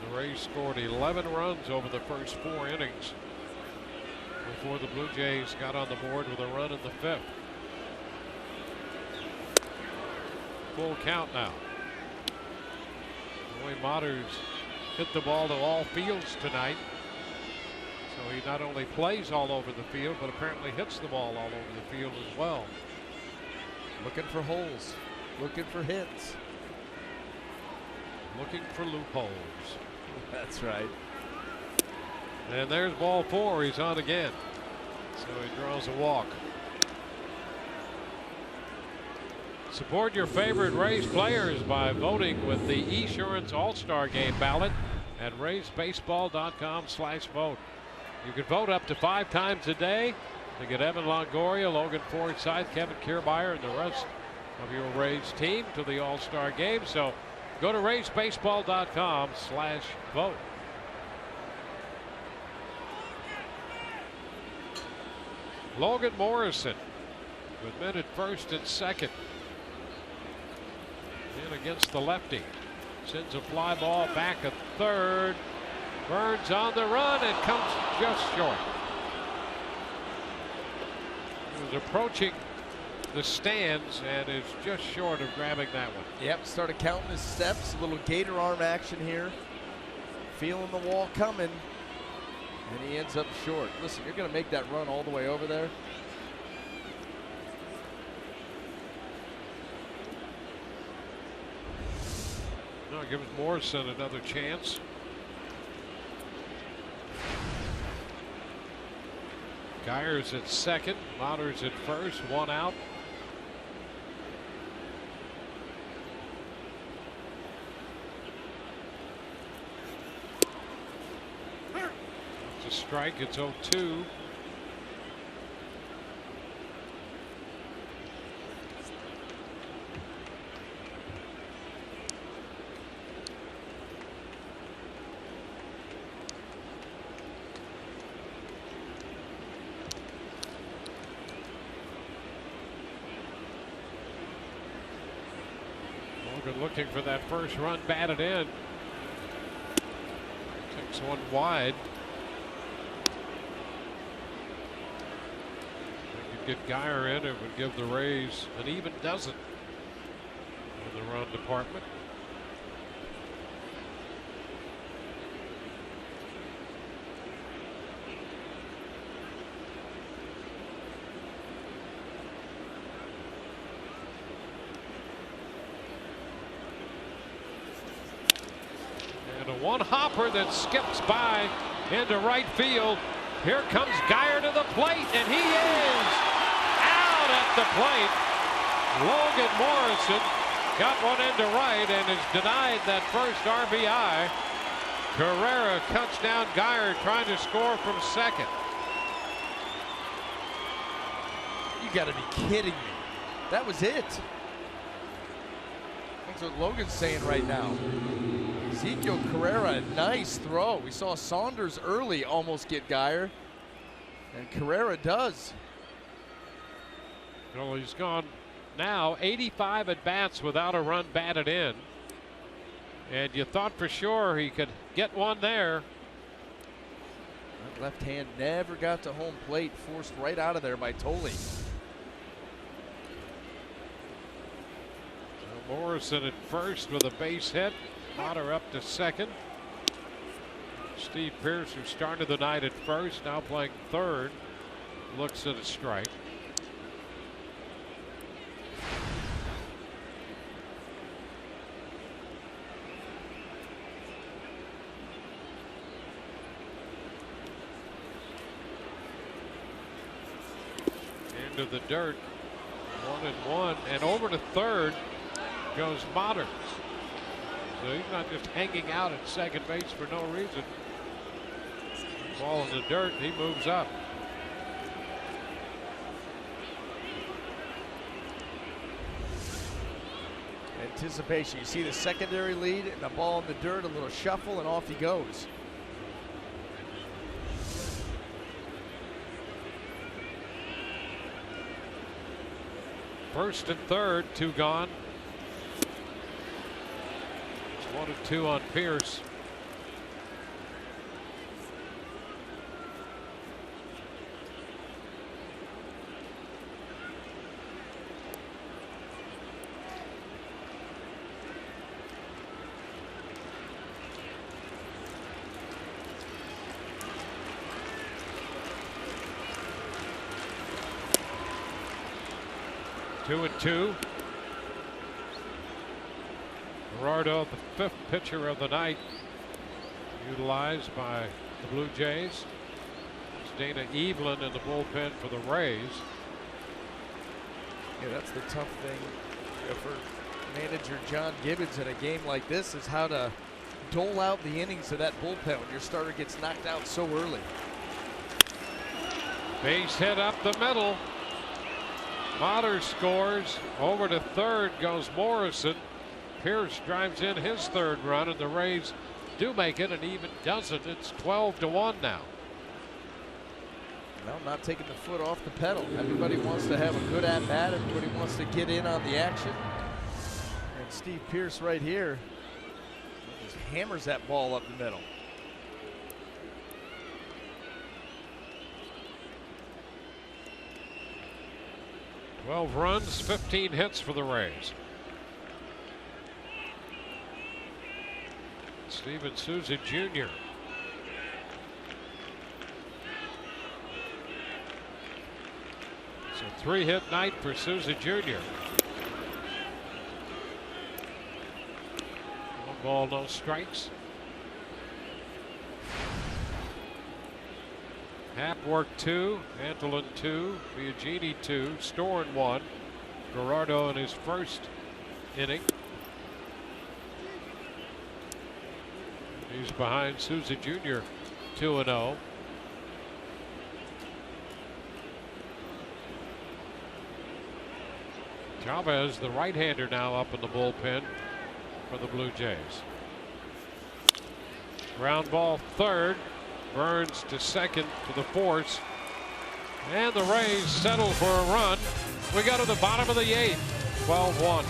The Rays scored 11 runs over the first 4 innings before the Blue Jays got on the board with a run in the 5th. Full count now. The way Motters hit the ball to all fields tonight. So he not only plays all over the field, but apparently hits the ball all over the field as well. Looking for holes. Looking for hits. Looking for loopholes. That's right. And there's ball 4. He's on again. So he draws a walk. Support your favorite Rays players by voting with the Esurance All-Star Game ballot at RaysBaseball.com/vote. You can vote up to 5 times a day to get Evan Longoria, Logan Forsythe, Kevin Kiermaier, and the rest of your Rays team to the All-Star Game. So go to RaysBaseball.com/vote. Logan Morrison with men at first and second. In against the lefty. Sends a fly ball back at third. Burns on the run and comes just short. He was approaching the stands and is just short of grabbing that one. Yep, started counting his steps. A little gator arm action here. Feeling the wall coming. And he ends up short. Listen, you're going to make that run all the way over there. No, gives Morrison another chance. Geyer's at second. Motter's at first. 1 out. It's a strike. It's 0-2. They're looking for that first run batted in. Takes one wide. They could get Geyer in. It would give the Rays an even dozen in the run department. One hopper that skips by into right field. Here comes Geyer to the plate, and he is out at the plate. Logan Morrison got one into right and is denied that first RBI. Carrera cuts down Geyer trying to score from second. You got to be kidding me. That was it. That's what Logan's saying right now. Ezekiel Carrera, nice throw. We saw Saunders early almost get Geyer, and Carrera does. Well, he's gone now 85 at bats without a run batted in, and you thought for sure he could get one there. That left hand never got to home plate, forced right out of there by Tolley. So Morrison at first with a base hit. Potter up to second. Steve Pearce, who started the night at first, now playing third, looks at a strike. Into the dirt. 1-1, and over to third goes Motter. So he's not just hanging out at second base for no reason. Ball in the dirt, he moves up. Anticipation. You see the secondary lead and the ball in the dirt, a little shuffle, and off he goes. First and third, two gone. 1-2 on Pearce. Two and two. Gerardo, the fifth pitcher of the night, utilized by the Blue Jays. It's Dana Evelyn in the bullpen for the Rays. Yeah, that's the tough thing for manager John Gibbons in a game like this, is how to dole out the innings of that bullpen when your starter gets knocked out so early. Base hit up the middle. Motter scores. Over to third goes Morrison. Pearce drives in his third run, and the Rays do make it, and even doesn't. It's 12-1 now. Well, not taking the foot off the pedal. Everybody wants to have a good at-bat. Everybody wants to get in on the action. And Steve Pearce right here just hammers that ball up the middle. Twelve runs, 15 hits for the Rays. Steven Souza Jr. It's a 3-hit night for Souza Jr. One ball, no strikes. Happ worked 2, Antolin 2, Biagini 2, Storen 1. Gerardo in his first inning. He's behind Souza Jr. 2-0. Chavez, the right-hander, now up in the bullpen for the Blue Jays. Ground ball third. Burns to second for the force. And the Rays settle for a run. We go to the bottom of the 8th. 12-1.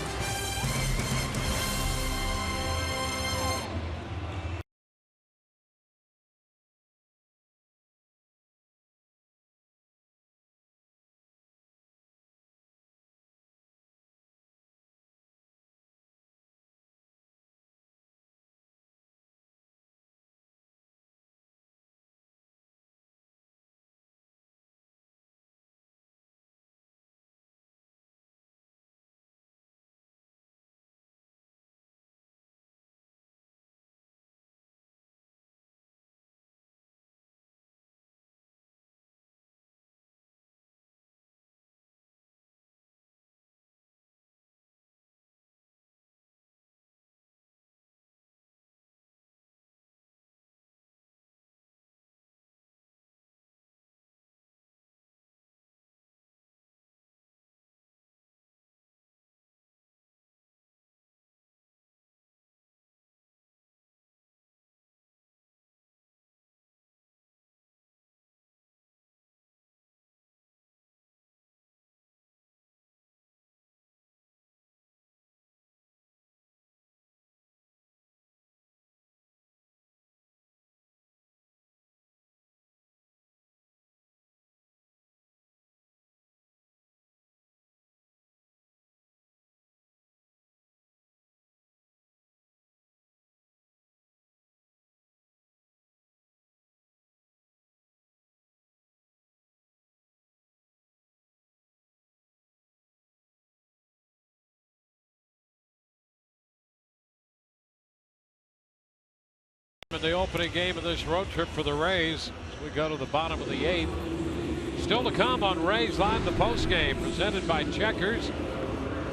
in the opening game of this road trip for the Rays. As we go to the bottom of the 8th. Still to come on Rays Live, the post game presented by Checkers.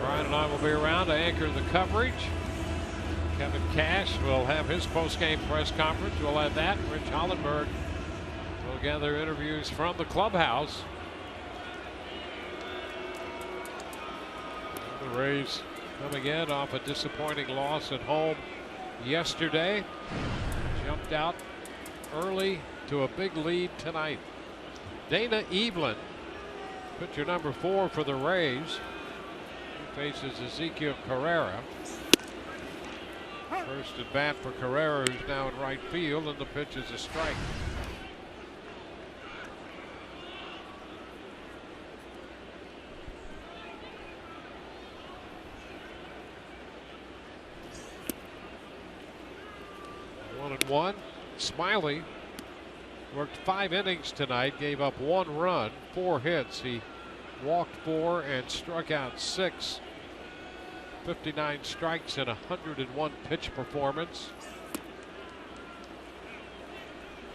Brian and I will be around to anchor the coverage. Kevin Cash will have his post game press conference. We'll have that. Rich Hollenberg will gather interviews from the clubhouse. The Rays coming in off a disappointing loss at home yesterday. Jumped out early to a big lead tonight. Dana Evelyn, pitcher number 4 for the Rays. He faces Ezekiel Carrera. First at bat for Carrera, who's now in right field, and the pitch is a strike. One and one. Smiley worked 5 innings tonight, gave up 1 run, 4 hits. He walked 4 and struck out 6. 59 strikes in 101 pitch performance.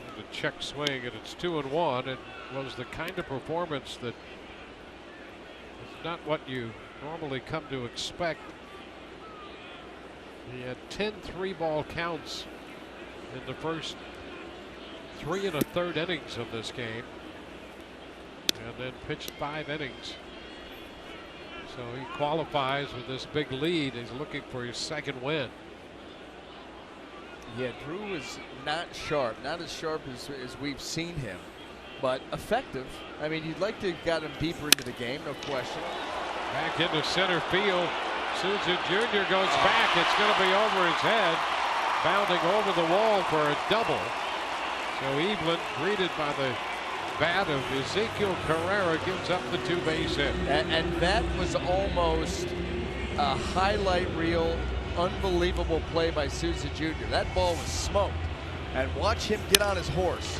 And a check swing, and it's 2-1. It was the kind of performance that is not what you normally come to expect. He had 10 3-ball counts in the first 3 1/3 innings of this game, and then pitched 5 innings. So he qualifies with this big lead. He's looking for his 2nd win. Yeah, Drew is not sharp, not as sharp as we've seen him, but effective. I mean, you'd like to have got him deeper into the game, no question. Back into center field. Souza Jr. goes back. It's going to be over his head, bounding over the wall for a double. So Evelyn, greeted by the bat of Ezekiel Carrera, gives up the 2-base hit. And that was almost a highlight reel, unbelievable play by Souza Jr. That ball was smoked. And watch him get on his horse.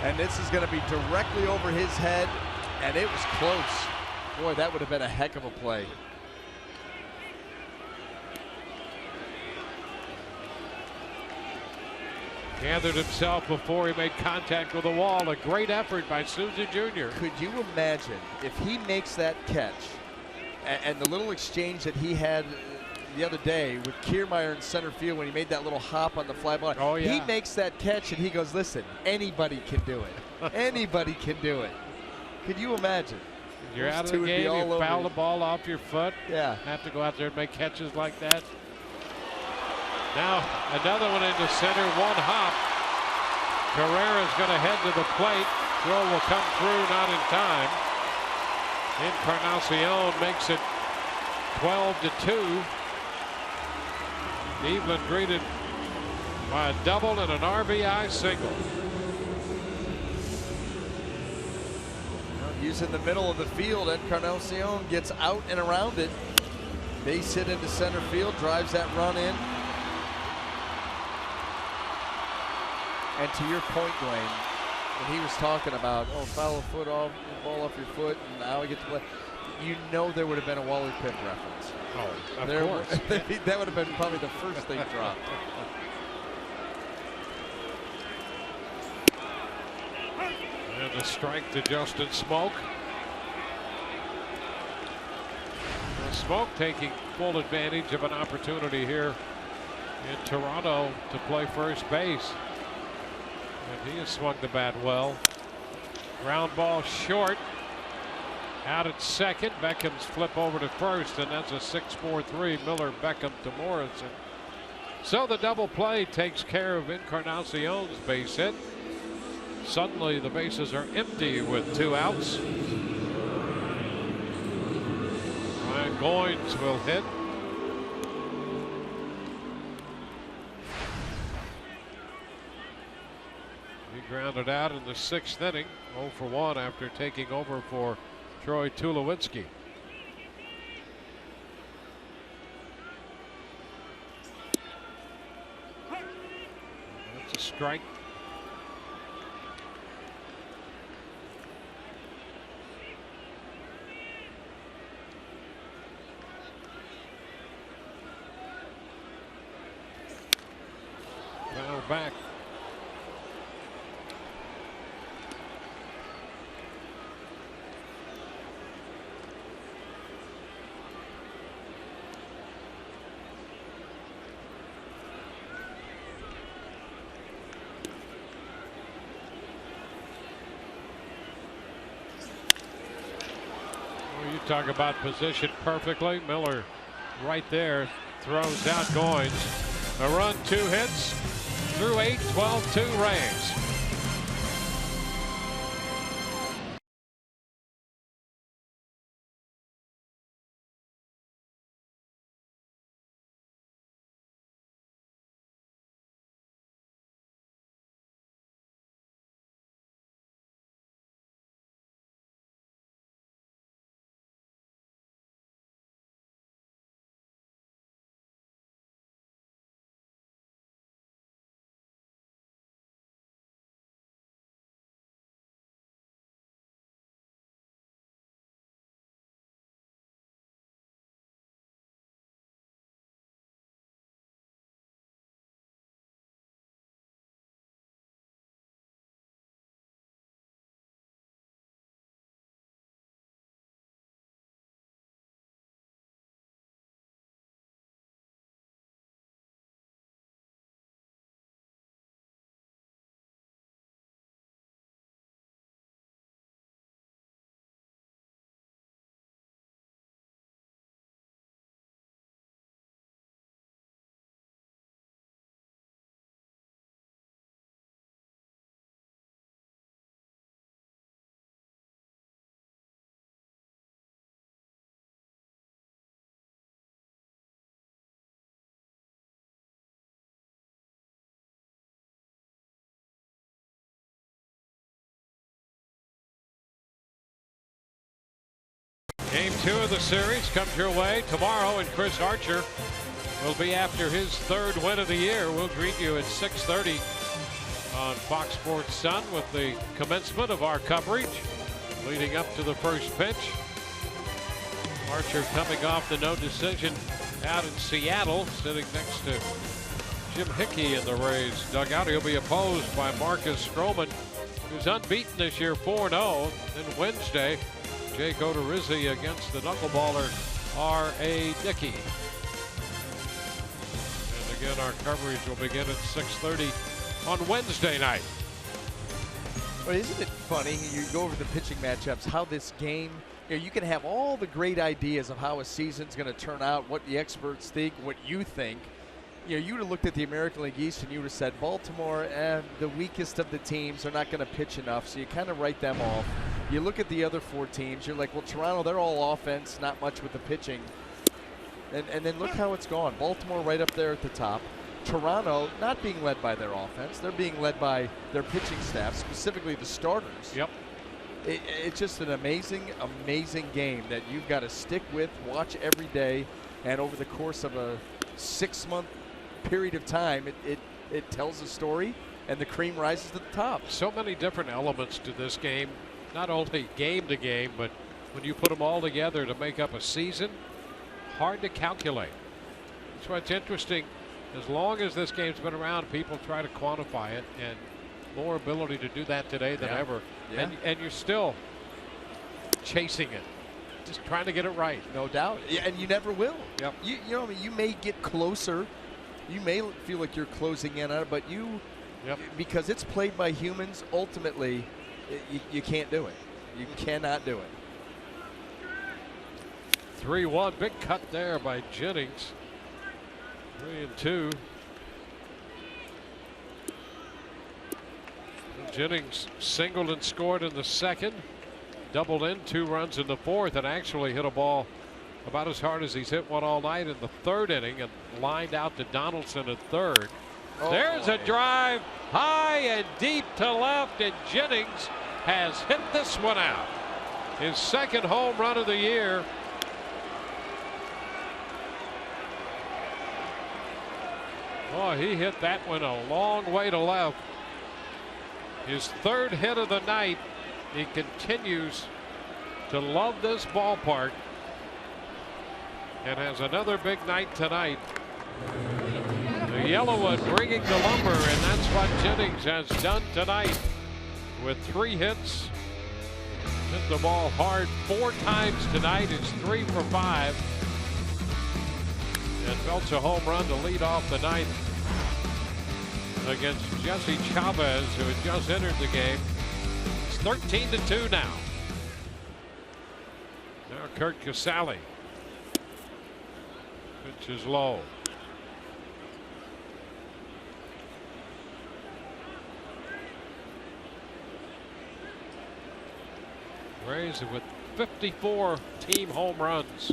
And this is going to be directly over his head, and it was close. Boy, that would have been a heck of a play. Gathered himself before he made contact with the wall. A great effort by Souza Jr. Could you imagine if he makes that catch, and the little exchange that he had the other day with Kiermaier in center field when he made that little hop on the fly ball. Oh, yeah. He makes that catch and he goes, listen, anybody can do it. Anybody can do it. Could you imagine? You're out of the game, you foul the ball off your foot. Yeah. Have to go out there and make catches like that. Now another one into center, 1 hop. Carrera's going to head to the plate. Throw will come through, not in time. Encarnacion makes it 12-2. Evelyn greeted by a double and an RBI single. He's in the middle of the field. Encarnacion gets out and around it. Base hit into center field, drives that run in. And to your point, Dwayne, when he was talking about, oh, foul a foot off, ball off your foot, and now I get to play, you know there would have been a Wally Pipp reference. Oh, of course. That would have been probably the first thing dropped. And the strike to Justin Smoke. Smoke taking full advantage of an opportunity here in Toronto to play first base. And he has swung the bat well. Ground ball short. Out at second. Beckham's flip over to first, and that's a 6-4-3. Miller, Beckham to Morrison. So the double play takes care of Encarnacion's base hit. Suddenly the bases are empty with 2 outs. Ryan Goins will hit. He grounded out in the 6th inning, 0 for 1 after taking over for Troy Tulowitzki. That's a strike. Final back. You talk about position perfectly. Miller right there throws down Goins. A run, 2 hits through 8, 12-2 Rays. Game 2 of the series comes your way tomorrow, and Chris Archer will be after his 3rd win of the year. We'll greet you at 6:30 on Fox Sports Sun with the commencement of our coverage leading up to the first pitch. Archer coming off the no decision out in Seattle, sitting next to Jim Hickey in the Rays dugout. He'll be opposed by Marcus Stroman, who's unbeaten this year, 4-0. Then Wednesday, Jake Odorizzi against the knuckleballer R.A. Dickey. And again, our coverage will begin at 6:30 on Wednesday night. Well, isn't it funny? You go over the pitching matchups, how this game, you can have all the great ideas of how a season's going to turn out, what the experts think, what you think. You would have looked at the American League East and you would have said Baltimore, the weakest of the teams, are not going to pitch enough, so you kind of write them off. You look at the other 4 teams, you're like, well, Toronto, they're all offense, not much with the pitching. And then look how it's gone. Baltimore right up there at the top. Toronto not being led by their offense. They're being led by their pitching staff, specifically the starters. Yep. It's just an amazing, amazing game that you've got to stick with, watch every day, and over the course of a 6-month period of time, it tells a story, and the cream rises to the top. So many different elements to this game, not only game to game, but when you put them all together to make up a season, hard to calculate. That's what's interesting. As long as this game's been around, people try to quantify it, and more ability to do that today than ever. Yeah. And you're still chasing it, just trying to get it right. No doubt. Yeah, and you never will. Yep. You know, I mean, you may get closer. You may feel like you're closing in on it, but because it's played by humans, ultimately, you can't do it. You cannot do it. 3-1, big cut there by Jennings. 3-2. Jennings singled and scored in the 2nd, doubled in 2 runs in the 4th, and actually hit a ball about as hard as he's hit one all night in the 3rd inning, and lined out to Donaldson at 3rd. There's a drive high and deep to left, and Jennings has hit this one out. His 2nd home run of the year. Oh, he hit that one a long way to left. His 3rd hit of the night. He continues to love this ballpark and has another big night tonight. The Yellowwood bringing the lumber, and that's what Jennings has done tonight with 3 hits. Hit the ball hard 4 times tonight. It's 3 for 5. And belts a home run to lead off the ninth against Jesse Chavez, who had just entered the game. It's 13-2 now. Now Kurt Cassali. Pitch is low. Rays with 54 team home runs.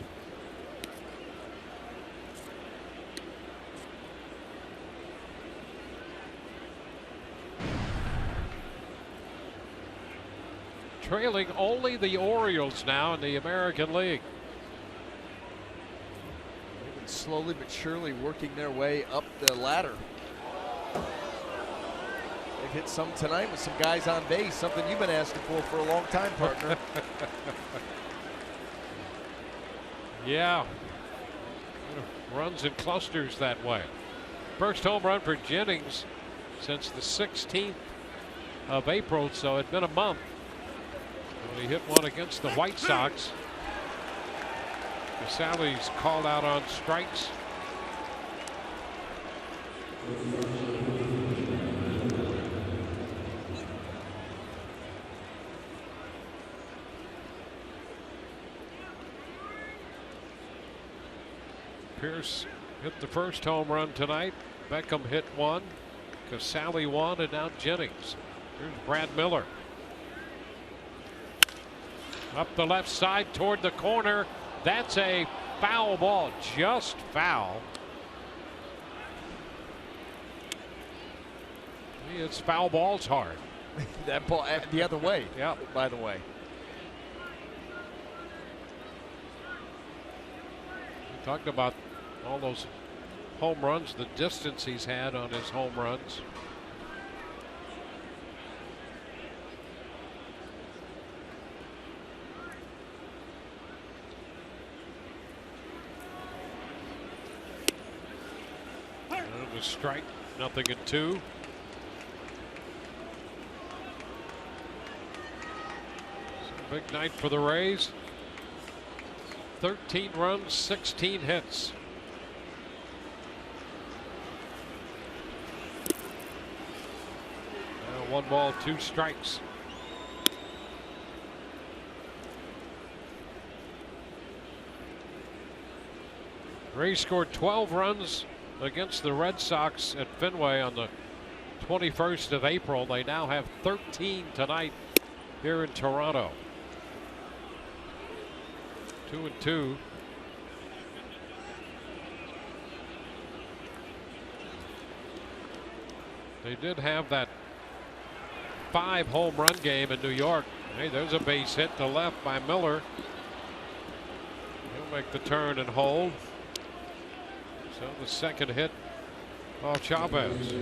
Trailing only the Orioles now in the American League. They've been slowly but surely working their way up the ladder. They've hit some tonight with some guys on base, something you've been asking for a long time, partner. Yeah. Runs in clusters that way. First home run for Jennings since the 16th of April, so it'd been a month. He hit one against the White Sox. Cassali's called out on strikes. Pierce hit the first home run tonight. Beckham hit one. Cassali one, and now Jennings. Here's Brad Miller. Up the left side toward the corner. That's a foul ball, just foul. He hits foul balls hard. That ball the other way. Yeah. By the way. We talked about all those home runs, the distance he's had on his home runs. A strike, 0-2. Big night for the Rays. 13 runs, 16 hits. Now 1 ball, 2 strikes. Rays scored 12 runs against the Red Sox at Fenway on the 21st of April. They now have 13 tonight here in Toronto. 2-2. They did have that 5 home run game in New York. Hey, there's a base hit to left by Miller. He'll make the turn and hold. So the second hit off Chavez.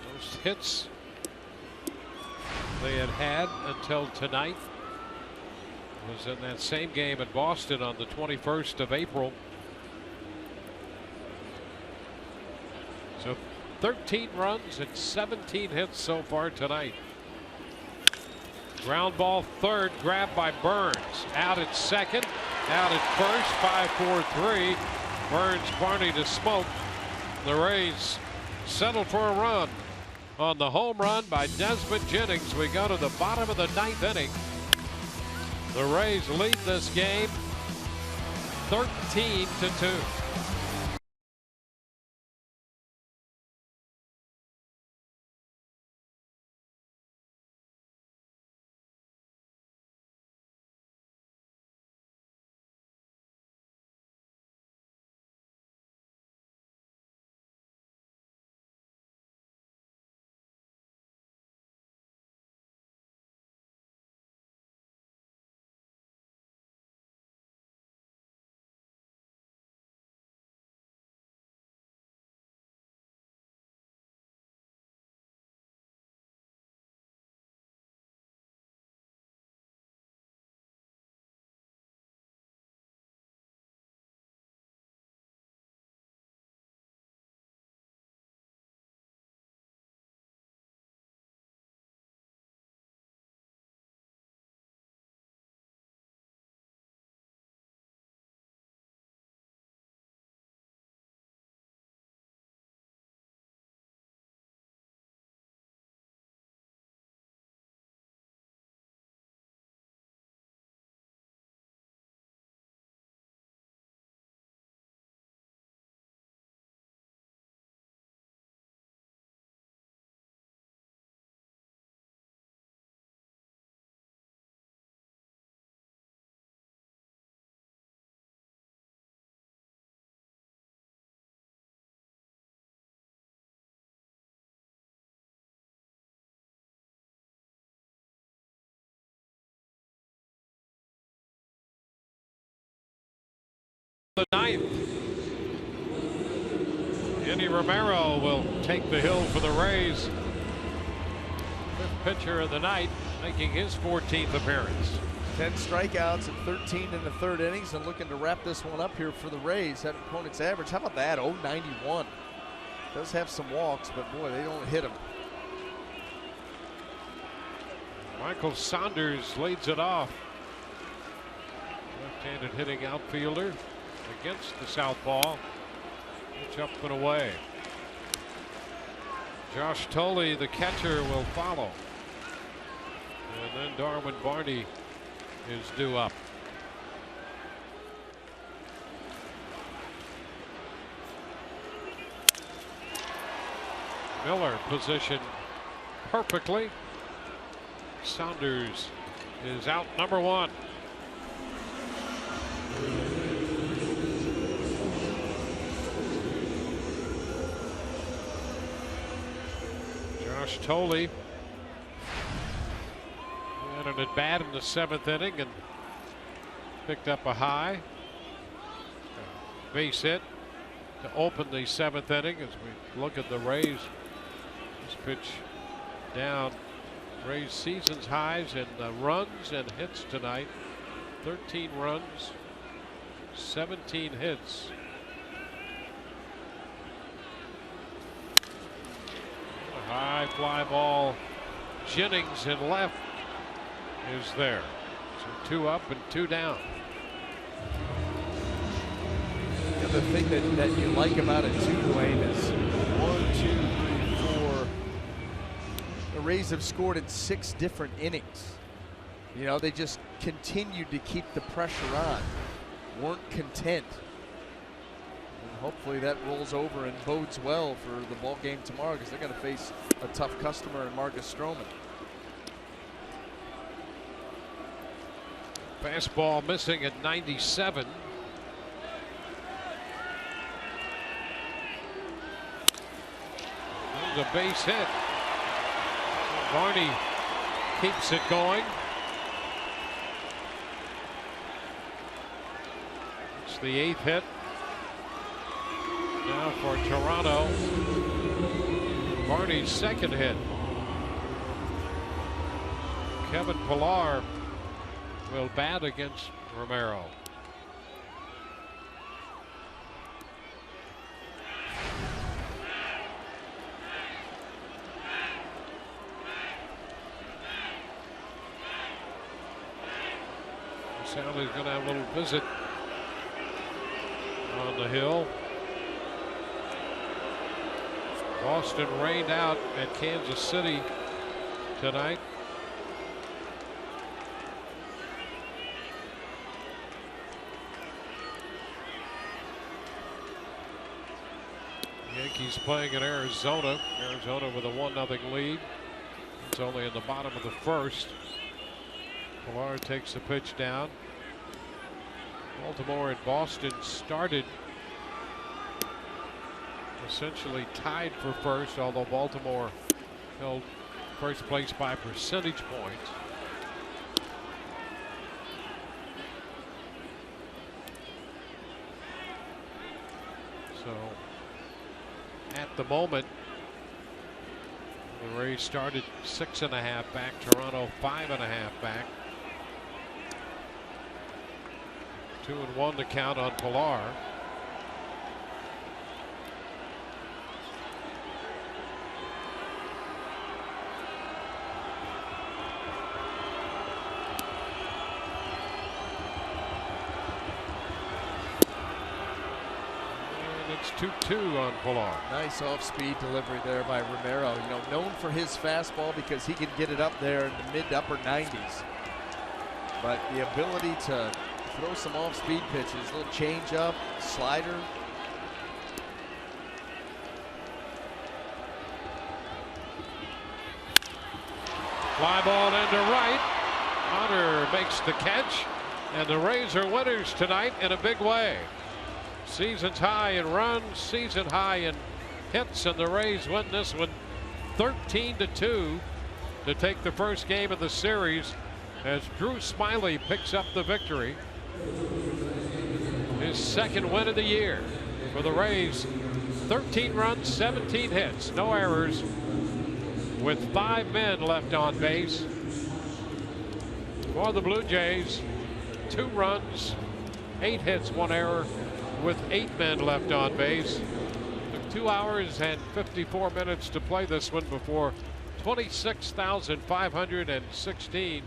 Those hits they had until tonight was in that same game in Boston on the 21st of April. So 13 runs and 17 hits so far tonight. Ground ball third, grabbed by Burns. Out at second, out at first, 5-4-3. Burns, Barney to smoke. The Rays settle for a run on the home run by Desmond Jennings. We go to the bottom of the 9th inning. The Rays lead this game 13-2. the ninth. Andy Romero will take the hill for the Rays. Fifth pitcher of the night, making his 14th appearance. 10 strikeouts and 13 in the third innings, and looking to wrap this one up here for the Rays. That opponent's average, how about that? 0.91. Does have some walks, but boy, they don't hit him. Michael Saunders leads it off. Left-handed hitting outfielder against the southpaw. Pitch up and away. Josh Tolley, the catcher, will follow. And then Darwin Barney is due up. Miller positioned perfectly. Saunders is out number one. Josh Tolley had an at bat in the seventh inning and picked up a high base hit to open the seventh inning. As we look at the Rays, this pitch down. Rays season's highs in runs and hits tonight. 13 runs, 17 hits. A high fly ball. Jennings in left is there. So 2 up and 2 down. The other thing that you like about it too, Dwayne, is 1, 2, 3, 4. The Rays have scored in 6 different innings. You know, they just continued to keep the pressure on, weren't content. And hopefully that rolls over and bodes well for the ball game tomorrow, because they're going to face a tough customer in Marcus Stroman. Fastball missing at 97. There's a base hit. Barney keeps it going. It's the 8th hit now for Toronto. Barney's 2nd hit. Kevin Pillar will bat against Romero. Sally's going to have a little visit on the hill. Boston rained out at Kansas City tonight. Yankees playing in Arizona. Arizona with a 1-0 lead. It's only in the bottom of the first. Pillar takes the pitch down. Baltimore and Boston started essentially tied for first, although Baltimore held first place by percentage points. So at the moment, the Rays started 6.5 back, Toronto 5.5 back. 2-1 to count on Pillar. And it's 2-2 on Pillar. Nice off-speed delivery there by Romero. You know, known for his fastball because he can get it up there in the mid to upper 90s. But the ability to throw some off-speed pitches, a little change-up, slider. Fly ball into right. Honor makes the catch, and the Rays are winners tonight in a big way. Season's high in runs, season high in hits, and the Rays win this one 13-2 to take the first game of the series as Drew Smiley picks up the victory. his second win of the year for the Rays. 13 runs, 17 hits, no errors, with 5 men left on base. For the Blue Jays, 2 runs, 8 hits, 1 error, with 8 men left on base. Took 2 hours and 54 minutes to play this one before 26,516